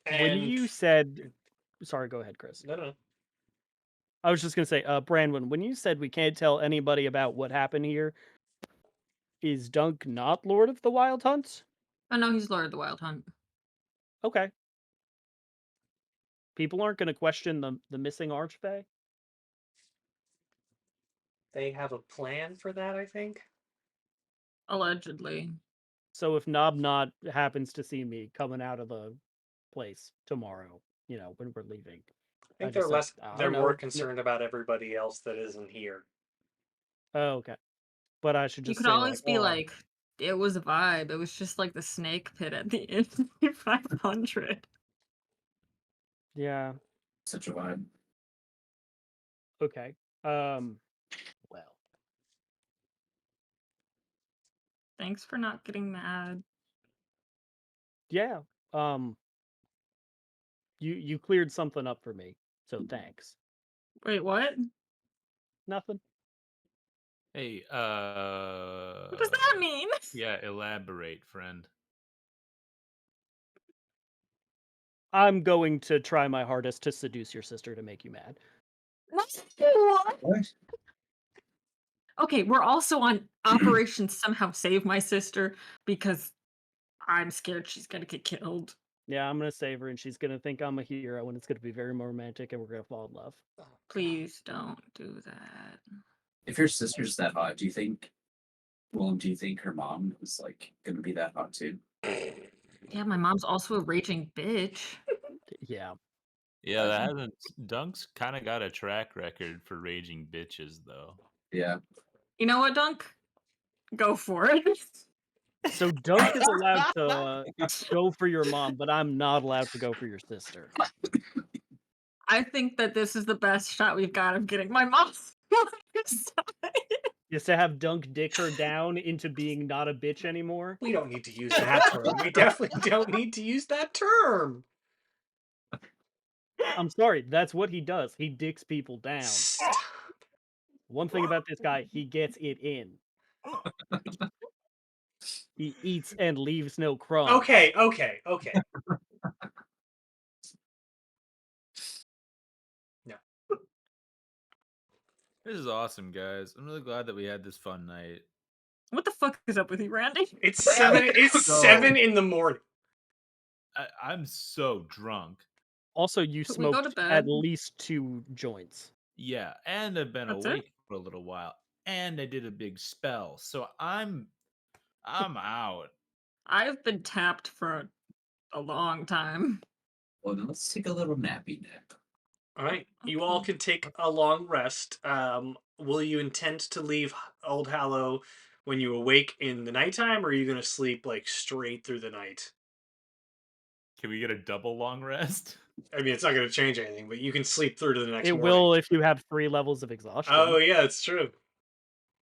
When And you said, sorry, go ahead, Chris. no. I was just gonna say, Branwen, when you said we can't tell anybody about what happened here, is Dunk not Lord of the Wild Hunts? Oh no, he's Lord of the Wild Hunt. Okay. People aren't gonna question the missing Archfey? They have a plan for that, I think. Allegedly. So if Nob Not happens to see me coming out of the place tomorrow, when we're leaving, I think just they're say, I they're don't more know. concerned about everybody else that isn't here. Oh, okay. But I should You just could say always like, be oh, like, it was a vibe. It was just like the snake pit at the end of 500. yeah, Such a vibe. okay. Well, Thanks for not getting mad. yeah. You cleared something up for me, so thanks. Wait, what? Nothing. Hey, What does that mean? yeah, elaborate, friend. I'm going to try my hardest to seduce your sister to make you mad. What? What? Okay, we're also on Operation Somehow Save My Sister because I'm scared she's gonna get killed. Yeah, I'm gonna save her, and she's gonna think I'm a hero, and it's gonna be very romantic, and we're gonna fall in love. Please don't do that. If your sister's that hot, do you think her mom is like gonna be that hot too? Yeah, my mom's also a raging bitch. Yeah. Yeah, that hasn't. Dunk's kind of got a track record for raging bitches, though. Yeah. You know what, Dunk? Go for it. So Dunk is allowed to go for your mom, but I'm not allowed to go for your sister. I think that this is the best shot we've got of getting my mom on your side. Just to have Dunk dick her down into being not a bitch anymore. We don't need to use that term. We definitely don't need to use that term. I'm sorry, that's what he does. He dicks people down. Stop. One thing about this guy, he gets it in. He eats and leaves no crumbs. Okay. No. This is awesome, guys. I'm really glad that we had this fun night. What the fuck is up with you, Randy? It's 7. It's So- 7 in the morning. I'm so drunk. Also, you Should we go to smoked bed? at least 2 joints. Yeah, and I've been That's it? awake for a little while, and I did a big spell, so I'm out. I've been tapped for a long time. Well, then let's take a little nappy nap. All right. You all can take a long rest. Will you intend to leave Old Hallow when you awake in the nighttime, or are you going to sleep like straight through the night? Can we get a double long rest? I mean, it's not going to change anything, but you can sleep through to the next It morning. will if you have 3 levels of exhaustion. Oh yeah, it's true.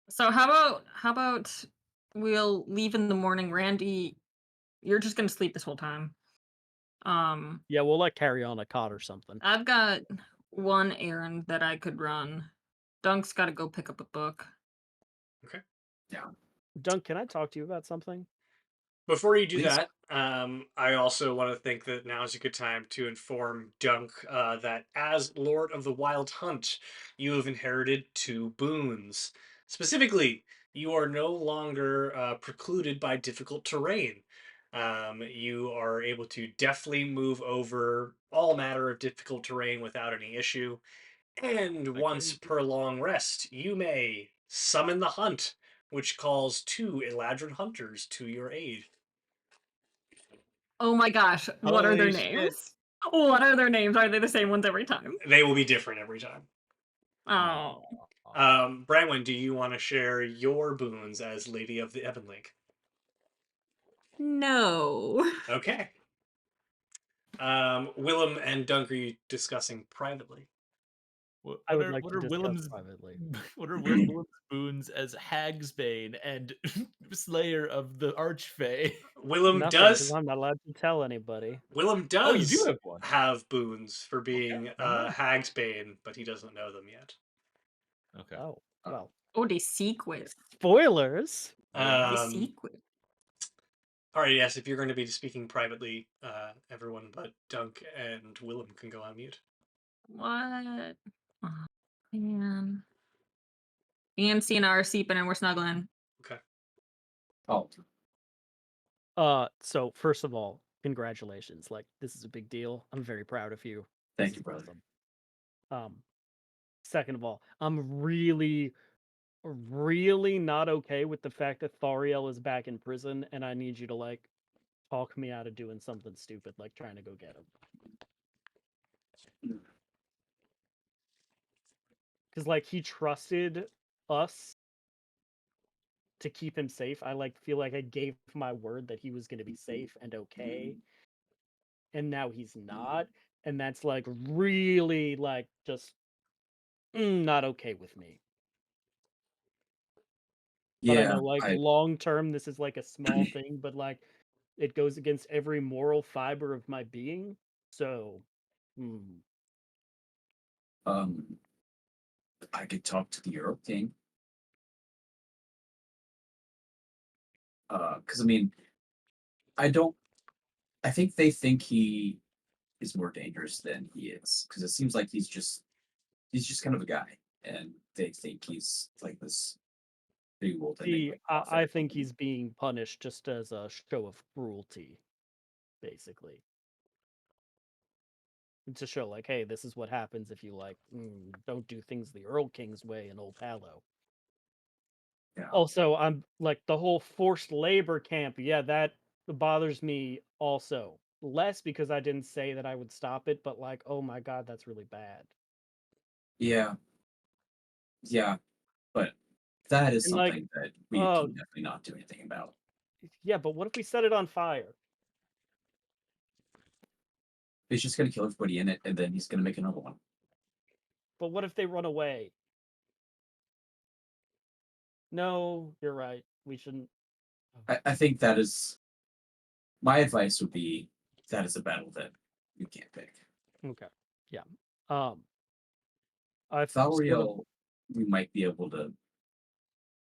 So how about we'll leave in the morning. Randy, You're just gonna sleep this whole time. Yeah, we'll like carry on a cot or something. I've got one errand that I could run. Dunk's got to go pick up a book. Okay. Yeah. Dunk, can I talk to you about something? Before you do Please. that, I also want to think that now is a good time to inform Dunk that as Lord of the Wild Hunt, you have inherited 2 boons. Specifically, you are no longer precluded by difficult terrain. You are able to deftly move over all matter of difficult terrain without any issue. And once Okay. per long rest, you may summon the hunt, which calls 2 Eladrin hunters to your aid. Oh my gosh, what are their Holy shit. names? What are their names? Are they the same ones every time? They will be different every time. Oh, Branwen, do you want to share your boons as Lady of the Evanlink? no. Okay. Willem and Dunk, are you discussing privately? What, I what would are like what to are discuss Willem's privately. what are Willem's boons as Hagsbane and Slayer of the Archfey? Willem Nothing, because does. I'm not allowed to tell anybody. Willem Oh, you do does have one. have boons for Okay. being Hagsbane, but he doesn't know them yet. Okay. Oh, Uh, well. Oh, the secret. Spoilers. The Um, secret. all right, yes, if you're going to be speaking privately, everyone but Dunk and Willem can go on mute. What? Oh, man. Me and Cena are sleeping and we're snuggling. Okay. Oh, So first of all, congratulations. Like, this is a big deal. I'm very proud of you. thank This you, is brother. awesome. Second of all, I'm really, really not okay with the fact that Thariel is back in prison, and I need you to like talk me out of doing something stupid, like trying to go get him. Because like he trusted us to keep him safe. I like feel like I gave my word that he was going to be safe and okay, and now he's not, and that's like really like just not okay with me. But I Yeah, know like long term this is like a small thing, but like it goes against every moral fiber of my being. So, um, I could talk to the Erlking. Because I mean, I don't. I think they think he is more dangerous than he is. Because it seems like he's just kind of a guy, and they think he's like this big wolf that make see, like I profit. think he's being punished just as a show of cruelty, basically. To show like, hey, this is what happens if you like don't do things the Earl King's way in Old Hallow. Yeah. Also, I'm like the whole forced labor camp. Yeah, that bothers me also. Less because I didn't say that I would stop it, but like, oh my god, that's really bad. Yeah. Yeah. But that is And like, something that we oh can definitely not do anything about. yeah, but what if we set it on fire? He's just gonna kill everybody in it, and then he's gonna make another one. But what if they run away? No, you're right. We shouldn't. I think that is my advice would be that is a battle that you can't pick. Okay. Yeah. Um, I've sort of Thariel, we might be able to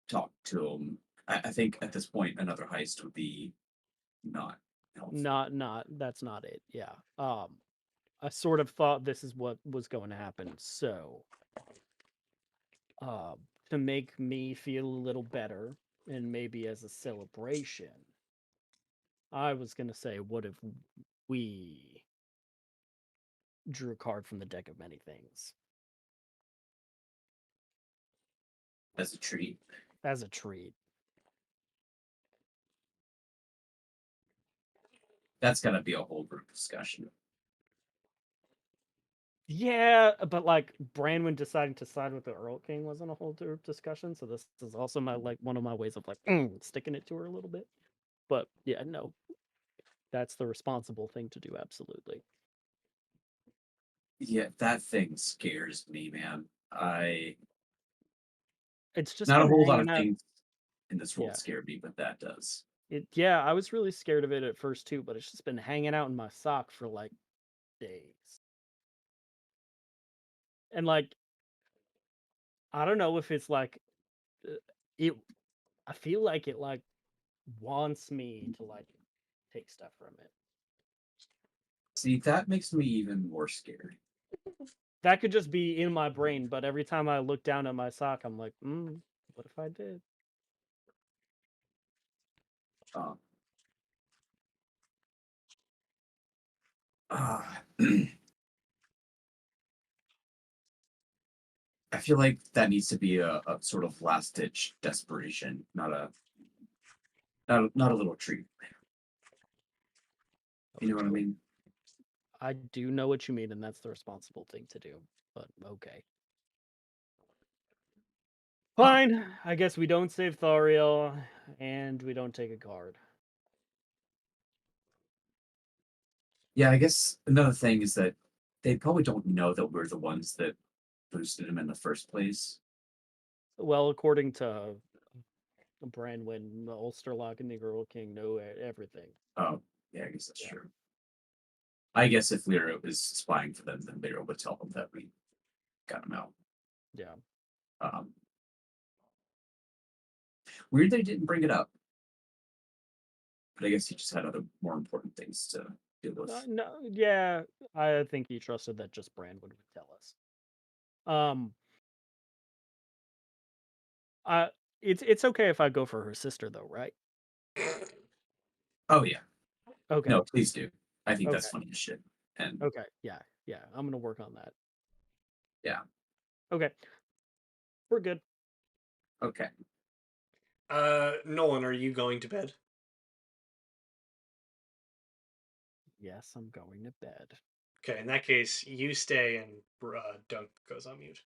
talk to him. I think at this point another heist would be not helpful. not that's not it. Yeah. I sort of thought this is what was going to happen. So, uh, to make me feel a little better and maybe as a celebration, I was going to say, what if we drew a card from the deck of many things As a treat. as a treat? That's gonna be a whole group discussion. Yeah, but like Branwen deciding to side with the Earl King wasn't a whole group discussion, so this is also my like one of my ways of like sticking it to her a little bit. But yeah, no, that's the responsible thing to do. Absolutely. Yeah, that thing scares me, man. It's just Not a been whole lot of hanging out. things in this world Yeah, scare me, but that does. Yeah, I was really scared of it at first too, but it's just been hanging out in my sock for like days. And like I don't know if it's like it I feel like it like wants me to like take stuff from it. See, that makes me even more scared. That could just be in my brain, but every time I look down at my sock, I'm like, what if I did? Um, uh, I feel like that needs to be a sort of last ditch desperation, not a little treat. You know what I mean? I do know what you mean, and that's the responsible thing to do, but okay. Huh. Fine. I guess we don't save Thariel, and we don't take a card. Yeah, I guess another thing is that they probably don't know that we're the ones that boosted him in the first place. Well, according to Branwen, the Ulsterlock and the Erlking know everything. Oh, yeah, I guess that's Yeah. true. I guess if Lyra was spying for them, then Lyra would tell them that we got him out. Yeah. Um, Weird they didn't bring it up, but I guess he just had other more important things to deal with. No, yeah, I think he trusted that just Branwen would tell us. Uh, it's okay if I go for her sister, though, right? Oh yeah, Okay. no, please do. I think that's Okay. funny as shit. And Okay. Yeah. Yeah. I'm gonna work on that. yeah, Okay. We're good. okay. Nolan, are you going to bed? Yes, I'm going to bed. Okay, in that case, you stay and Dunk goes on mute.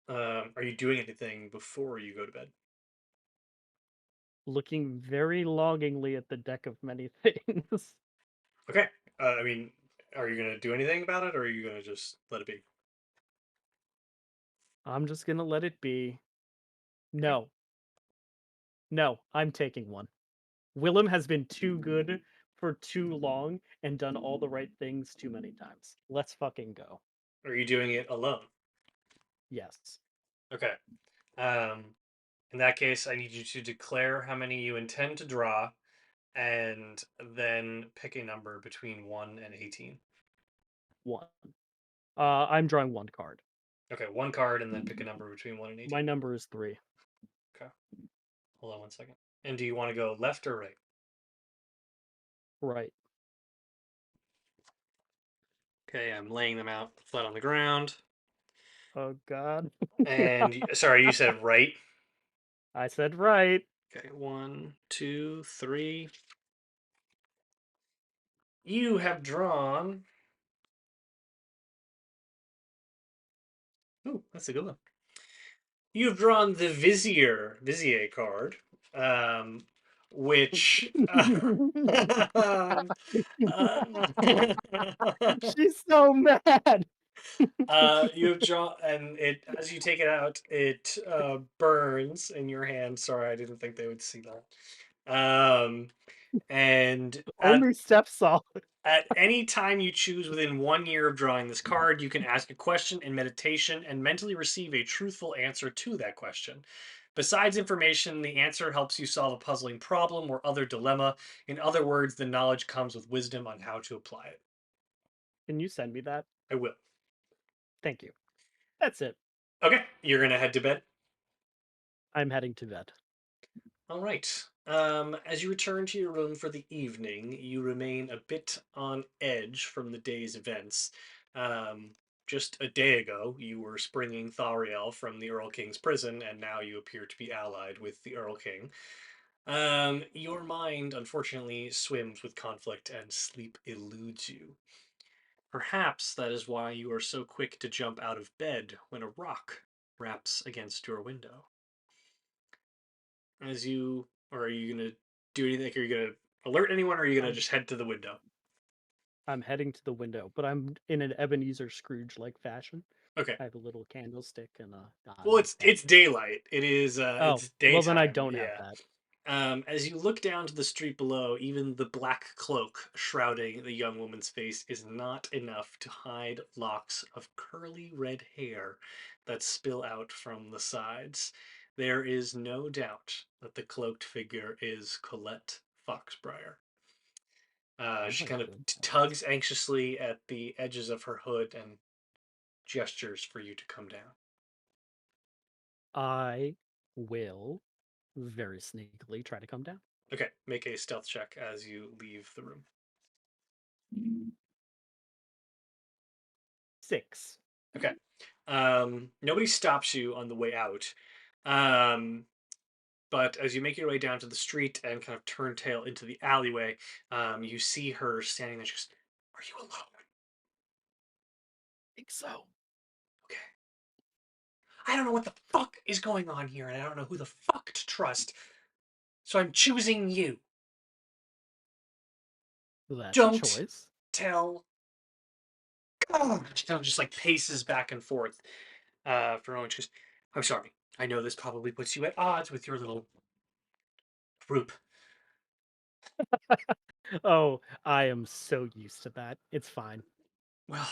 Are you doing anything before you go to bed? Looking very longingly at the deck of many things. Okay. I mean, are you gonna do anything about it, or are you gonna just let it be? I'm just gonna let it be. Okay. No. No, I'm taking one. Willem has been too good for too long and done all the right things too many times. Let's fucking go. Are you doing it alone? Yes. Okay. Um, in that case, I need you to declare how many you intend to draw, and then pick a number between 1 and 18. One. I'm drawing one card. Okay, one card, and then pick a number between 1 and 18. My number is 3. Okay. Hold on one second. And do you want to go left or right? Right. Okay, I'm laying them out flat on the ground. Oh god. And sorry, you said right. I said right. Okay, 1, 2, 3. You have drawn. Ooh, that's a good one. You've drawn the Vizier card, which She's so mad. you have drawn, and it as you take it out, it burns in your hand. Sorry, I didn't think they would see that. And Only Steph saw. at any time you choose within 1 year of drawing this card, you can ask a question in meditation and mentally receive a truthful answer to that question. Besides information, the answer helps you solve a puzzling problem or other dilemma. In other words, the knowledge comes with wisdom on how to apply it. Can you send me that? I will. Thank you. That's it. Okay, you're going to head to bed. I'm heading to bed. All right. As you return to your room for the evening, you remain a bit on edge from the day's events. Um, just a day ago, you were springing Thariel from the Earl King's prison, and now you appear to be allied with the Earl King. Your mind, unfortunately, swims with conflict, and sleep eludes you. Perhaps that is why you are so quick to jump out of bed when a rock raps against your window. As you, or are you gonna do anything? Are you gonna alert anyone, or are you gonna just head to the window? I'm heading to the window, but I'm in an Ebenezer Scrooge like fashion. Okay. I have a little candlestick and a Well, diamond pen. it's daylight. It is Oh, it's well then I daytime. don't have Yeah. that. As you look down to the street below, even the black cloak shrouding the young woman's face is not enough to hide locks of curly red hair that spill out from the sides. There is no doubt that the cloaked figure is Colette Foxbriar. Oh She my kind of goodness. tugs anxiously at the edges of her hood and gestures for you to come down. I will very sneakily try to come down. Okay, make a stealth check as you leave the room. 6. Okay. Nobody stops you on the way out. Um, but as you make your way down to the street and kind of turn tail into the alleyway, you see her standing there. She goes, "Are you alone?" Think so. Okay. I don't know what the fuck is going on here, and I don't know who the fuck to trust. So I'm choosing you. That's a Don't choice. tell. Oh, she kind of just like paces back and forth for a moment. She goes, "I'm sorry. I know this probably puts you at odds with your little group. Oh, I am so used to that. It's fine. Well,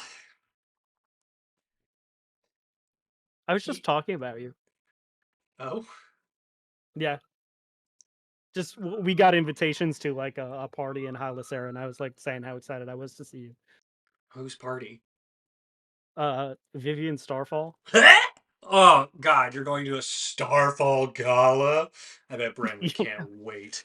I was just he, talking about you. oh, Yeah. Just we got invitations to like a party in Hylasera, and I was like saying how excited I was to see you. whose party? Vivian Starfall. Oh God, you're going to a Starfall gala? I bet Branwen Yeah. can't wait.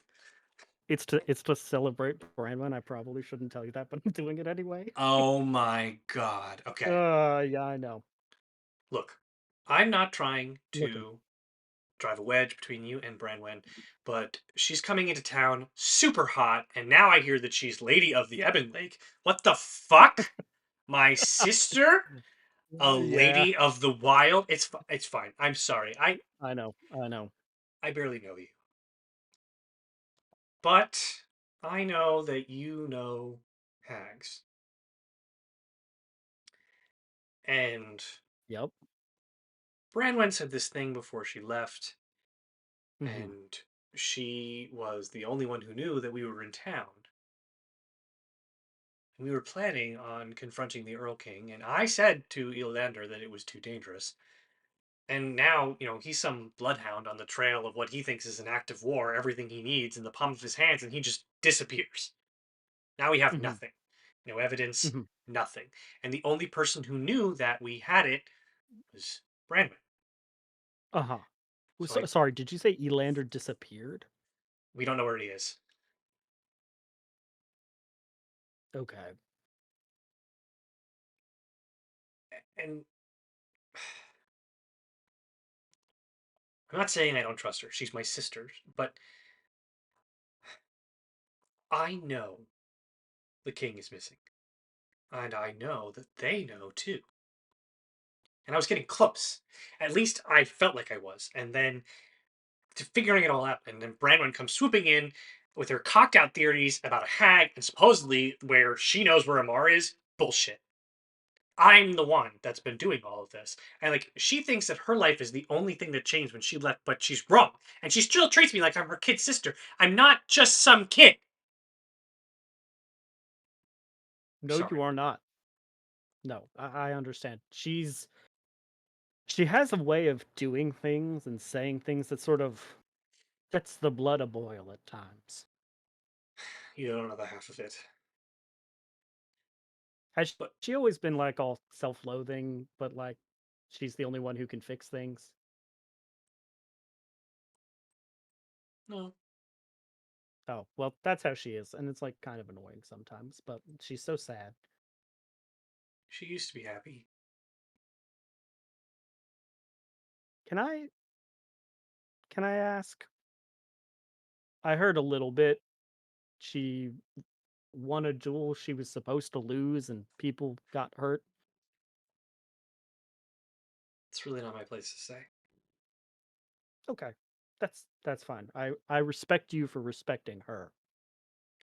It's to celebrate Branwen. I probably shouldn't tell you that, but I'm doing it anyway. Oh my God. Okay, Yeah, I know. look, I'm not trying Looking. to drive a wedge between you and Branwen, but she's coming into town super hot, and now I hear that she's Lady of the Ebon Lake. What the fuck? My sister? A Yeah, lady of the wild? It's fine. I'm sorry. I know. I know. I barely know you. But I know that you know hags. And Yep. Branwen said this thing before she left, Hmm. and she was the only one who knew that we were in town. And we were planning on confronting the Erlking, and I said to Elander that it was too dangerous. And now, he's some bloodhound on the trail of what he thinks is an act of war, everything he needs in the palm of his hands, and he just disappears. Now we have Hmm. nothing. No evidence, Hmm. nothing. And the only person who knew that we had it was Branwen. Uh-huh. So Sorry, did you say Elander disappeared? we don't know where he is. Okay. And I'm not saying I don't trust her. She's my sister. But I know the king is missing. And I know that they know too. And I was getting close. At least I felt like I was. And then to figuring it all out. And then Branwen comes swooping in with her cocked out theories about a hag and supposedly where she knows where Amar is. Bullshit. I'm the one that's been doing all of this. And like she thinks that her life is the only thing that changed when she left, but she's wrong. And she still treats me like I'm her kid sister. I'm not just some kid. No, Sorry. you are not. No, I understand. She has a way of doing things and saying things that sort of gets the blood a boil at times. You don't know the half of it. Has But she always been like all self-loathing, but like she's the only one who can fix things? no, Oh, well, that's how she is, and it's like kind of annoying sometimes, but she's so sad. she used to be happy. Can I ask? I heard a little bit. She won a duel she was supposed to lose and people got hurt. It's really not my place to say. Okay. That's fine. I respect you for respecting her.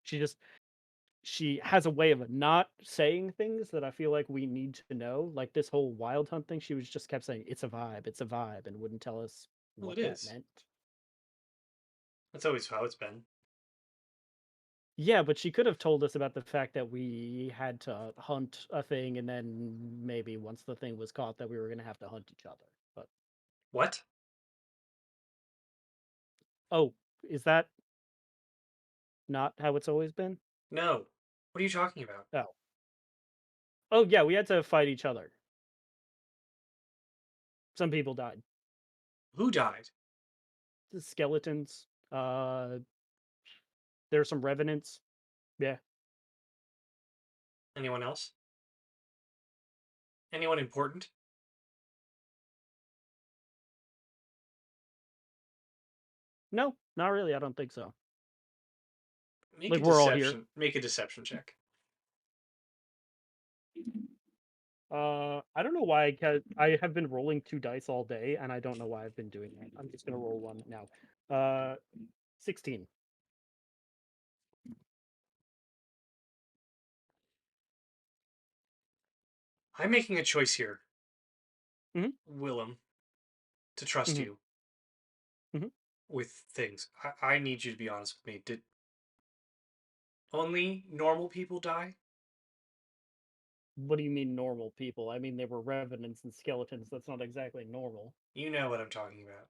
She just she has a way of not saying things that I feel like we need to know. Like this whole wild hunt thing, she was just kept saying it's a vibe, and wouldn't tell us Well, it what that is. meant. That's always how it's been. Yeah, but she could have told us about the fact that we had to hunt a thing, and then maybe once the thing was caught, that we were going to have to hunt each other. But What? oh, is that not how it's always been? No. What are you talking about? Oh, oh yeah, we had to fight each other. Some people died. Who died? The skeletons. There are some revenants. Yeah. Anyone else? Anyone important? No, not really. I don't think so. Make Like a we're all here. deception. Make a deception check. I don't know why I have been rolling 2 dice all day, and I don't know why I've been doing that. I'm just gonna roll one now. 16. I'm making a choice here, Mhm. Willem, to trust Mhm. you Mhm. with things. I need you to be honest with me. Did only normal people die? What do you mean normal people? I mean they were revenants and skeletons. That's not exactly normal. You know what I'm talking about.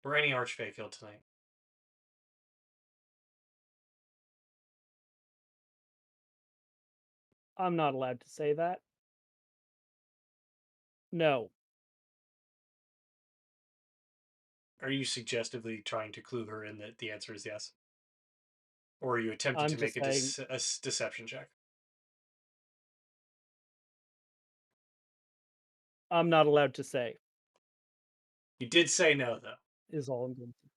Were any archfey killed tonight? I'm not allowed to say that. No. Are you suggestively trying to clue her in that the answer is yes? Or are you attempting I'm to make just saying a deception check? I'm not allowed to say You did say no, though. is all I'm going to.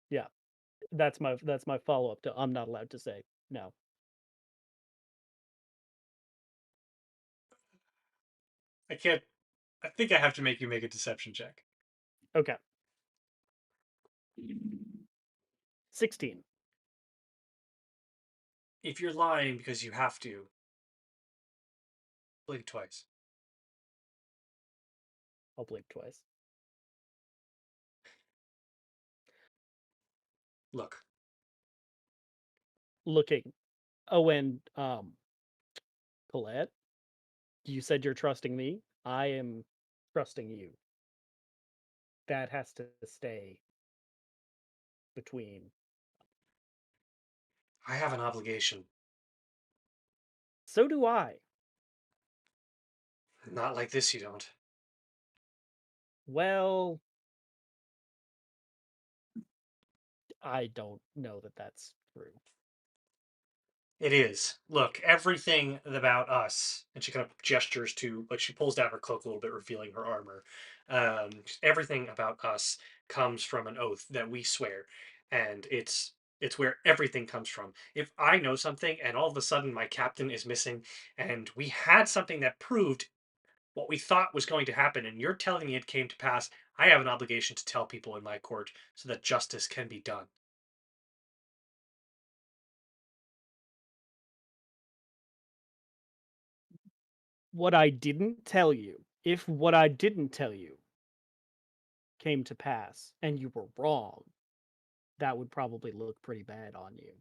Yeah. That's my follow-up to I'm not allowed to say. No. I can't. I think I have to make you make a deception check. Okay. 16. If you're lying because you have to, blink twice. I'll blink twice. Look, Looking. Oh, and Colette, you said you're trusting me. I am trusting you. That has to stay between. I have an obligation. So do I. Not like this, you don't. Well, I don't know that that's true. It is. Look, everything about us, and she kind of gestures to, like, she pulls down her cloak a little bit, revealing her armor. Everything about us comes from an oath that we swear, and it's where everything comes from. If I know something, and all of a sudden my captain is missing, and we had something that proved what we thought was going to happen, and you're telling me it came to pass, I have an obligation to tell people in my court so that justice can be done. What I didn't tell you, if what I didn't tell you came to pass and you were wrong, that would probably look pretty bad on you.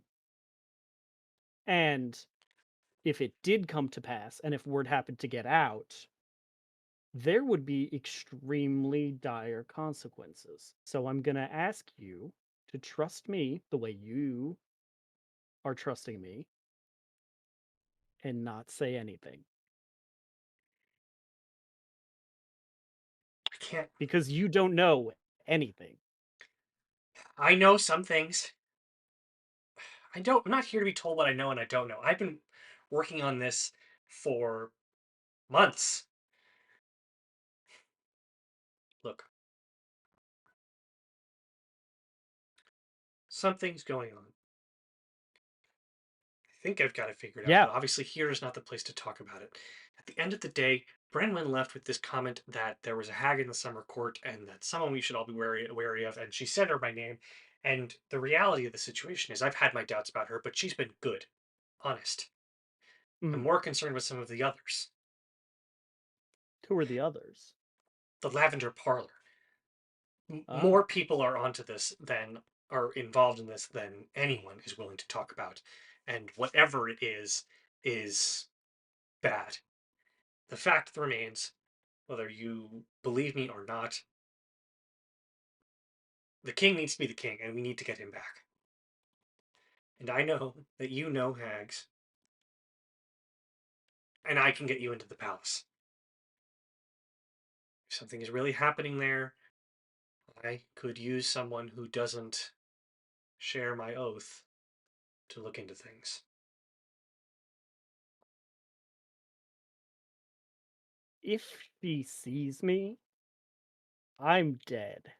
And if it did come to pass, and if word happened to get out, there would be extremely dire consequences. So I'm going to ask you to trust me the way you are trusting me and not say anything I can't. because you don't know anything. I know some things. I'm not here to be told what I know and I don't know. I've been working on this for months. Look, something's going on. I think I've got it figured out, Yeah, but obviously here is not the place to talk about it. At the end of the day, Branwen left with this comment that there was a hag in the summer court and that someone we should all be wary of, and she said her by name. And the reality of the situation is I've had my doubts about her, but she's been good. honest. Mhm. I'm more concerned with some of the others. Who are the others? The Lavender Parlor. Ah. More people are onto this than are involved in this than anyone is willing to talk about. And whatever it is bad. The fact remains, whether you believe me or not, the king needs to be the king, and we need to get him back. And I know that you know hags, and I can get you into the palace. If something is really happening there, I could use someone who doesn't share my oath to look into things. If she sees me, I'm dead.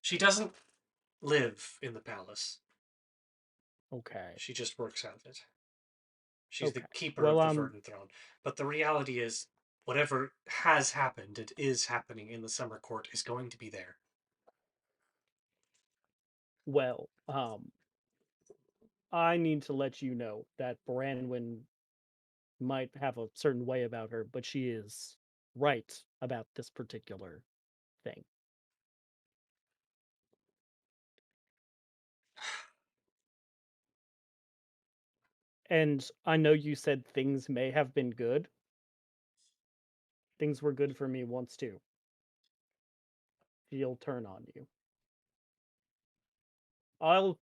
She doesn't live in the palace. Okay. She just works out of it. She's the Okay. keeper Well, of the Verdant Throne. But the reality is, whatever has happened, it is happening in the Summer Court, is going to be there. well, I need to let you know that Branwen might have a certain way about her, but she is right about this particular thing. And I know you said things may have been good. Things were good for me once too. She'll turn on you. I'll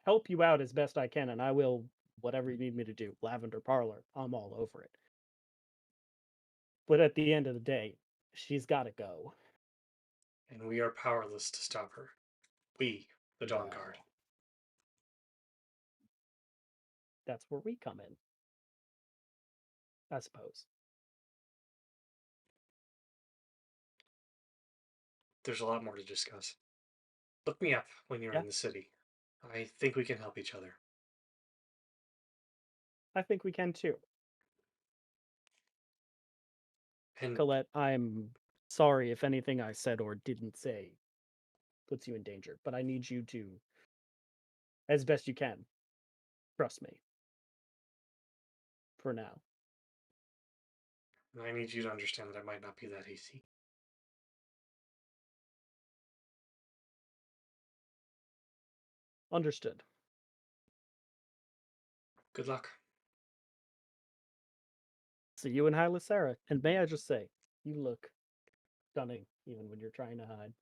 help you out as best I can, and I will whatever you need me to do. Lavender Parlor, I'm all over it. But at the end of the day, she's got to go. And we are powerless to stop her. We, the Dawn Guard. Well, that's where we come in, I suppose. There's a lot more to discuss. Look me up when you're Yeah, in the city. I think we can help each other. I think we can too. And Colette, I'm sorry if anything I said or didn't say puts you in danger, but I need you to, as best you can, trust me. For now. I need you to understand that I might not be that easy. Understood. Good luck. See you in Hyla Sarah. And may I just say, you look stunning even when you're trying to hide.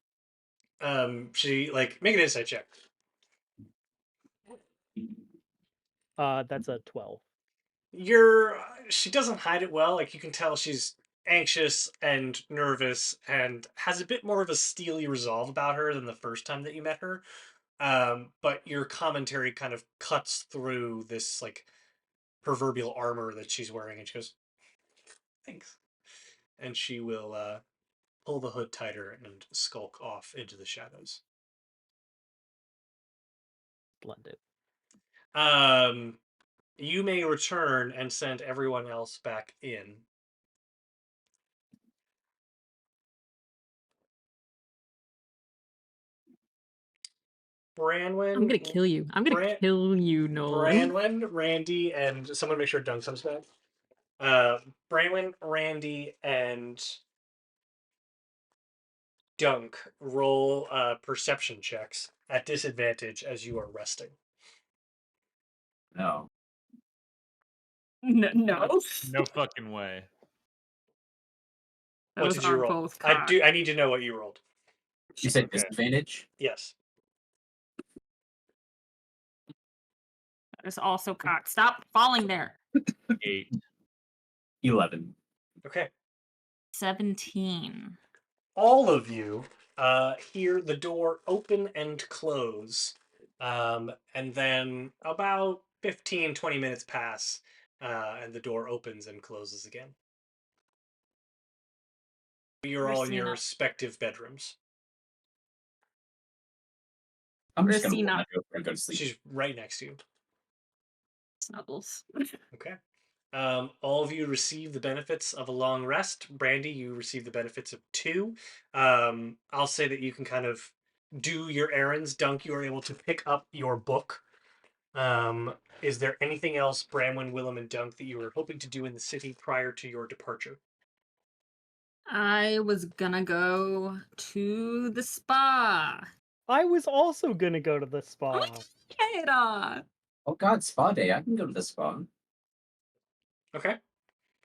She make an insight check. That's a 12. She doesn't hide it well. Like you can tell she's anxious and nervous and has a bit more of a steely resolve about her than the first time that you met her. But your commentary kind of cuts through this like proverbial armor that she's wearing, and she goes, "Thanks." And she will pull the hood tighter and skulk off into the shadows. Splendid. You may return and send everyone else back in. Branwen, I'm gonna kill you. I'm gonna Bran, kill you, Nolan. Branwen, Randy, and someone make sure Dunk comes back. Branwen, Randy, and Dunk roll perception checks at disadvantage as you are resting. No. No. No fucking way. What Those did you are roll? both cocked. I need to know what you rolled. You said Okay. disadvantage? Yes. That is also cocked. Stop falling there. 8. 11. Okay. 17. All of you hear the door open and close. And then about 15, 20 minutes pass, and the door opens and closes again. You're all in your Racina. respective bedrooms. I'm just going to Racina. roll my over and go to sleep. She's right next to you. Snuggles. Okay. All of you receive the benefits of a long rest. Brandy, you receive the benefits of 2. I'll say that you can kind of do your errands. Dunk, you are able to pick up your book Is there anything else, Branwen, Willem, and Dunk, that you were hoping to do in the city prior to your departure? I was gonna go to the spa. I was also gonna go to the Oh spa. my God. Oh God, spa day! I can go to the spa. Okay.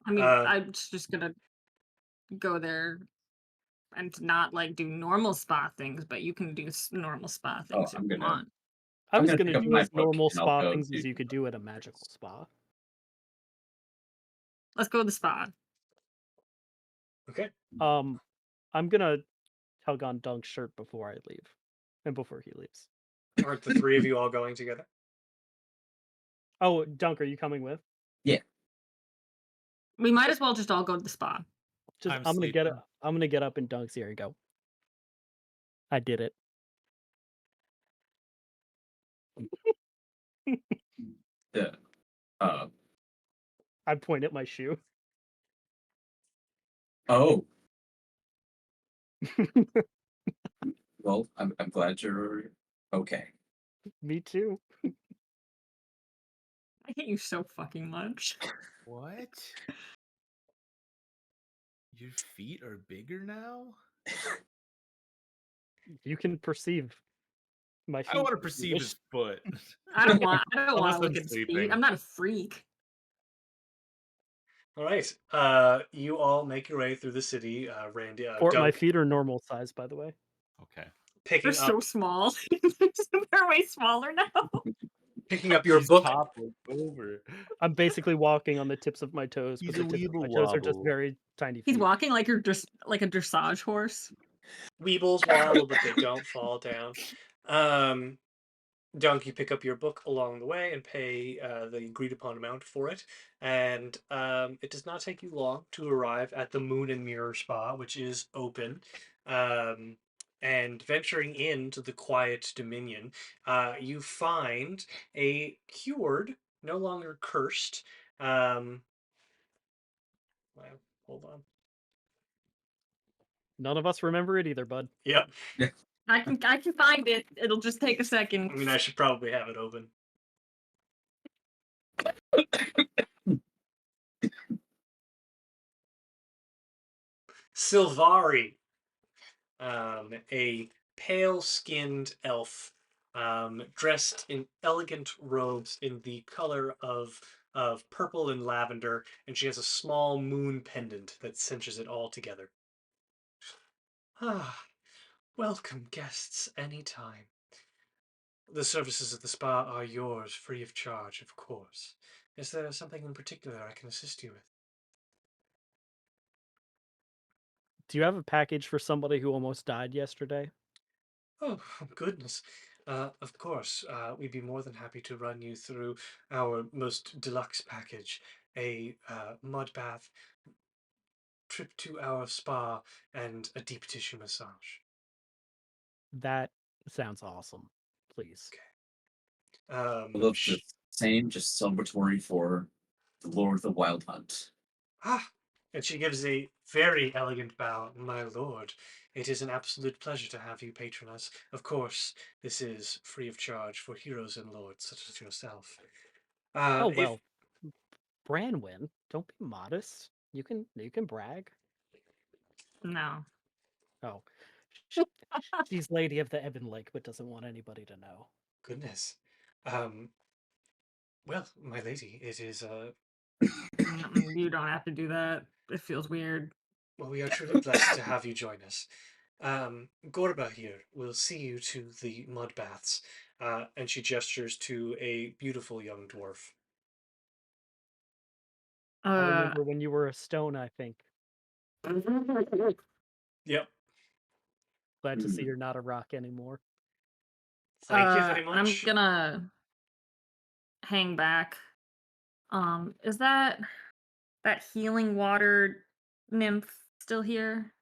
I mean, Uh, I'm just gonna go there and not like do normal spa things, but you can do normal spa Oh, things if you want. I I'm was gonna gonna pick up do my as book normal and I'll spa go things as to. you could do at a magical spa. Let's go to the spa. okay. I'm gonna tug on Dunk's shirt before I leave, and before he leaves. Aren't the three of you all going together? Oh, Dunk, are you coming with? Yeah. We might as well just all go to the spa. Just I'm I'm gonna get sleeping. up. I'm gonna get up in Dunk's ear and go. I did it. Yeah. I point at my shoe. Oh. Well, I'm glad you're okay. Me too. I hate you so fucking much. What? Your feet are bigger now? You can perceive my feet. I want to if you perceive wish. his foot. I don't want Unless to I'm look at his feet. sleeping. I'm not a freak. All right. You all make your way through the city. Randy, Or my Dunk, feet are normal size, by the way. Okay. They're picking so up small. They're way smaller now. your He's book. toppling over. I'm basically walking on the tips of my toes, He's but a the tips of my weeble toes are just wobble. very tiny He's feet. walking like you're just like a dressage horse. Weebles wobble, but they don't fall down. Dunk, you pick up your book along the way and pay the agreed upon amount for it. And it does not take you long to arrive at the Moon and Mirror Spa, which is open. Um, and venturing into the quiet dominion, you find a cured, no longer cursed. Wow, hold on. None of us remember it either, bud. Yep. I can find it. It'll just take a second. I mean, I should probably have it open. Silvari, a pale-skinned elf, dressed in elegant robes in the color of purple and lavender, and she has a small moon pendant that cinches it all together. Ah, welcome guests anytime. The services of the spa are yours, free of charge, of course. Is there something in particular I can assist you with? Do you have a package for somebody who almost died yesterday? Oh, goodness. Of course, we'd be more than happy to run you through our most deluxe package, a mud bath, trip to our spa, and a deep tissue massage. That sounds awesome. Please. I love the same, just celebratory for the Lord of the Wild Hunt. And she gives a very elegant bow. My lord, it is an absolute pleasure to have you patron us. Of course, this is free of charge for heroes and lords such as yourself. Oh If well, Branwen, don't be modest. You can brag. No. Oh, she's Lady of the Ebon Lake, but doesn't want anybody to know. Goodness. Well, my lady, it is You don't have to do that. It feels weird. well, we are truly blessed to have you join us. Gorba here will see you to the mud baths, and she gestures to a beautiful young dwarf. I Uh, remember when you were a stone, I think. Yep. Glad to see you're not a rock anymore. Thank you very I'm much. gonna hang back. Is that healing water nymph still here?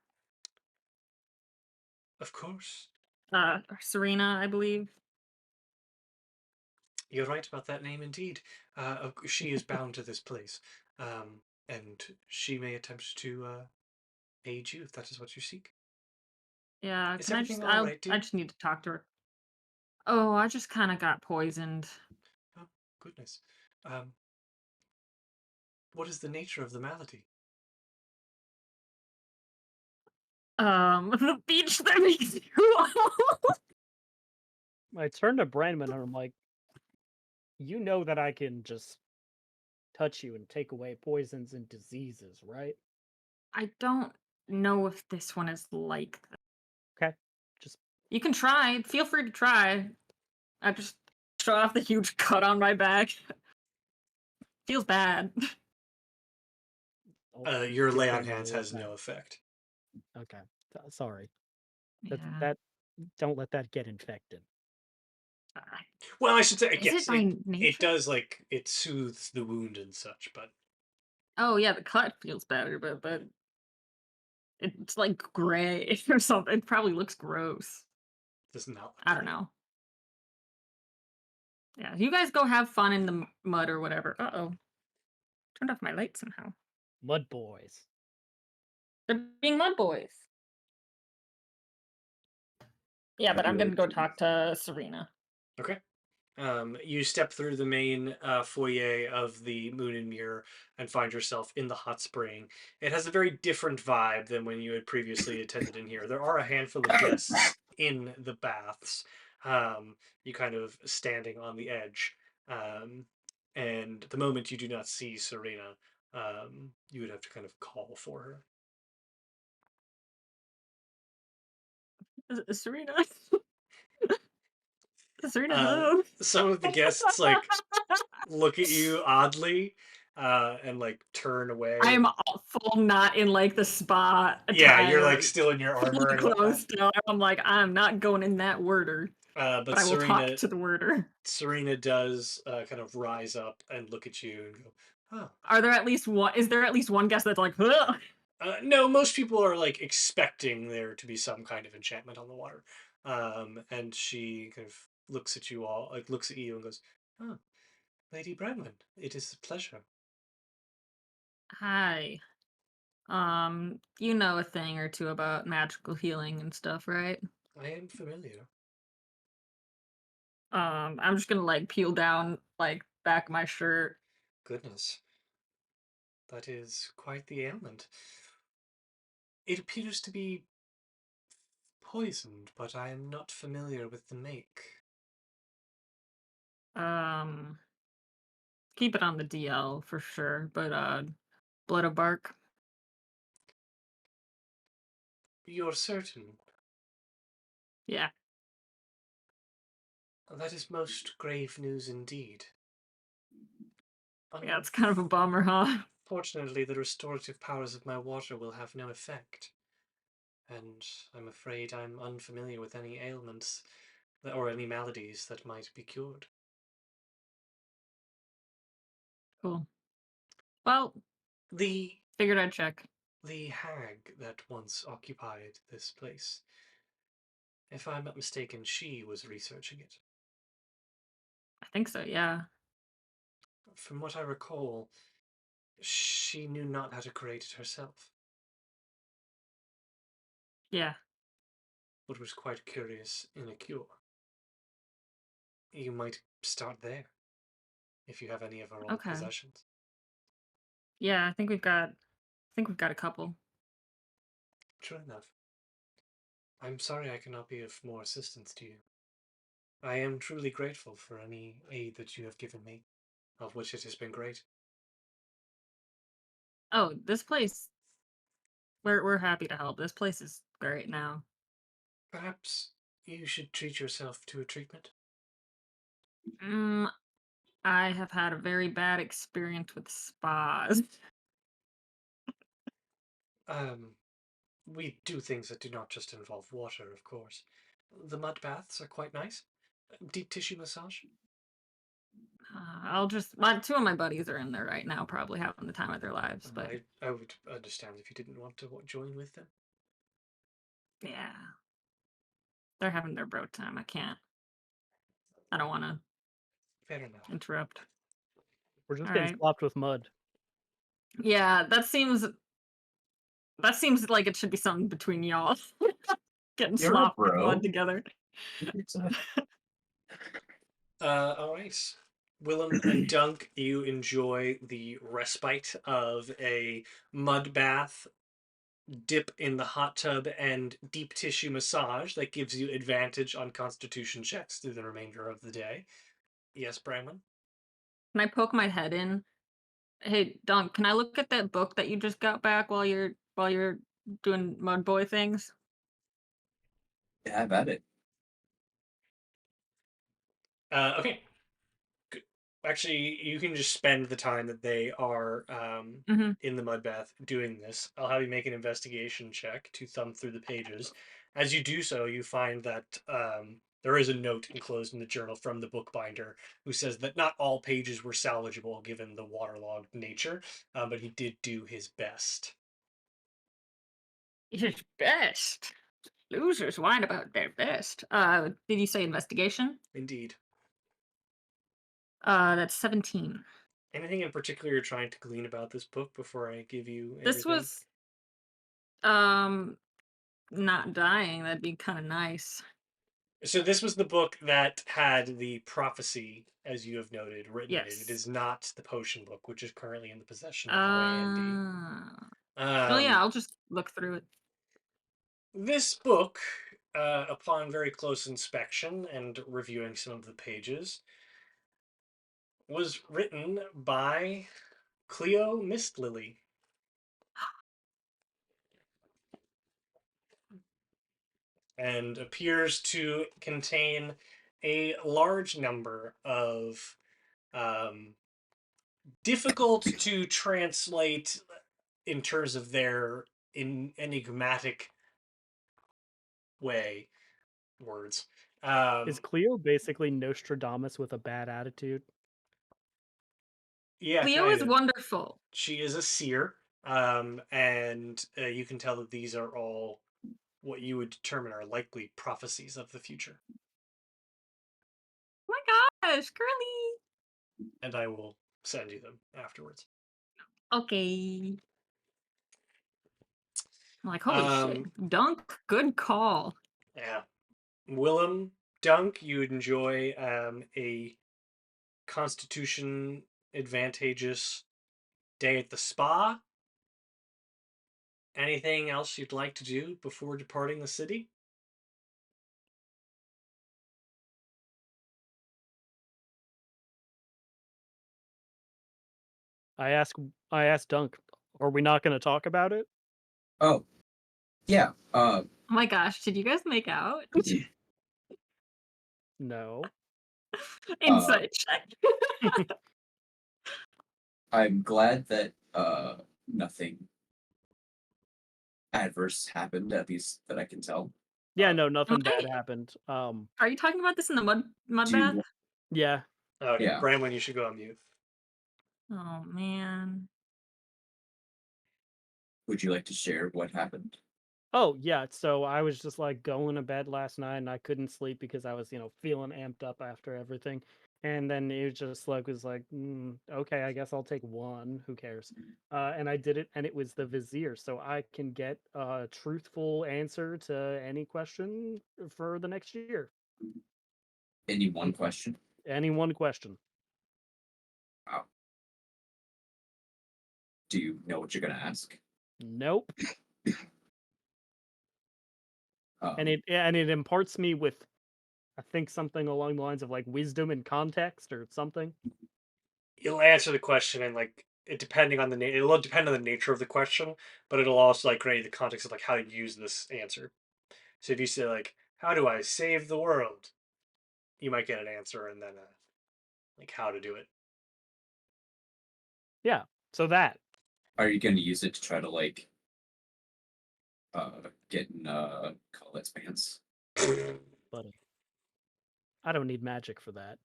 Of course. Serena, I believe. You're right about that name indeed. She is bound to this place, and she may attempt to aid you if that is what you seek. Yeah, Is can I everything just all right, I dear? just need to talk to her. Oh, I just kind of got poisoned. Oh, goodness. What is the nature of the malady? The beach that makes you old. I turn to Branwen and I'm like, you know that I can just touch you and take away poisons and diseases, right? I don't know if this one is like that. Okay. Just You can try. Feel free to try. I just show off the huge cut on my back. Feels bad. Your lay on getting hands all has of no that. effect. Okay. Sorry. Yeah. That don't let that get infected. Uh, Well, I should say, Is yes, it by nature? it does, like, it soothes the wound and such, but Oh yeah, the cut feels better, but it's like gray or something. It probably looks gross. does not look I don't know. Yeah, you guys go have fun in the mud or whatever. Uh-oh. Turned off my light somehow. Mud boys. They're being mud boys. Yeah, but I'm gonna go talk to Serena. Okay. You step through the main foyer of the Moon and Mirror and find yourself in the hot spring. It has a very different vibe than when you had previously attended in here. There are a handful of guests in the baths. You kind of standing on the edge. And the moment you do not see Serena, you would have to kind of call for her. Serena. Serena, hello. Some of the guests like look at you oddly and like turn away. I am full not in like the spa attire. Yeah, you're like still in your armor fully and whatnot. clothed still. I'm like, I'm not going in that worder. But I will Serena, talk to the worder. Serena does kind of rise up and look at you and go, "Oh." Are there at least one? Is there at least one guest that's like, ugh? No, most people are like expecting there to be some kind of enchantment on the water. And she kind of looks at you all, like looks at you and goes, "Oh, Lady Branwen, it is a pleasure." Hi. You know a thing or two about magical healing and stuff, right? I am familiar. I'm just gonna like peel down like back of my shirt. Goodness, that is quite the ailment. It appears to be poisoned, but I am not familiar with the make. Um, keep it on the DL for sure, but blood of bark. You're certain? Yeah. That is most grave news indeed. Yeah, it's kind of a bummer, huh? Fortunately, the restorative powers of my water will have no effect. And I'm afraid I'm unfamiliar with any ailments or any maladies that might be cured. Cool. Well, The figured I'd check. hag that once occupied this place, if I'm not mistaken, she was researching it. I think so, yeah. From what I recall, she knew not how to create it herself, Yeah. but was quite curious in a cure. You might start there, if you have any of her old Okay. possessions. Yeah, I think we've got a couple. True enough. I'm sorry I cannot be of more assistance to you. I am truly grateful for any aid that you have given me, of which it has been great. Oh, this place we're happy to help. This place is great now. Perhaps you should treat yourself to a treatment? I have had a very bad experience with spas. We do things that do not just involve water, of course. The mud baths are quite nice. Deep tissue massage. I'll just two of my buddies are in there right now, probably having the time of their lives. But I would understand if you didn't want to join with them. yeah, they're having their bro time. I don't want to Fair enough. interrupt. We're just All getting right. slopped with mud. Yeah, that seems like it should be something between y'all. Getting You're a slopped with bro. mud together. All right. Willem and Dunk, you enjoy the respite of a mud bath, dip in the hot tub, and deep tissue massage that gives you advantage on constitution checks through the remainder of the day. Yes, Branwen? Can I poke my head in? Hey, Dunk, can I look at that book that you just got back while you're doing mud boy things? Have at it. Okay. Good. Actually, you can just spend the time that they are Mm-hmm. in the mud bath doing this. I'll have you make an investigation check to thumb through the pages. As you do so, you find that there is a note enclosed in the journal from the bookbinder who says that not all pages were salvageable given the waterlogged nature, but he did do his best. His best. Losers whine about their best. Did you say investigation? Indeed. That's 17. Anything in particular you're trying to glean about this book before I give you This everything? was not dying. That'd be kind of nice. So this was the book that had the prophecy, as you have noted, written in it. It Yes. is not the potion book, which is currently in the possession of Randy. Well, yeah, I'll just look through it. This book, upon very close inspection and reviewing some of the pages, was written by Cleo Mistlily. And appears to contain a large number of difficult to translate in terms of their enigmatic way words. Is Cleo basically Nostradamus with a bad attitude? Yeah, Cleo kind is of. wonderful. She is a seer, and you can tell that these are all what you would determine are likely prophecies of the future. Oh my gosh, girly. And I will send you them afterwards. Okay. I'm like, holy shit. Dunk, good call. Yeah. Willem, Dunk, you would enjoy a constitution advantageous day at the spa. Anything else you'd like to do before departing the city? I asked Dunk, are we not going to talk about it? Oh, yeah. Oh my gosh, did you guys make out? No. Insight check. I'm glad that nothing adverse happened, at least that I can tell. Yeah, no, nothing Am bad I- happened. Are you talking about this in the mud Do bath? you, Yeah. Okay, Yeah. Branwen, you should go on mute. Oh man. would you like to share what happened? Oh, yeah. So I was just like going to bed last night and I couldn't sleep because I was, feeling amped up after everything. And then it just was like, okay, I guess I'll take one. Who cares? And I did it, and it was the Vizier. So I can get a truthful answer to any question for the next year. Any one question? Any one question. Wow. Do you know what you're going to ask? Nope. Um, And it imparts me with, I think, something along the lines of like wisdom and context or something. You'll answer the question and like it depending on the it'll depend on the nature of the question, but it'll also like create the context of like how to use this answer. So if you say like, "How do I save the world?" you might get an answer and then like how to do it. Yeah. So that. are you going to use it to try to like get in Colette's pants? Buddy. I don't need magic for that.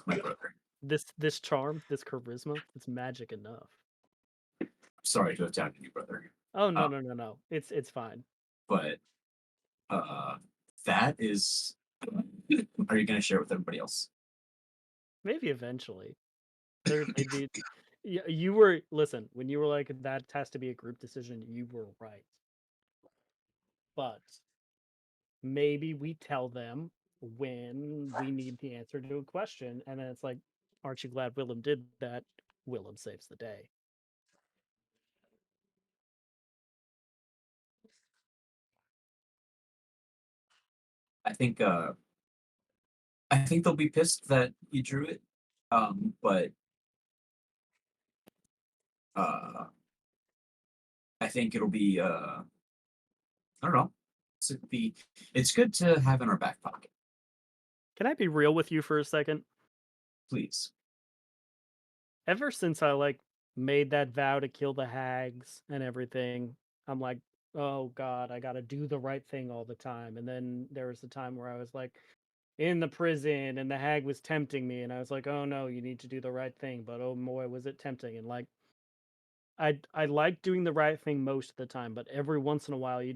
My brother. This charm, this charisma, it's magic enough. Sorry to have doubted you, brother. Oh no. It's fine. But that is. Are you going to share it with everybody else? Maybe eventually. Maybe you were listen, when you were like that has to be a group decision, you were right. But maybe we tell them when we need the answer to a question. And then it's like, aren't you glad Willem did that? Willem saves the day. I think they'll be pissed that you drew it. But I think it'll be I don't know. It's good to have in our back pocket, Can I be real with you for a second? please. Ever since I like made that vow to kill the hags and everything, I'm like, oh God, I gotta do the right thing all the time. And then there was a time where I was like in the prison and the hag was tempting me, and I was like, oh no, you need to do the right thing. But oh boy, was it tempting. And like I like doing the right thing most of the time, but every once in a while you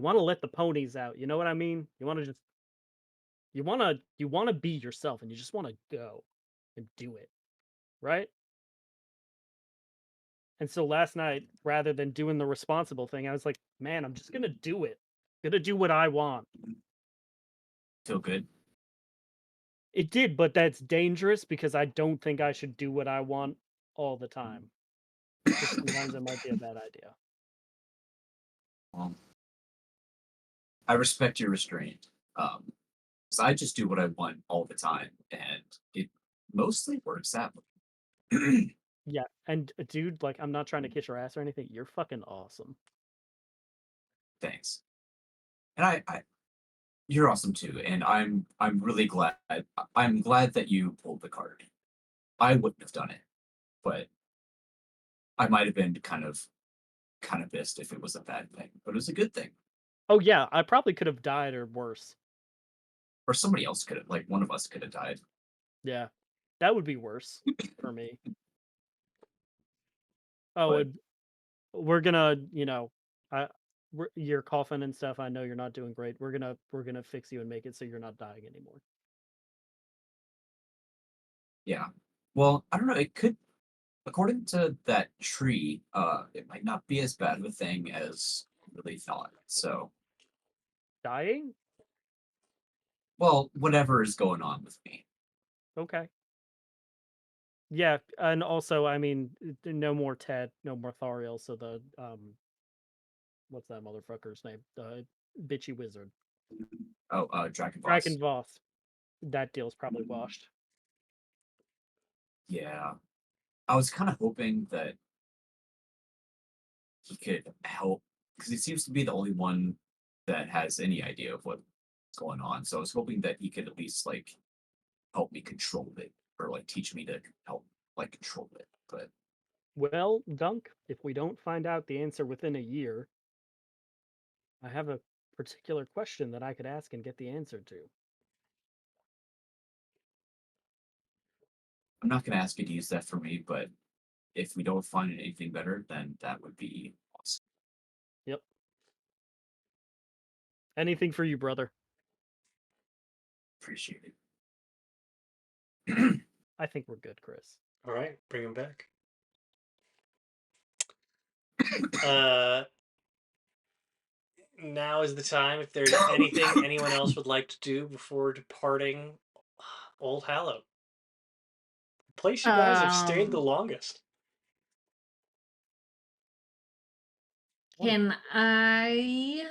want to let the ponies out. You know what I mean? You want to just you want to be yourself, and you just want to go and do it, right? And so last night, rather than doing the responsible thing, I was like, man, I'm just gonna do it. Gonna do what I want. Feel good. It did, but that's dangerous because I don't think I should do what I want all the time. Because sometimes it might be a bad idea. Well, I respect your restraint. 'Cause I just do what I want all the time, and it mostly works that way. Yeah, and dude, like, I'm not trying to kiss your ass or anything. You're fucking awesome. Thanks. And you're awesome too, and I'm really glad. I'm glad that you pulled the card. I wouldn't have done it, but I might have been kind of pissed if it was a bad thing, but it was a good thing. Oh yeah, I probably could have died or worse. Or somebody else could have, like one of us could have died. Yeah, that would be worse for me. Oh, But we're gonna, I, you're coughing and stuff. I know you're not doing great. We're gonna fix you and make it so you're not dying anymore. yeah, well, I don't know. It could, according to that tree, it might not be as bad of a thing as I really thought. So, Dying? well, whatever is going on with me. Okay. Yeah, and also, I mean, no more Ted, no more Thariel. So the what's that motherfucker's name? The bitchy wizard, Oh, Dragon Draken Boss. Voss. That deal's probably washed. Yeah, I was kind of hoping that he could help because he seems to be the only one that has any idea of what's going on. So I was hoping that he could at least like help me control it or like teach me to help like control it. But Well, Dunk, if we don't find out the answer within a year, I have a particular question that I could ask and get the answer to. I'm not going to ask you to use that for me. But if we don't find anything better, then that would be awesome. Yep. Anything for you, brother. Appreciate it. I think we're good, Chris. All right, bring him back. Now is the time. If there's anything anyone else would like to do before departing Old Hallow, the place you guys have stayed the longest. Can I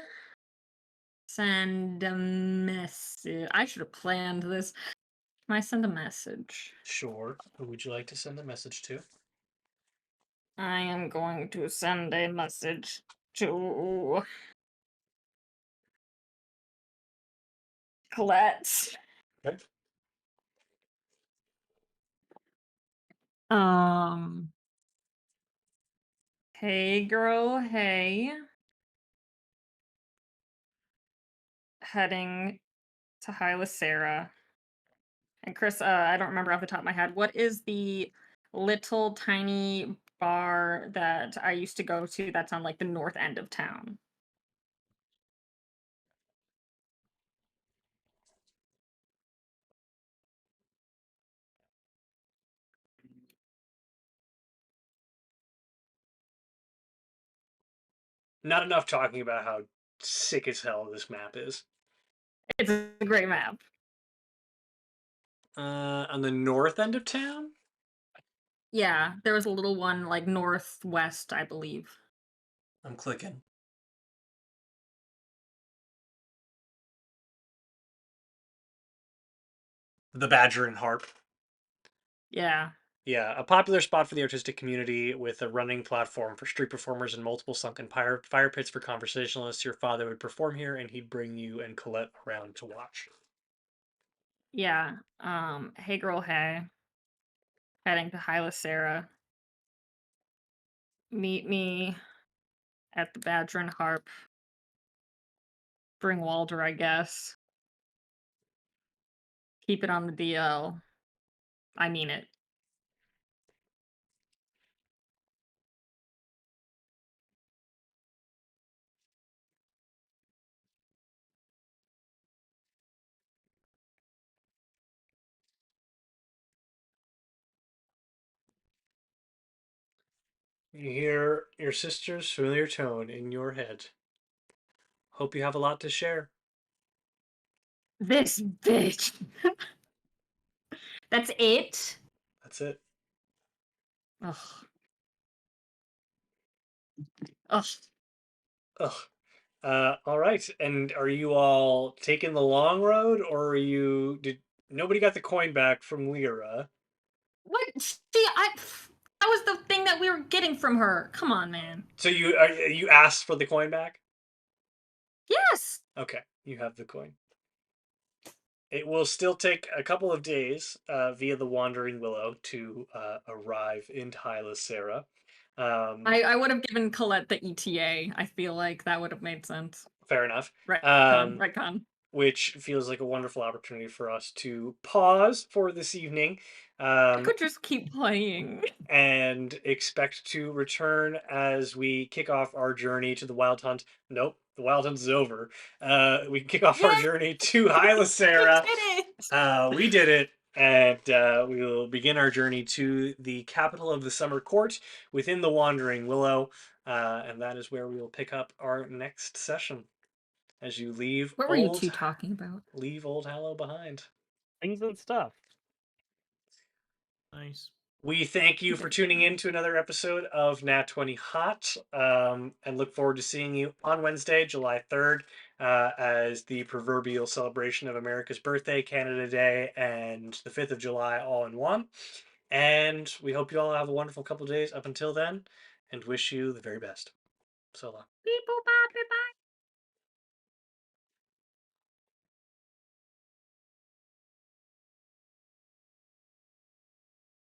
send a message? I should have planned this. Can I send a message? Sure. Who would you like to send a message to? I am going to send a message to Colette. Okay. Hey girl, hey. Heading to Hyla Sarah. And Chris, I don't remember off the top of my head. What is the little tiny bar that I used to go to that's on like the north end of town? Not enough talking about how sick as hell this map is. It's a great map. On the north end of town? Yeah, there was a little one like northwest, I believe. I'm clicking. The Badger and Harp. Yeah. Yeah, a popular spot for the artistic community with a running platform for street performers and multiple sunken fire pits for conversationalists. Your father would perform here and he'd bring you and Colette around to watch. Yeah. Hey girl, hey. Heading to Hyla Sarah. Meet me at the Badger and Harp. Bring Walter, I guess. Keep it on the DL. I mean it. You hear your sister's familiar tone in your head. Hope you have a lot to share. This bitch. That's it? That's it. Ugh. Ugh. Ugh. All right. And are you all taking the long road, or are you? Did nobody got the coin back from Lyra? What? See, that was the thing that we were getting from her. Come on, man. So you asked for the coin back? Yes. Okay, you have the coin. It will still take a couple of days via the Wandering Willow to arrive in Hyla Sarah. I would have given Colette the ETA. I feel like that would have made sense. Fair enough. Retcon. Which feels like a wonderful opportunity for us to pause for this evening. I could just keep playing. And expect to return as we kick off our journey to the Wild Hunt. Nope, the Wild Hunt is over. We kick off our journey to Hyla Sarah. We did it! We did it, and we will begin our journey to the capital of the Summer Court within the Wandering Willow, and that is where we will pick up our next session. As you leave What were you two talking about? Leave Old Hallow behind. Things and stuff. Nice. We thank you for tuning in to another episode of Nat20Hot, and look forward to seeing you on Wednesday, July 3rd, as the proverbial celebration of America's birthday, Canada Day, and the 5th of July all in one. And we hope you all have a wonderful couple of days up until then, and wish you the very best. So long. Beep, boop, bop, beep, bye.